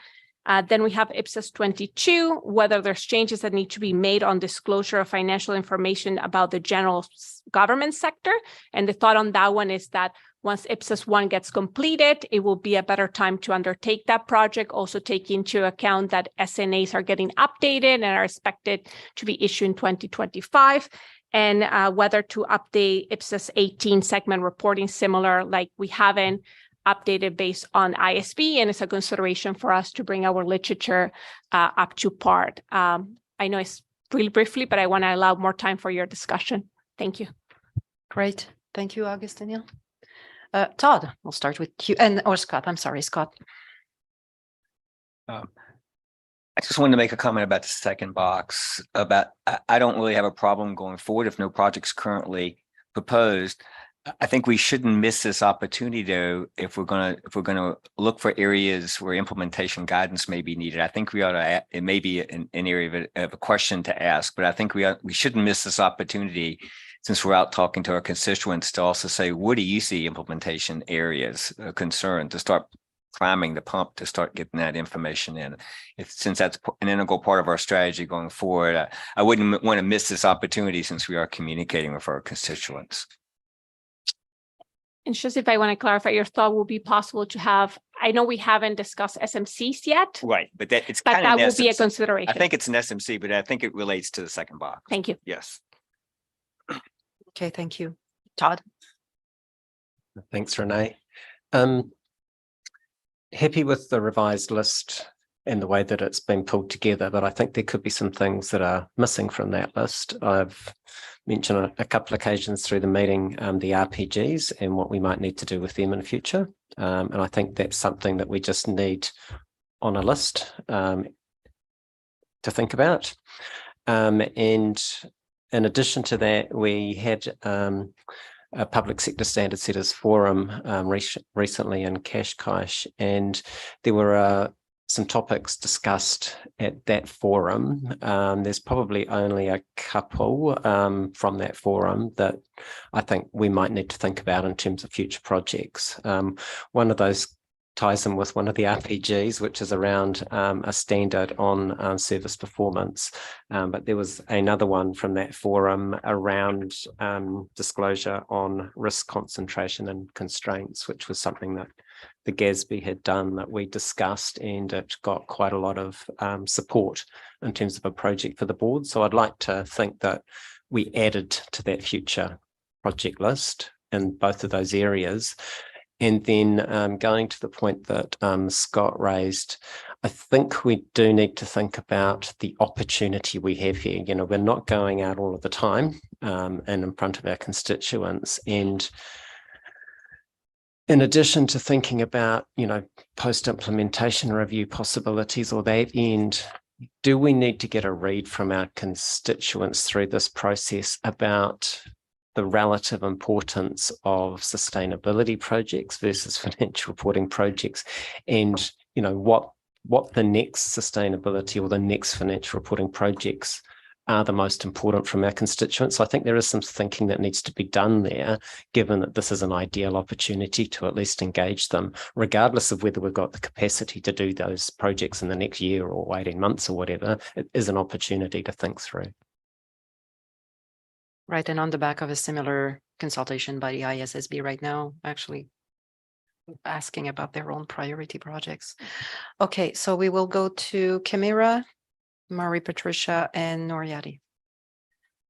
Then we have IPSAS 22, whether there's changes that need to be made on disclosure of financial information about the general government sector. And the thought on that one is that once IPSAS 1 gets completed, it will be a better time to undertake that project, also take into account that SNAs are getting updated and are expected to be issued in 2025, and whether to update IPSAS 18 segment reporting similar, like we haven't updated based on ISB, and it's a consideration for us to bring our literature up to par. I know it's really briefly, but I want to allow more time for your discussion. Thank you. Great. Thank you, Augustine. Todd, we'll start with you, or Scott. I'm sorry, Scott. I just wanted to make a comment about the second box. About I don't really have a problem going forward if no projects currently proposed. I think we shouldn't miss this opportunity, though, if we're gonna look for areas where implementation guidance may be needed. I think we ought to. It may be an area of a question to ask, but I think we shouldn't miss this opportunity, since we're out talking to our constituents, to also say, what do you see implementation areas of concern, to start climbing the pump to start getting that information in. Since that's an integral part of our strategy going forward, I wouldn't want to miss this opportunity since we are communicating with our constituents. And just if I want to clarify, your thought will be possible to have, I know we haven't discussed SMCs yet. Right, but that it's But kind that of will be a consideration. I think it's an SMC, but I think it relates to the second box. Thank you. Yes. Okay, thank you. Todd? Thanks, Renee. Happy with the revised list and the way that it's been pulled together, but I think there could be some things that are missing from that list. I've mentioned on a couple of occasions through the meeting the RPGs and what we might need to do with them in the future. And I think that's something that we just need on a list to think about. And in addition to that, we had a public sector standard setters forum recently in Cascais, and there were some topics discussed at that forum. There's probably only a couple from that forum that I think we might need to think about in terms of future projects. One of those ties in with one of the RPGs, which is around a standard on service performance. But there was another one from that forum around disclosure on risk concentration and constraints, which was something that the GASB had done that we discussed, and it got quite a lot of support in terms of a project for the board. So I'd like to think that we added to that future project list in both of those areas. And then going to the point that Scott raised, I think we do need to think about the opportunity we have here. You know, we're not going out all of the time and in front of our constituents. And in addition to thinking about, you know, post-implementation review possibilities or that end, do we need to get a read from our constituents through this process about the relative importance of sustainability projects versus financial reporting projects, and you know what the next sustainability or the next financial reporting projects are the most important from our constituents? So I think there is some thinking that needs to be done there, given that this is an ideal opportunity to at least engage them, regardless of whether we've got the capacity to do those projects in the next year or 18 months or whatever. It is an opportunity to think through. Right, and on the back of a similar consultation by the IPSASB right now, actually asking about their own priority projects. Okay, so we will go to Camira, Marie Patricia, and Noriati.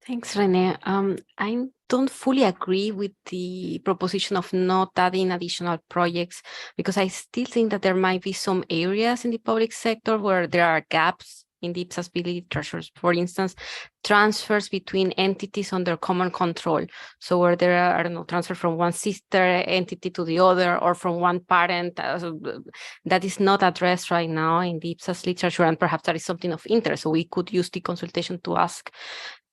Thanks, Renee. I don't fully agree with the proposition of not adding additional projects, because I still think that there might be some areas in the public sector where there are gaps in the IPSASB literature. For instance, transfers between entities under common control. So where there are, I don't know, transfer from one sister entity to the other, or from one parent, that is not addressed right now in the IPSAS literature, and perhaps that is something of interest. So we could use the consultation to ask.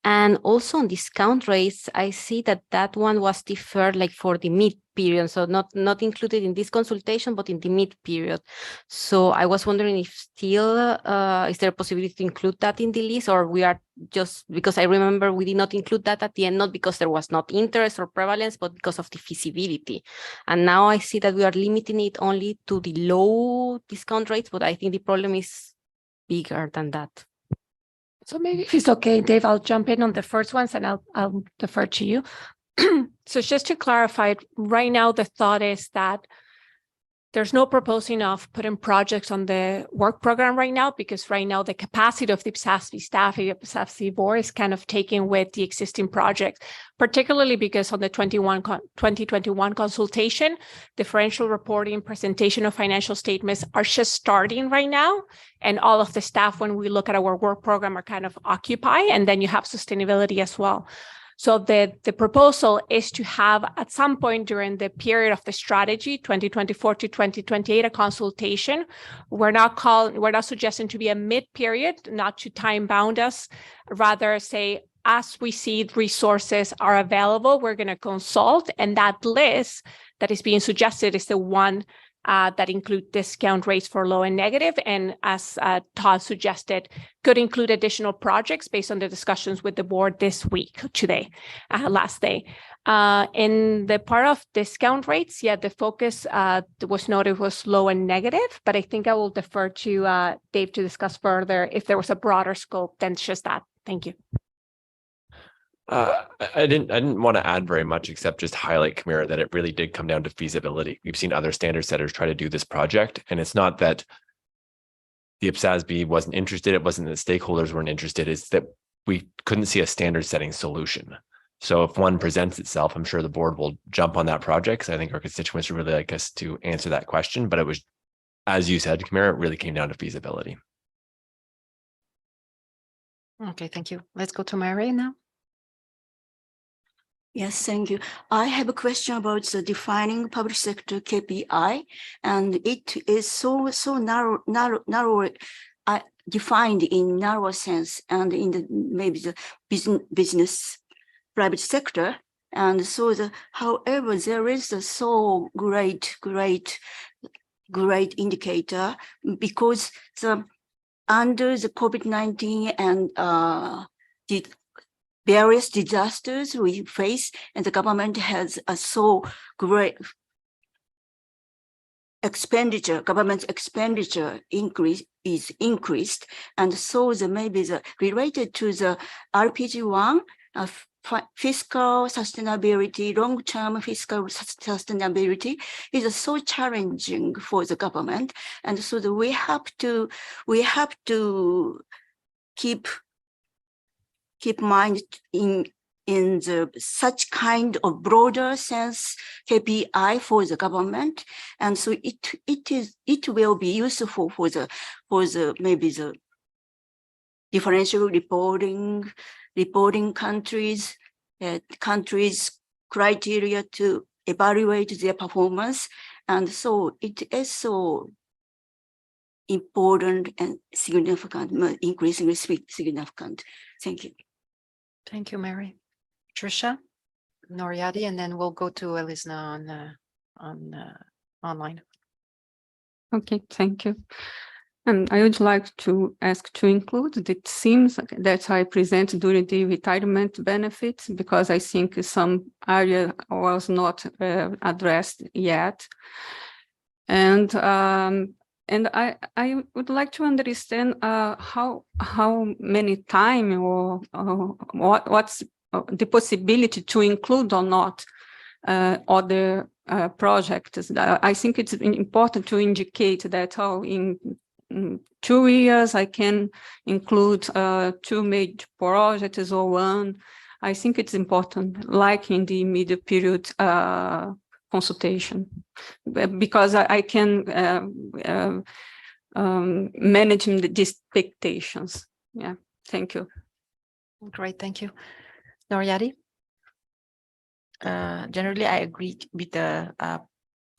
And also on discount rates, I see that that one was deferred like for the mid period. So not included in this consultation, but in the mid period. So I was wondering if still, is there a possibility to include that in the list, or we are just, because I remember we did not include that at the end, not because there was not interest or prevalence, but because of the feasibility. And now I see that we are limiting it only to the low discount rates, but I think the problem is bigger than that. So maybe if it's okay, Dave, I'll jump in on the first ones and I'll defer to you. So just to clarify, right now, the thought is that there's no proposing of putting projects on the work program right now, because right now the capacity of the IPSASB staff, the IPSASB board is kind of taken with the existing projects, particularly because on the 2021 consultation, differential reporting, presentation of financial statements are just starting right now. And all of the staff, when we look at our work program, are kind of occupied. And then you have sustainability as well. So the proposal is to have at some point during the period of the strategy, 2024 to 2028, a consultation. We're not suggesting to be a mid-period, not to time bound us, rather say, as we see resources are available, we're going to consult. And that list that is being suggested is the one that include discount rates for low and negative, and as Todd suggested, could include additional projects based on the discussions with the board this week, today, last day. In the part of discount rates, yeah, the focus was noted was low and negative, but I think I will defer to Dave to discuss further if there was a broader scope than just that. Thank you. I didn't want to add very much except just highlight, Camara, that it really did come down to feasibility. We've seen other standard setters try to do this project, and it's not that the IPSASB wasn't interested, it wasn't that stakeholders weren't interested, it's that we couldn't see a standard setting solution. So if one presents itself, I'm sure the board will jump on that project, because I think our constituents would really like us to answer that question. But it was, as you said, Camara, it really came down to feasibility. Okay, thank you. Let's go to Mary now. Yes, thank you. I have a question about the defining public sector KPI, and it is so narrow, defined in narrow sense, and in the maybe the business private sector. And so however, there is a so great indicator, because under the COVID-19 and the various disasters we face, and the government has a so great expenditure, government expenditure is increased. And so maybe related to the RPG1, fiscal sustainability, long-term fiscal sustainability is so challenging for the government. And so we have to keep mind in the such kind of broader sense KPI for the government. And so it will be useful for the maybe the differential reporting countries criteria to evaluate their performance. And so it is so important and significant, increasingly significant. Thank you. Thank you, Mary. Trisha, Noriadi, and then we'll go to Elisna on online. Okay, thank you. And I would like to ask to include the themes that I present during the retirement benefits, because I think some area was not addressed yet. And I would like to understand how many time or what's the possibility to include or not other projects. I think it's important to indicate that in 2 years I can include 2 major projects or one. I think it's important, like in the middle period consultation, because I can manage the expectations. Yeah, thank you. Great, thank you. Noriadi? Generally, I agree with the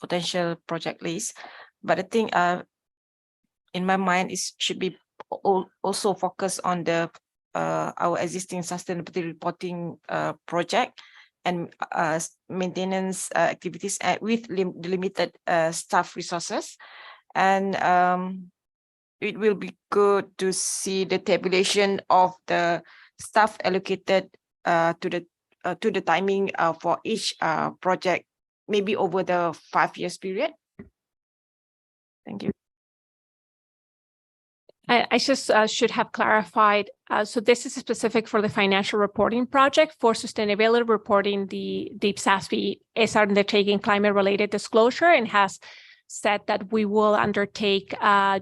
potential project list, but I think in my mind, it should be also focused on the our existing sustainability reporting project and maintenance activities with limited staff resources. And it will be good to see the tabulation of the staff allocated to the timing for each project, maybe over the 5 years period. Thank you. I just should have clarified. So this is specific for the financial reporting project. For sustainability reporting, the IPSASB is undertaking climate-related disclosure and has said that we will undertake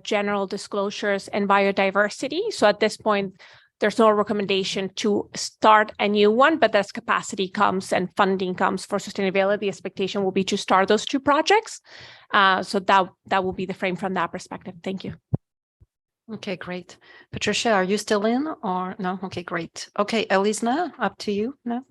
general disclosures and biodiversity. So at this point, there's no recommendation to start a new one, but as capacity comes and funding comes for sustainability, the expectation will be to start those 2 projects. So that will be the frame from that perspective. Thank you. Okay, great. Patricia, are you still in or no? Okay, great. Okay, Elisna, up to you now.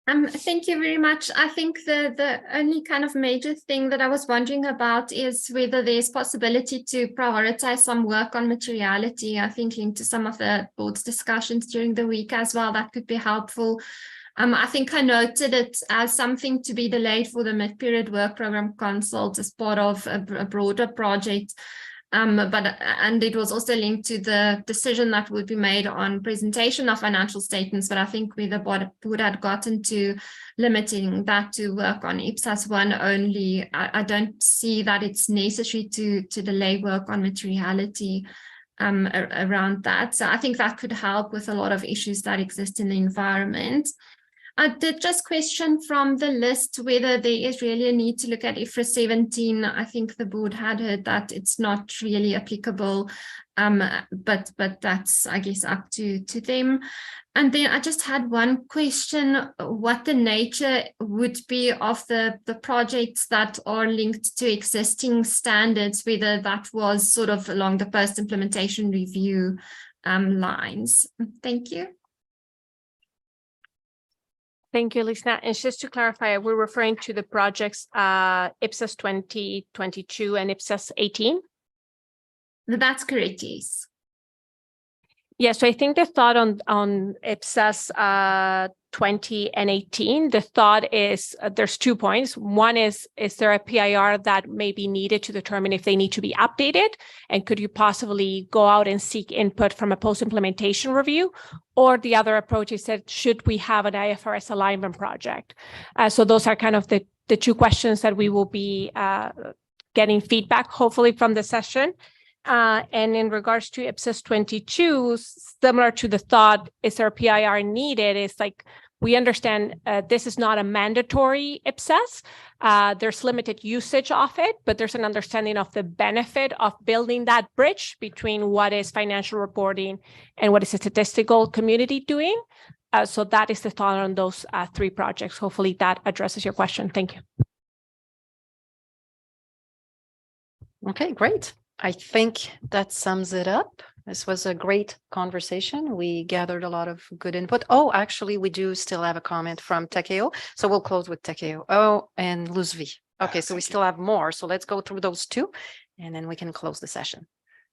Thank you very much. I think the only kind of major thing that I was wondering about is whether there's possibility to prioritize some work on materiality. I think linked to some of the board's discussions during the week as well, that could be helpful. I think I noted it as something to be delayed for the mid-period work program consult as part of a broader project. And it was also linked to the decision that would be made on presentation of financial statements. But I think we the board had gotten to limiting that to work on IPSAS 1 only. I don't see that it's necessary to delay work on materiality around that. So I think that could help with a lot of issues that exist in the environment. I did just question from the list whether there is really a need to look at IFRS 17. I think the board had heard that it's not really applicable, but that's, I guess, up to them. And then I just had one question, what the nature would be of the projects that are linked to existing standards, whether that was sort of along the post-implementation review lines. Thank you. Thank you, Lisa. And just to clarify, we're referring to the projects IPSAS 2022 and IPSAS 18? That's correct, yes. Yeah, so I think the thought on IPSAS 20 and 18, the thought is there's 2 points. One is there a PIR that may be needed to determine if they need to be updated? And could you possibly go out and seek input from a post-implementation review? Or the other approach is that should we have an IFRS alignment project? So those are kind of the 2 questions that we will be getting feedback, hopefully, from the session. And in regards to IPSAS 22, similar to the thought, is there a PIR needed? It's like, we understand this is not a mandatory IPSAS. There's limited usage of it, but there's an understanding of the benefit of building that bridge between what is financial reporting and what is the statistical community doing. So that is the thought on those 3 projects. Hopefully that addresses your question. Thank you. Okay, great. I think that sums it up. This was a great conversation. We gathered a lot of good input. Oh, actually, we do still have a comment from Takeo. So we'll close with Takeo. Oh, and Luzvi. Okay, so we still have more. So let's go through those 2, and then we can close the session.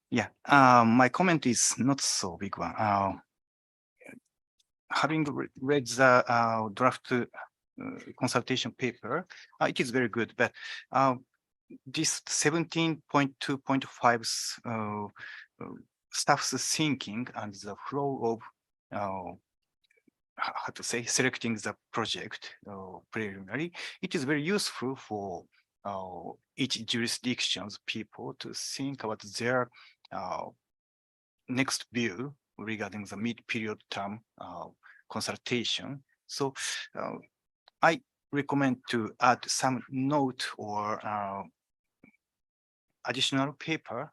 Yeah, my comment is not so big one. Having read the draft consultation paper, it is very good, but this 17.2.5 staff's thinking and the flow of how to say selecting the project preliminary, it is very useful for each jurisdiction's people to think about their next view regarding the mid-period term consultation. So I recommend to add some note or additional paper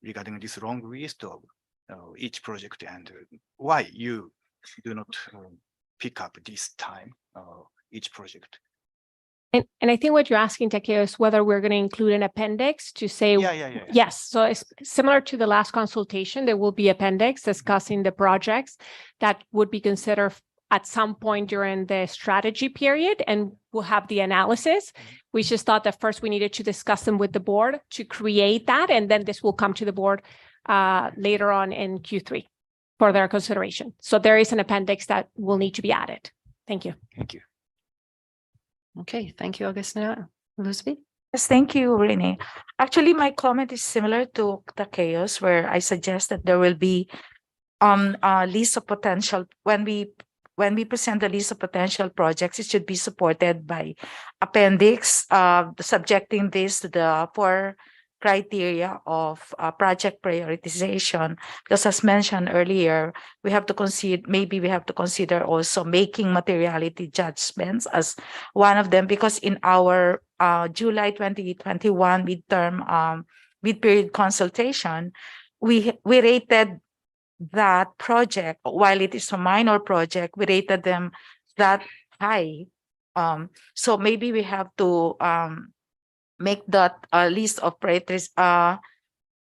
regarding this long list of each project and why you do not pick up this time each project. And I think what you're asking, Takeo, is whether we're going to include an appendix to say, yes. So it's similar to the last consultation. There will be appendix discussing the projects that would be considered at some point during the strategy period, and we'll have the analysis. We just thought that first we needed to discuss them with the board to create that, and then this will come to the board later on in Q3 for their consideration. So there is an appendix that will need to be added. Thank you. Thank you. Okay, thank you, Augustina. Luzvi? Yes, thank you, Renee. Actually, my comment is similar to Takeo's, where I suggest that there will be a list of potential when we present the list of potential projects, it should be supported by appendix, subjecting this to the 4 criteria of project prioritization. Because as mentioned earlier, we have to consider also making materiality judgments as one of them, because in our July 2021 mid-period consultation, we rated that project, while it is a minor project, we rated them that high. So maybe we have to make that list of priorities, the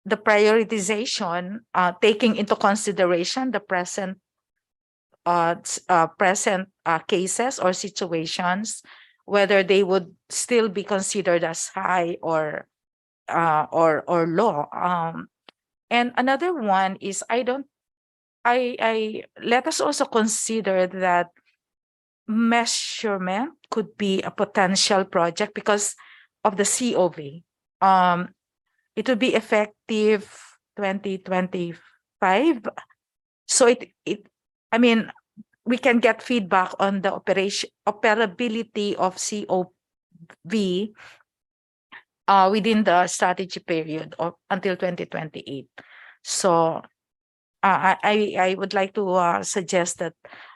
prioritization, taking into consideration the present cases or situations, whether they would still be considered as high or low. And another one is let us also consider that measurement could be a potential project because of the COV. It will be effective 2025. So I mean, we can get feedback on the operability of COV within the strategy period of until 2028. So I would like to suggest that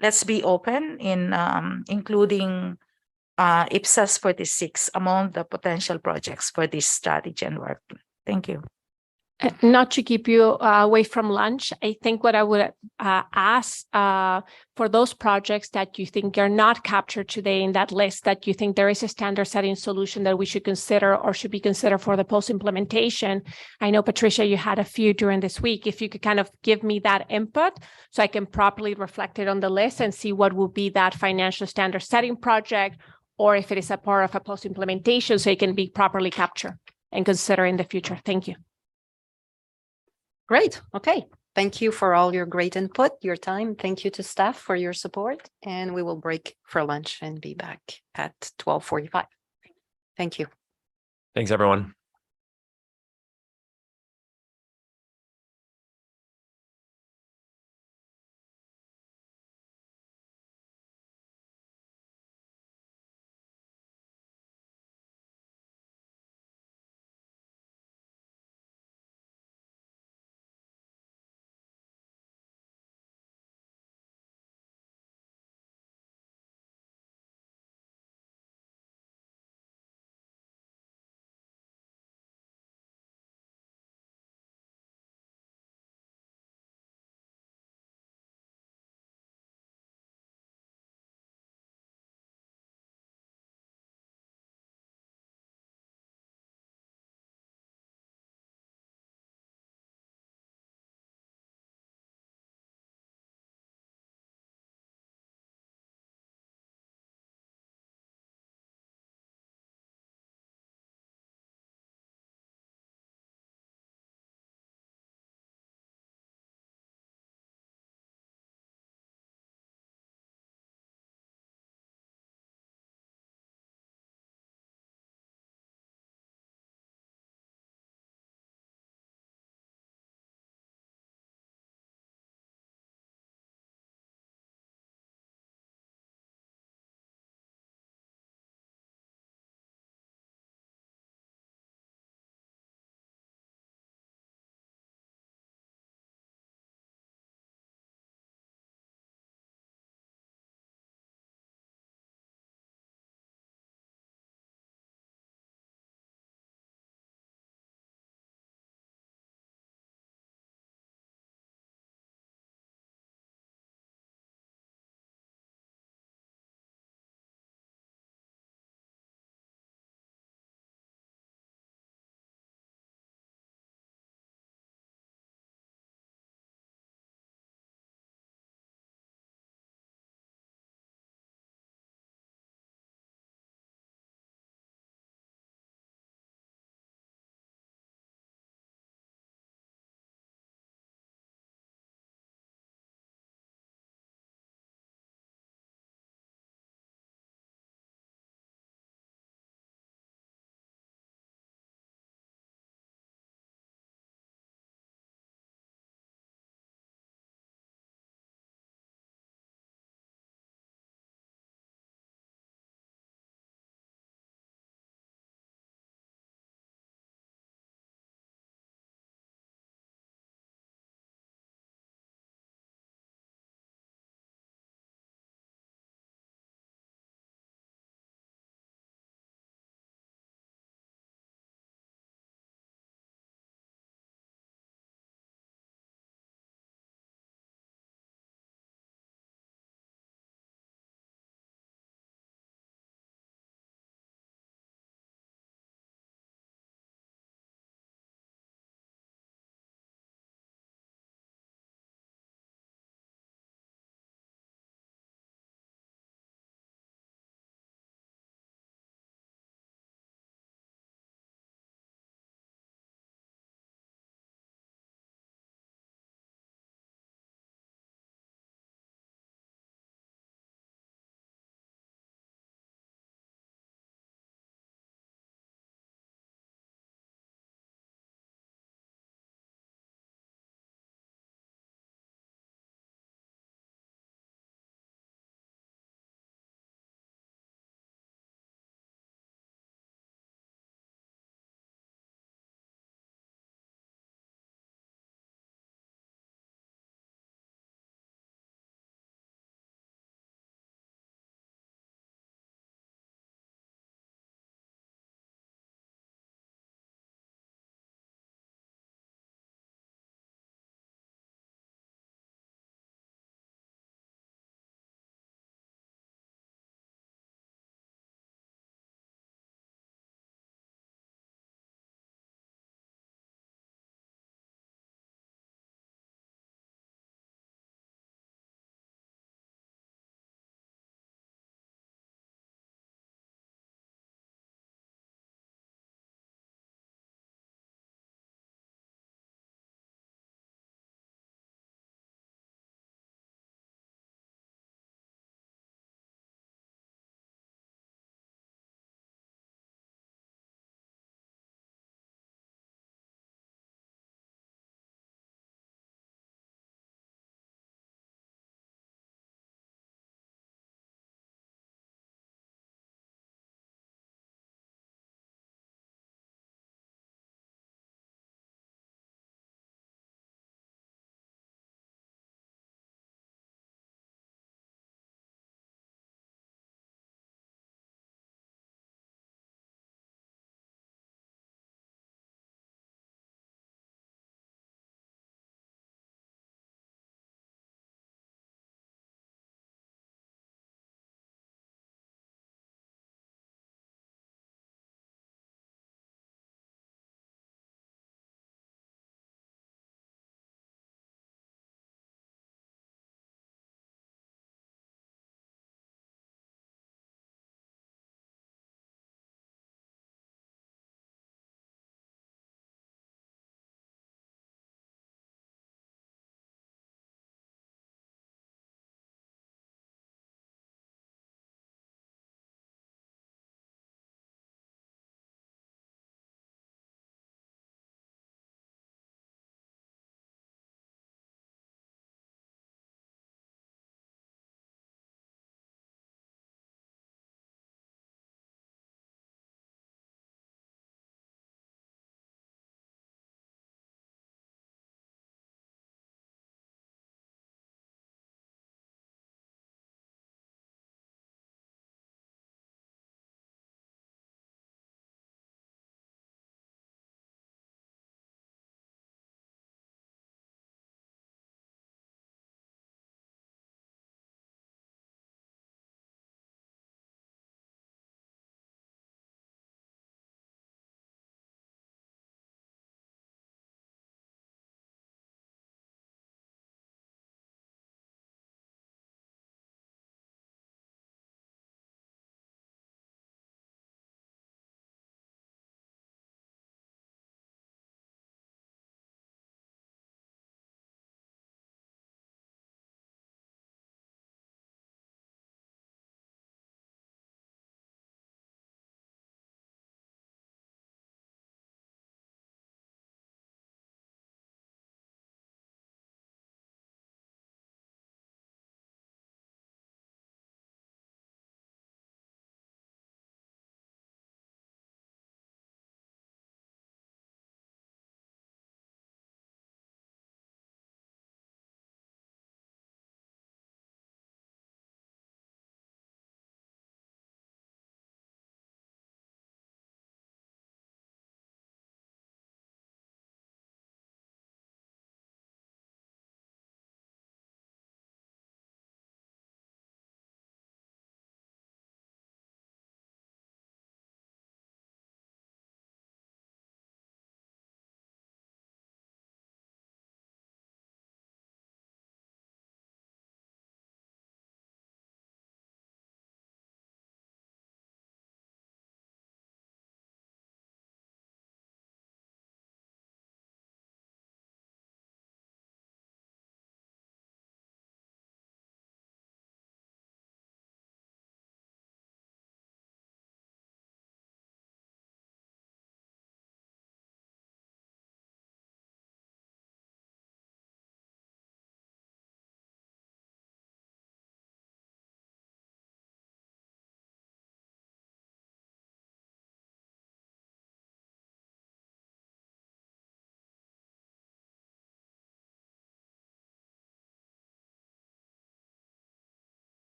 let's be open in including IPSAS 46 among the potential projects for this strategy and work. Thank you. Not to keep you away from lunch, I think what I would ask for those projects that you think are not captured today in that list, that you think there is a standard setting solution that we should consider or should be considered for the post-implementation. I know, Patricia, you had a few during this week. If you could kind of give me that input so I can properly reflect it on the list and see what will be that financial standard setting project, or if it is a part of a post-implementation so it can be properly captured and considered in the future. Thank you. Great. Okay. Thank you for all your great input, your time. Thank you to staff for your support. And we will break for lunch and be back at 12:45. Thank you. Thanks, everyone.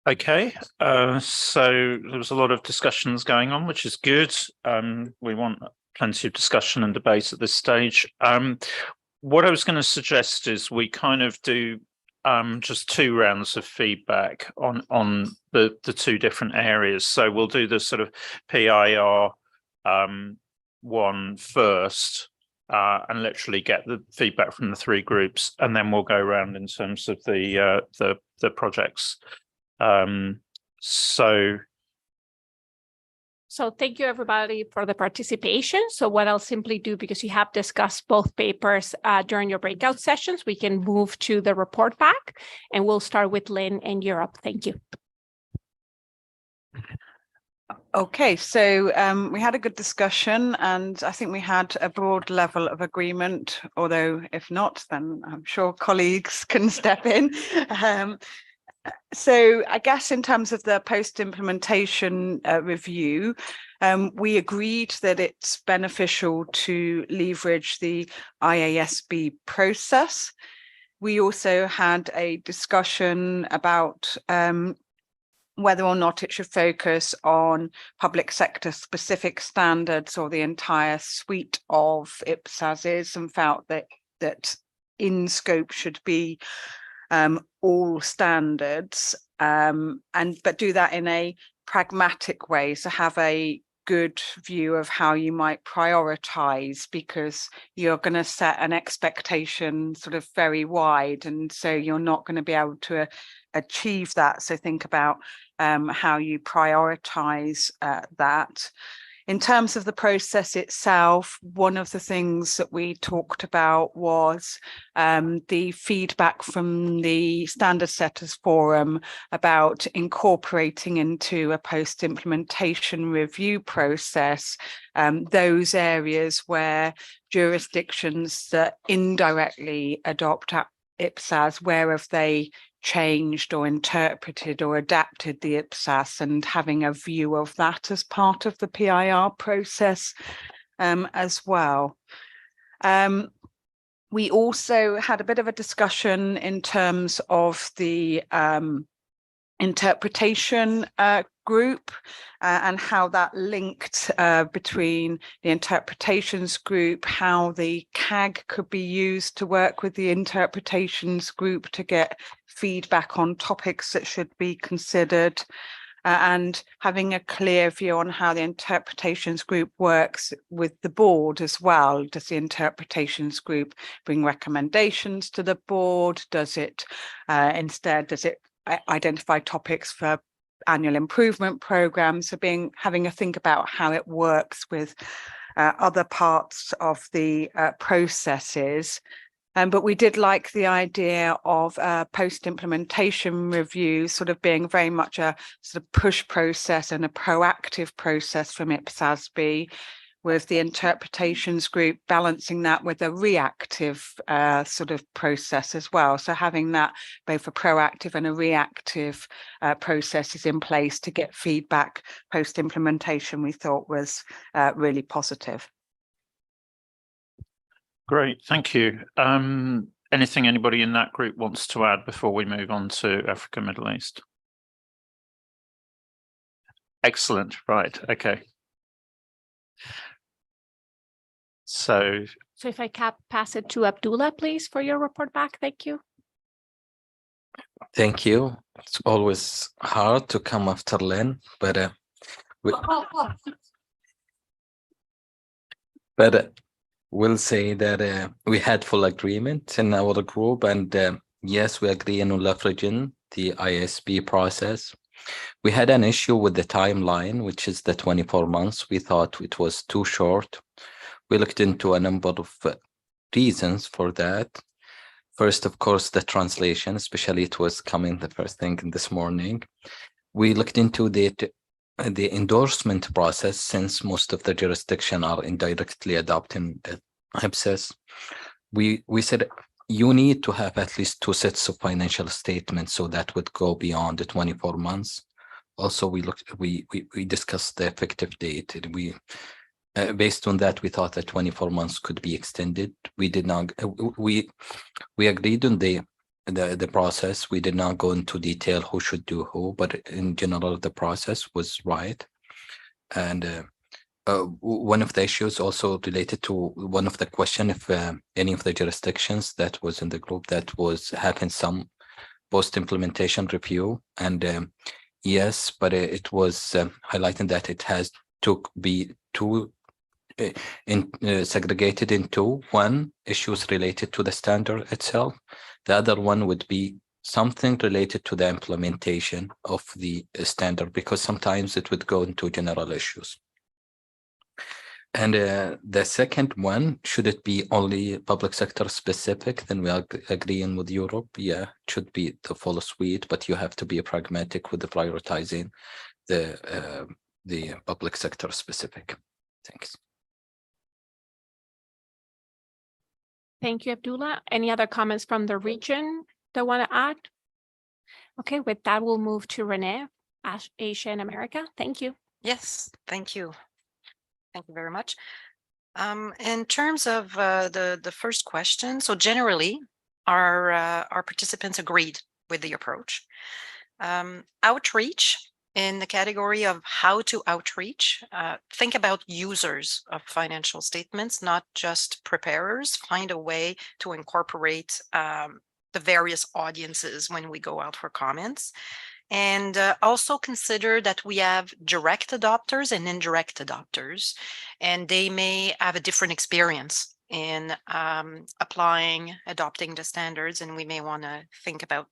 Okay, so there was a lot of discussions going on, which is good. We want plenty of discussion and debate at this stage. What I was going to suggest is we kind of do just 2 rounds of feedback on the 2 different areas. So we'll do the sort of PIR one first, and literally get the feedback from the 3 groups, and then we'll go around in terms of the projects. So thank you, everybody, for the participation. So what I'll simply do, because you have discussed both papers during your breakout sessions, we can move to the report back, and we'll start with Lynn in Europe. Thank you. Okay, so we had a good discussion, and I think we had a broad level of agreement, although if not, then I'm sure colleagues can step in. So I guess in terms of the post-implementation review, we agreed that it's beneficial to leverage the IASB process. We also had a discussion about whether or not it should focus on public sector specific standards or the entire suite of IPSASs, and felt that in scope should be all standards, but do that in a pragmatic way. So have a good view of how you might prioritize, because you're going to set an expectation sort of very wide, and so you're not going to be able to achieve that. So think about how you prioritize that. In terms of the process itself, one of the things that we talked about was the feedback from the Standard Setters Forum about incorporating into a post-implementation review process those areas where jurisdictions that indirectly adopt IPSAS, where have they changed or interpreted or adapted the IPSAS, and having a view of that as part of the PIR process as well. We also had a bit of a discussion in terms of the interpretation group and how that linked between the interpretations group, how the CAG could be used to work with the interpretations group to get feedback on topics that should be considered, and having a clear view on how the interpretations group works with the board as well. Does the interpretations group bring recommendations to the board? Does it identify topics for annual improvement programs? So having a think about how it works with other parts of the processes. But we did like the idea of post-implementation review sort of being very much a sort of push process and a proactive process from IPSASB, with the interpretations group balancing that with a reactive sort of process as well. So having that both a proactive and a reactive processes in place to get feedback post-implementation, we thought was really positive. Great, thank you. Anything anybody in that group wants to add before we move on to Africa, Middle East? Excellent, right, okay. So if I pass it to Abdullah, please, for your report back. Thank you. Thank you. It's always hard to come after Lynn, but we'll say that we had full agreement in our group, and yes, we agree on leveraging the ISB process. We had an issue with the timeline, which is the 24 months. We thought it was too short. We looked into a number of reasons for that. First, of course, the translation, especially it was coming the first thing this morning. We looked into the endorsement process, since most of the jurisdiction are indirectly adopting the IPSAS. We said you need to have at least 2 sets of financial statements, so that would go beyond the 24 months. Also, we discussed the effective date. Based on that, we thought that 24 months could be extended. We did not. We agreed on the the process. We did not go into detail who should do who, but in general, the process was right. And one of the issues also related to one of the question, if any of the jurisdictions that was in the group that was having some post-implementation review, and yes, but it was highlighting that it has to be segregated into one, issues related to the standard itself. The other one would be something related to the implementation of the standard, because sometimes it would go into general issues. And the second one, should it be only public sector specific? Then we are agreeing with Europe. Yeah, it should be the full suite, but you have to be pragmatic with the prioritizing the public sector specific. Thanks. Thank you, Abdullah. Any other comments from the region that want to add? Okay, with that, we'll move to Renee, Asia and America. Thank you. Yes, thank you. Thank you very much. In terms of the first question, so generally, our participants agreed with the approach. Outreach, in the category of how to outreach, think about users of financial statements, not just preparers. Find a way to incorporate the various audiences when we go out for comments. And also consider that we have direct adopters and indirect adopters, and they may have a different experience in adopting the standards, and we may want to think about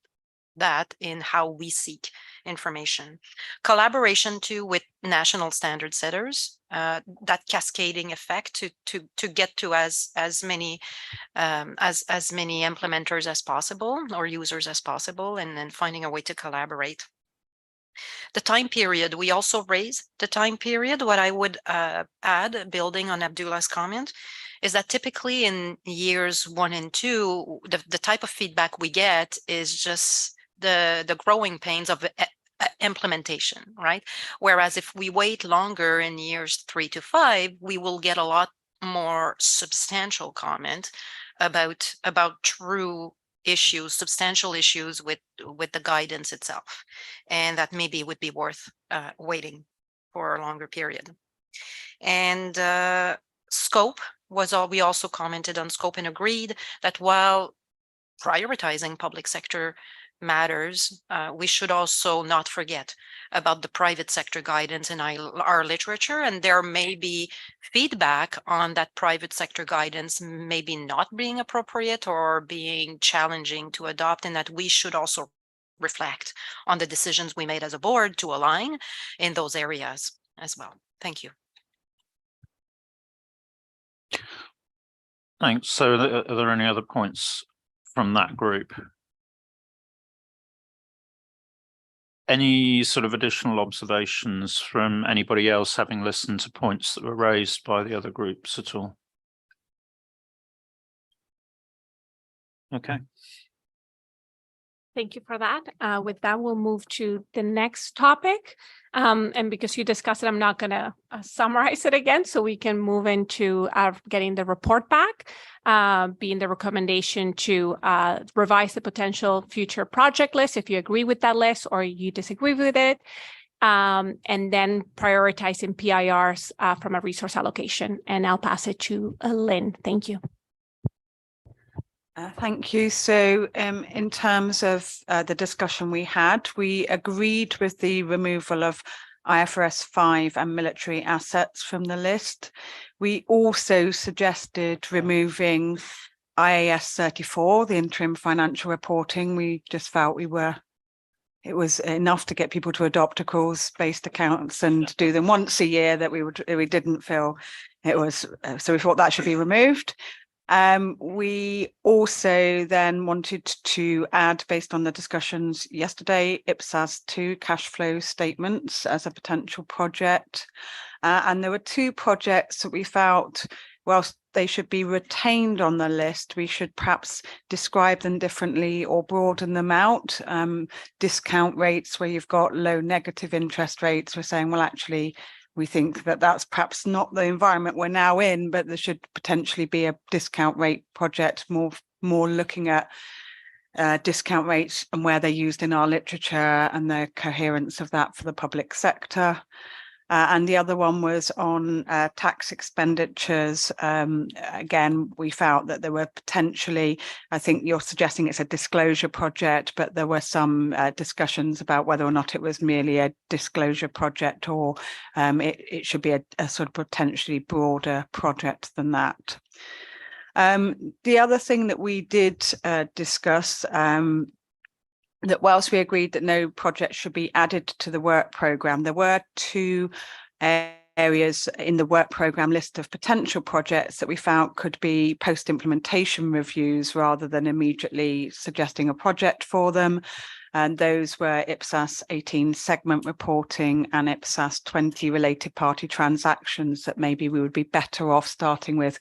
that in how we seek information. Collaboration too with national standard setters, that cascading effect to get to as many implementers as possible or users as possible, and then finding a way to collaborate. The time period, we also raise the time period. What I would add, building on Abdullah's comment, is that typically in years 1 and 2, the type of feedback we get is just the growing pains of implementation, right? Whereas if we wait longer in years 3 to 5, we will get a lot more substantial comment about true issues, substantial issues with the guidance itself, and that maybe would be worth waiting for a longer period. And scope was all. We also commented on scope and agreed that while prioritizing public sector matters, we should also not forget about the private sector guidance in our literature, and there may be feedback on that private sector guidance maybe not being appropriate or being challenging to adopt, and that we should also reflect on the decisions we made as a board to align in those areas as well. Thank you. Thanks. So are there any other points from that group? Any sort of additional observations from anybody else, having listened to points that were raised by the other groups at all? Okay. Thank you for that. With that, we'll move to the next topic. And because you discussed it, I'm not going to summarize it again, so we can move into getting the report back, being the recommendation to revise the potential future project list, if you agree with that list or you disagree with it, and then prioritizing PIRs from a resource allocation. And I'll pass it to Lynn. Thank you. Thank you. So in terms of the discussion we had, we agreed with the removal of IFRS 5 and military assets from the list. We also suggested removing IAS 34, the interim financial reporting. We just felt it was enough to get people to adopt accruals-based accounts and do them once a year that we didn't feel it was. So we thought that should be removed. We also then wanted to add, based on the discussions yesterday, IPSASB cash flow statements as a potential project. And there were 2 projects that we felt, whilst they should be retained on the list, we should perhaps describe them differently or broaden them out. Discount rates where you've got low negative interest rates, we're saying, well, actually, we think that that's perhaps not the environment we're now in, but there should potentially be a discount rate project more looking at discount rates and where they're used in our literature and the coherence of that for the public sector. And the other one was on tax expenditures. Again, we felt that there were potentially, I think you're suggesting it's a disclosure project, but there were some discussions about whether or not it was merely a disclosure project or it should be a sort of potentially broader project than that. The other thing that we did discuss, that whilst we agreed that no project should be added to the work programme, there were two areas in the work programme list of potential projects that we found could be post-implementation reviews rather than immediately suggesting a project for them. And those were IPSAS 18 segment reporting and IPSAS 20 related party transactions that maybe we would be better off starting with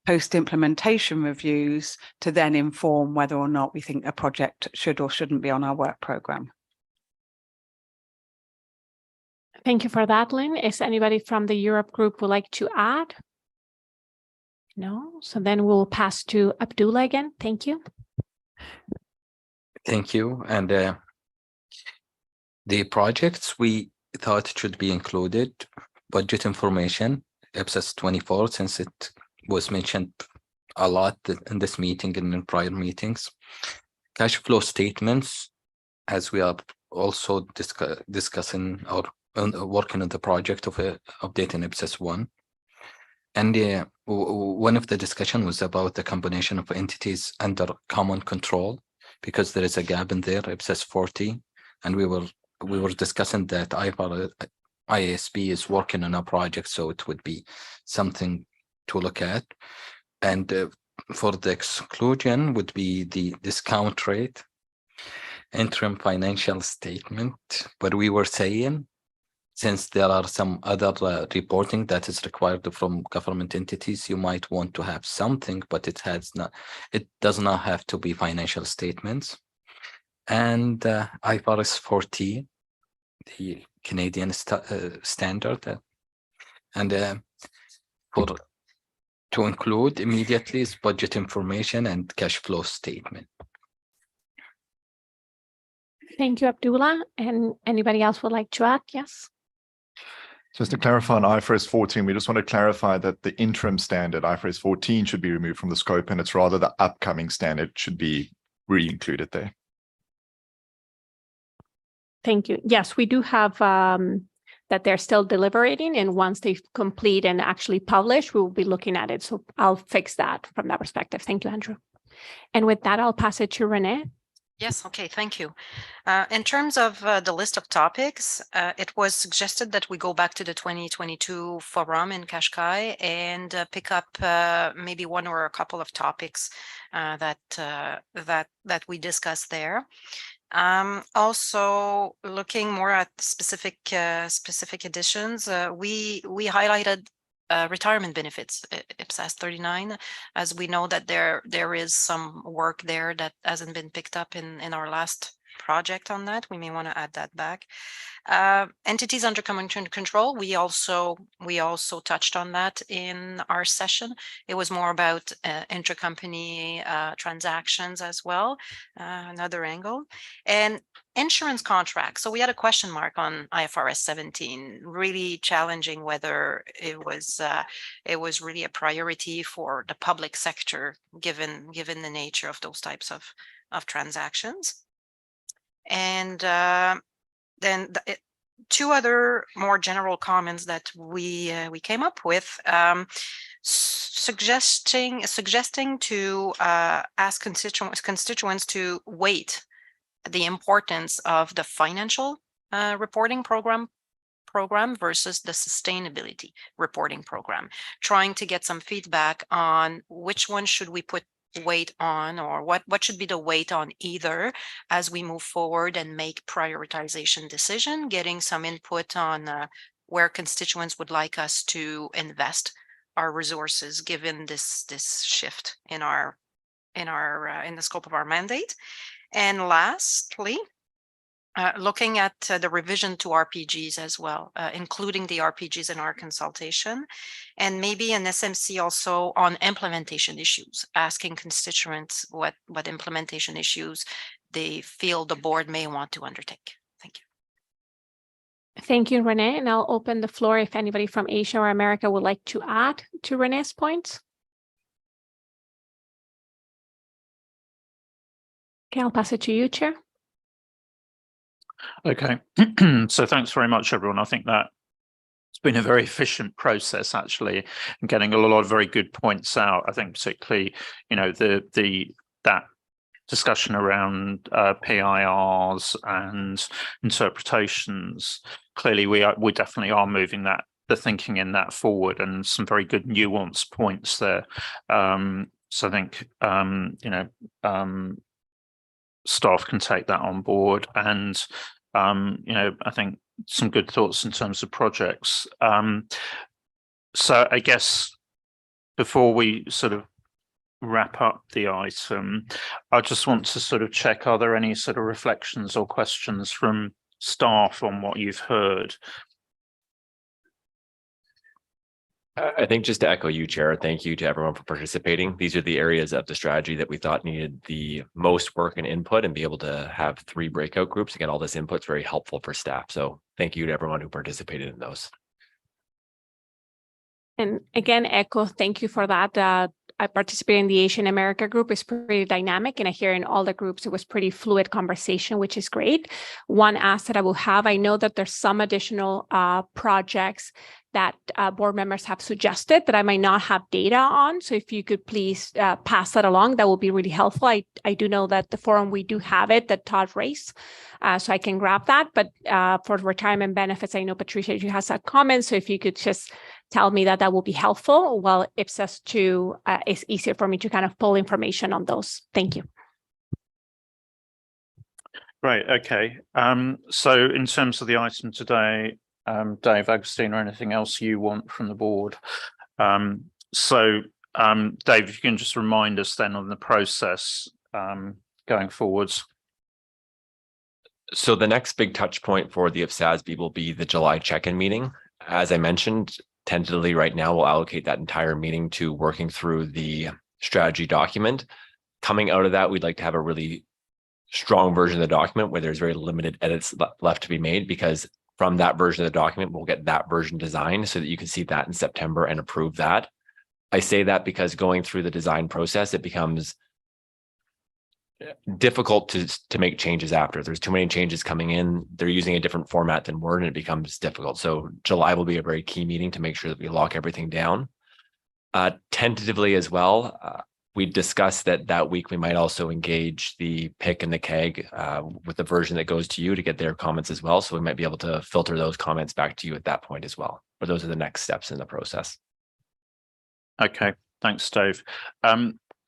post-implementation reviews to then inform whether or not we think a project should or shouldn't be on our work programme. Thank you for that, Lynn. Is anybody from the Europe group would like to add? No? So then we'll pass to Abdullah again. Thank you. Thank you. And the projects we thought should be included, budget information, IPSAS 24, since it was mentioned a lot in this meeting and in prior meetings. Cash flow statements, as we are also discussing or working on the project of updating IPSAS 1. And one of the discussion was about the combination of entities under common control, because there is a gap in there, IPSAS 40, and we were discussing that IASB is working on a project, so it would be something to look at. And for the exclusion would be the discount rate, interim financial statement. But we were saying, since there are some other reporting that is required from government entities, you might want to have something, but it does not have to be financial statements. And IFRS 40, the Canadian standard, and to include immediately is budget information and cash flow statement. Thank you, Abdullah. And anybody else would like to add? Yes. Just to clarify on IFRS 14, we just want to clarify that the interim standard, IFRS 14, should be removed from the scope, and it's rather the upcoming standard should be re-included there. Thank you. Yes, we do have that they're still deliberating, and once they complete and actually publish, we will be looking at it. So I'll fix that from that perspective. Thank you, Andrew. And with that, I'll pass it to Renee. Yes, okay, thank you. In terms of the list of topics, it was suggested that we go back to the 2022 forum in Qashqai and pick up maybe one or a couple of topics that we discussed there. Also looking more at specific editions, we highlighted retirement benefits, IPSAS 39, as we know that there is some work there that hasn't been picked up in our last project on that. We may want to add that back. Entities under common control, we also touched on that in our session. It was more about intercompany transactions as well, another angle. And insurance contracts. So we had a question mark on IFRS 17, really challenging whether it was really a priority for the public sector, given the nature of those types of transactions. And then two other more general comments that we came up with, suggesting to ask constituents to weight the importance of the financial reporting program versus the sustainability reporting program, trying to get some feedback on which one should we put weight on, or what should be the weight on either as we move forward and make prioritization decision, getting some input on where constituents would like us to invest our resources given this shift in the scope of our mandate. And lastly, looking at the revision to RPGs as well, including the RPGs in our consultation, and maybe an SMC also on implementation issues, asking constituents what implementation issues they feel the board may want to undertake. Thank you. Thank you, Renee. And I'll open the floor if anybody from Asia or America would like to add to Renee's points. Okay, I'll pass it to you, Chair. Okay, so thanks very much, everyone. I think that it's been a very efficient process, actually, and getting a lot of very good points out. I think particularly, you know, that discussion around PIRs and interpretations. Clearly, we definitely are moving the thinking in that forward, and some very good nuanced points there. So I think you know, staff can take that on board, and you know, I think some good thoughts in terms of projects. So I guess before we sort of wrap up the item, I just want to sort of check, are there any sort of reflections or questions from staff on what you've heard? I think just to echo you, Chair, thank you to everyone for participating. These are the areas of the strategy that we thought needed the most work and input, and be able to have 3 breakout groups. Again, all this input is very helpful for staff. So thank you to everyone who participated in those. And again, echo, thank you for that. I participated in the Asian America group. It's pretty dynamic, and I hear in all the groups it was pretty fluid conversation, which is great. One ask that I will have, I know that there's some additional projects that board members have suggested that I might not have data on. So if you could please pass that along, that will be really helpful. I do know that the forum, we do have it, that Todd raised, so I can grab that. But for retirement benefits, I know Patricia, you has a comment. So if you could just tell me that will be helpful. Well, IPSAS 2 is easier for me to kind of pull information on those. Thank you. Right, okay. So in terms of the item today, Dave, Agustin, or anything else you want from the board? Dave, if you can just remind us then on the process going forwards. So the next big touch point for the IPSASB will be the July check-in meeting. As I mentioned, tentatively right now, we'll allocate that entire meeting to working through the strategy document. Coming out of that, we'd like to have a really strong version of the document where there's very limited edits left to be made, because from that version of the document, we'll get that version designed so that you can see that in September and approve that. I say that because going through the design process, it becomes difficult to make changes after. There's too many changes coming in. They're using a different format than Word, and it becomes difficult. So July will be a very key meeting to make sure that we lock everything down. Tentatively as well, we discussed that week we might also engage the PIC and the CAG with the version that goes to you to get their comments as well. So we might be able to filter those comments back to you at that point as well. But those are the next steps in the process. Okay, thanks, Dave.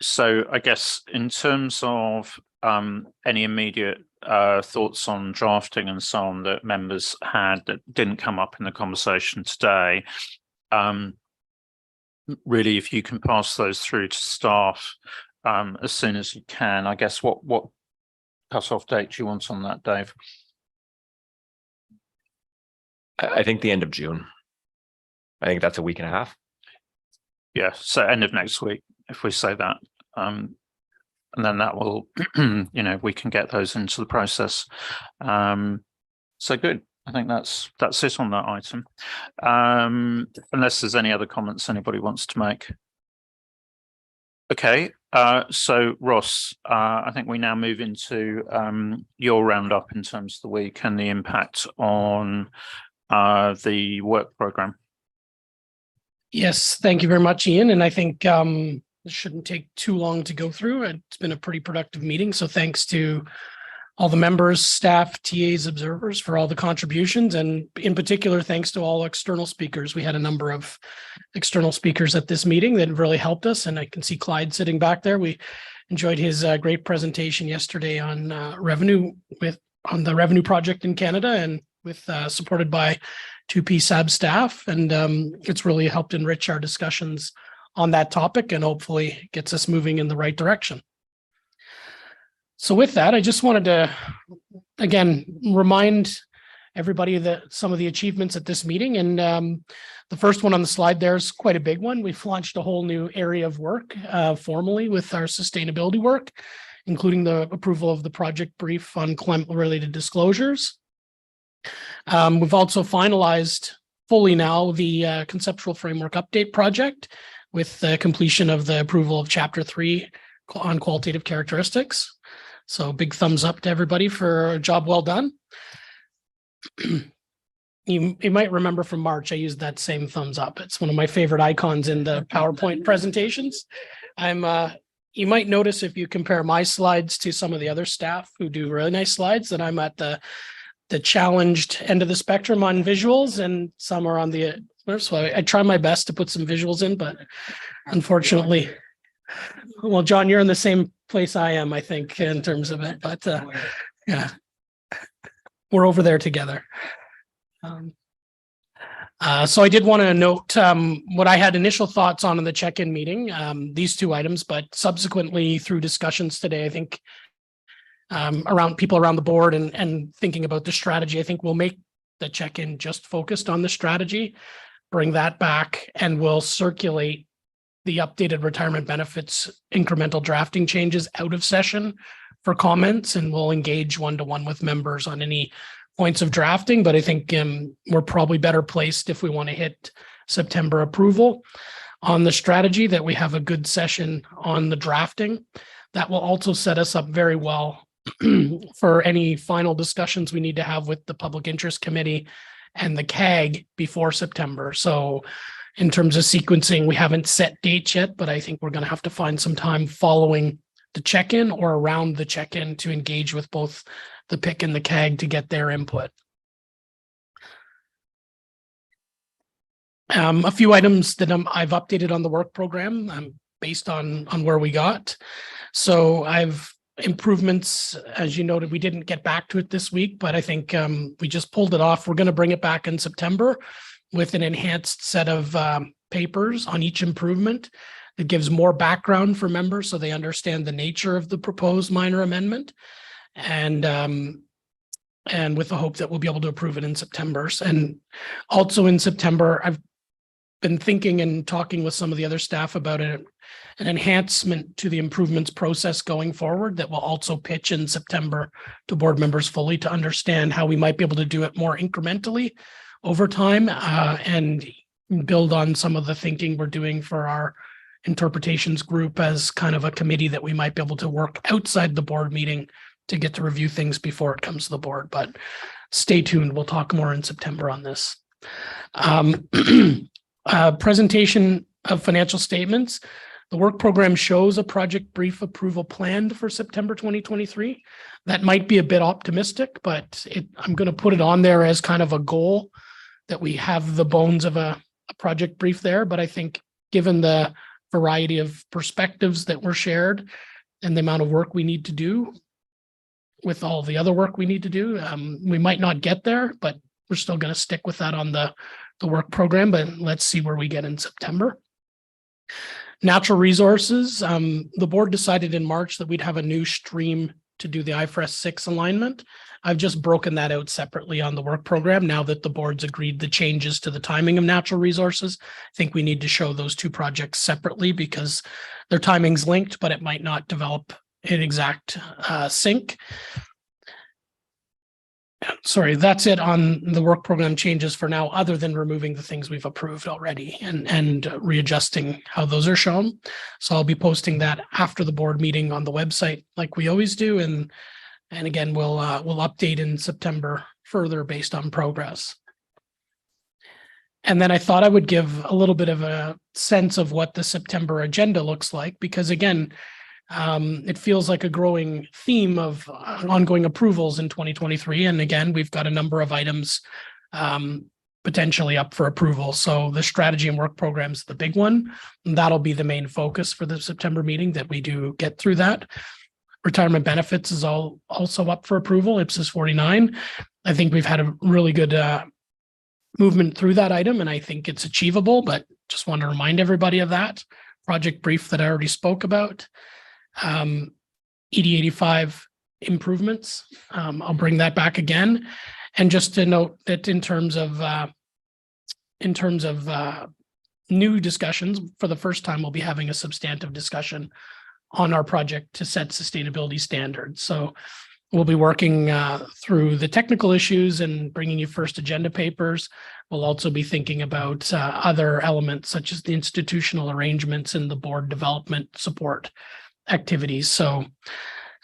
So I guess in terms of any immediate thoughts on drafting and so on that members had that didn't come up in the conversation today, really, if you can pass those through to staff as soon as you can. I guess what cut-off date do you want on that, Dave? I think the end of June. I think that's a week and a half. Yeah, so end of next week, if we say that. And then that will, you know, we can get those into the process. So good. I think that's it on that item. Unless there's any other comments anybody wants to make. Okay, so Ross, I think we now move into your roundup in terms of the week and the impact on the work program. Yes, thank you very much, Ian. And I think it shouldn't take too long to go through. It's been a pretty productive meeting. So thanks to all the members, staff, TAs, observers for all the contributions. And in particular, thanks to all external speakers. We had a number of external speakers at this meeting that really helped us. And I can see Clyde sitting back there. We enjoyed his great presentation yesterday on on the revenue project in Canada, and with supported by 2 IPSASB staff. And it's really helped enrich our discussions on that topic, and hopefully gets us moving in the right direction. So with that, I just wanted to again, remind everybody that some of the achievements at this meeting. And the first one on the slide there is quite a big one. We've launched a whole new area of work formally with our sustainability work, including the approval of the project brief on climate-related disclosures. We've also finalized fully now the conceptual framework update project with the completion of the approval of Chapter 3 on qualitative characteristics. So big thumbs up to everybody for a job well done. You might remember from March, I used that same thumbs up. It's one of my favorite icons in the PowerPoint presentations. You might notice if you compare my slides to some of the other staff who do really nice slides, that I'm at the challenged end of the spectrum on visuals, and some are on the, so I try my best to put some visuals in, but unfortunately, well, John, you're in the same place I am, I think, in terms of it, but yeah, we're over there together. So I did want to note what I had initial thoughts on in the check-in meeting, these two items, but subsequently through discussions today, I think around people around the board and thinking about the strategy, I think we'll make the check-in just focused on the strategy, bring that back, and we'll circulate the updated retirement benefits incremental drafting changes out of session for comments, and we'll engage one-to-one with members on any points of drafting. But I think we're probably better placed if we want to hit September approval on the strategy, that we have a good session on the drafting. That will also set us up very well for any final discussions we need to have with the Public Interest Committee and the CAG before September. So in terms of sequencing, we haven't set dates yet, but I think we're going to have to find some time following the check-in or around the check-in to engage with both the PIC and the CAG to get their input. A few items that I've updated on the work program based on where we got. So I've improvements, as you noted, we didn't get back to it this week, but I think we just pulled it off. We're going to bring it back in September with an enhanced set of papers on each improvement that gives more background for members so they understand the nature of the proposed minor amendment. And with the hope that we'll be able to approve it in September. And also in September, I've been thinking and talking with some of the other staff about an enhancement to the improvements process going forward that will also pitch in September to board members fully to understand how we might be able to do it more incrementally over time and build on some of the thinking we're doing for our interpretations group as kind of a committee that we might be able to work outside the board meeting to get to review things before it comes to the board. But stay tuned. We'll talk more in September on this. Presentation of financial statements. The work program shows a project brief approval planned for September 2023. That might be a bit optimistic, but I'm going to put it on there as kind of a goal that we have the bones of a project brief there. But I think given the variety of perspectives that were shared and the amount of work we need to do with all the other work we need to do, we might not get there, but we're still going to stick with that on the work program, but let's see where we get in September. Natural resources, the board decided in March that we'd have a new stream to do the IFRS 6 alignment. I've just broken that out separately on the work program now that the board's agreed the changes to the timing of natural resources. I think we need to show those two projects separately because their timing's linked, but it might not develop in exact sync. Sorry, that's it on the work program changes for now, other than removing the things we've approved already and readjusting how those are shown. So I'll be posting that after the board meeting on the website like we always do. And again, we'll update in September further based on progress. And then I thought I would give a little bit of a sense of what the September agenda looks like, because again, it feels like a growing theme of ongoing approvals in 2023. And again, we've got a number of items potentially up for approval. So the strategy and work program is the big one. And that'll be the main focus for the September meeting, that we do get through that. Retirement benefits is also up for approval, IPSASB 49. I think we've had a really good movement through that item, and I think it's achievable, but just want to remind everybody of that. Project brief that I already spoke about. ED85 improvements. I'll bring that back again. And just to note that in terms of new discussions, for the first time, we'll be having a substantive discussion on our project to set sustainability standards. So we'll be working through the technical issues and bringing you first agenda papers. We'll also be thinking about other elements such as the institutional arrangements and the board development support activities. So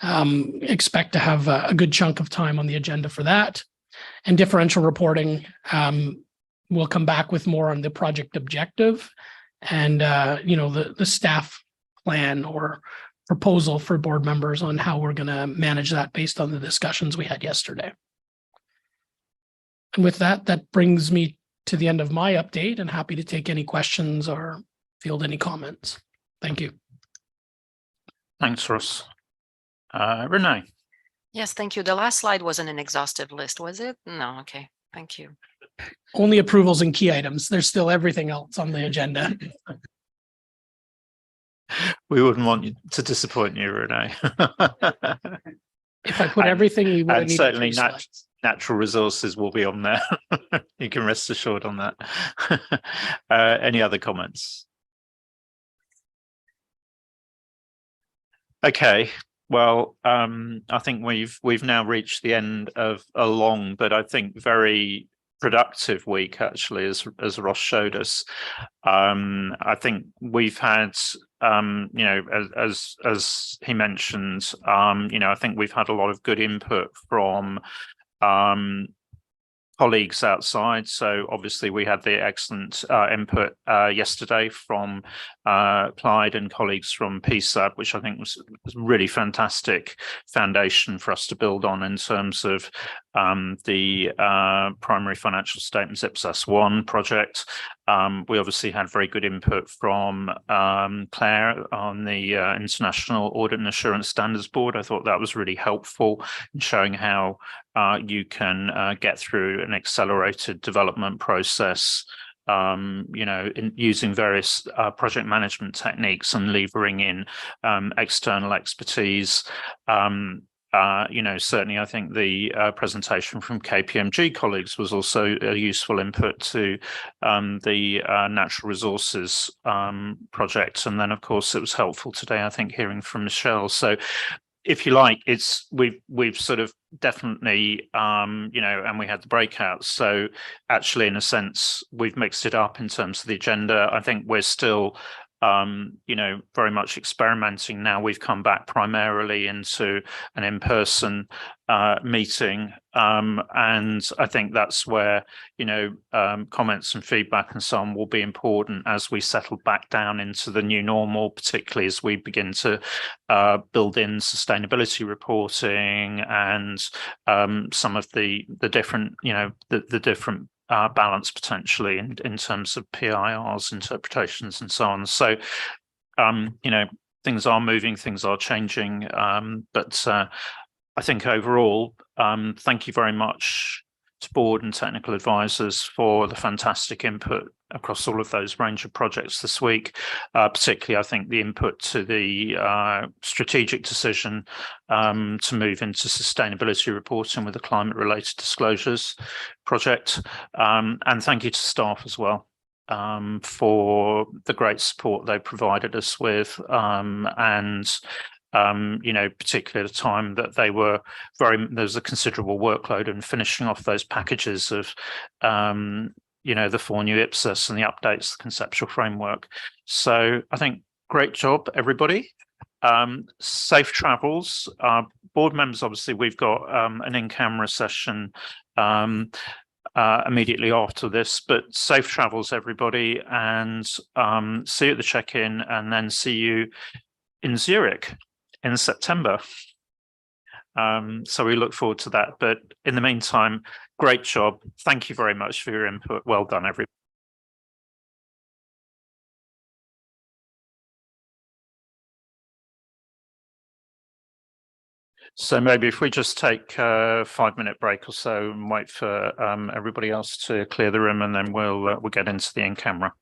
expect to have a good chunk of time on the agenda for that. And differential reporting, we'll come back with more on the project objective and the staff plan or proposal for board members on how we're going to manage that based on the discussions we had yesterday. And with that, that brings me to the end of my update, and happy to take any questions or field any comments. Thank you. Thanks, Ross. Renee. Yes, thank you. The last slide wasn't an exhaustive list, was it? No, okay, thank you. Only approvals and key items. There's still everything else on the agenda. We wouldn't want you to disappoint you, Renee. If I put everything, we would have and needed certainly 3 slides. natural resources will be on there. You can rest assured on that. Any other comments? Okay. Well, I think we've now reached the end of a long, but I think very productive week, actually, as Ross showed us. I think we've had, as he mentioned, I think we've had a lot of good input from colleagues outside. So obviously we had the excellent input yesterday from Clyde and colleagues from IPSASB, which I think was really fantastic foundation for us to build on in terms of the primary financial statements IPSAS 1 project. We obviously had very good input from Claire on the International Audit and Assurance Standards Board. I thought that was really helpful in showing how you can get through an accelerated development process, in using various project management techniques and levering in external expertise. Certainly I think the presentation from KPMG colleagues was also a useful input to the natural resources project. And then, of course, it was helpful today, I think, hearing from Michelle. So if you like, we've sort of definitely, and we had the breakouts. So actually, in a sense, we've mixed it up in terms of the agenda. I think we're still very much experimenting now. We've come back primarily into an in-person meeting, and I think that's where comments and feedback and so on will be important as we settle back down into the new normal, particularly as we begin to build in sustainability reporting and some of the different the different balance potentially in terms of PIRs, interpretations and so on. So, things are moving, things are changing, but I think overall, thank you very much to board and technical advisors for the fantastic input across all of those range of projects this week. Particularly, I think the input to the strategic decision to move into sustainability reporting with the climate-related disclosures project. And thank you to staff as well for the great support they provided us with, particularly at a time that there was a considerable workload in finishing off those packages of the 4 new IPSAS and the updates, the conceptual framework. So I think great job, everybody. Safe travels. Board members, obviously, we've got an in-camera session immediately after this, but safe travels, everybody, and see you at the check-in, and then see you in Zurich in September. So we look forward to that. But in the meantime, great job. Thank you very much for your input. Well done, everybody. So maybe if we just take a 5-minute break or so and wait for everybody else to clear the room, and then we'll get into the in-camera.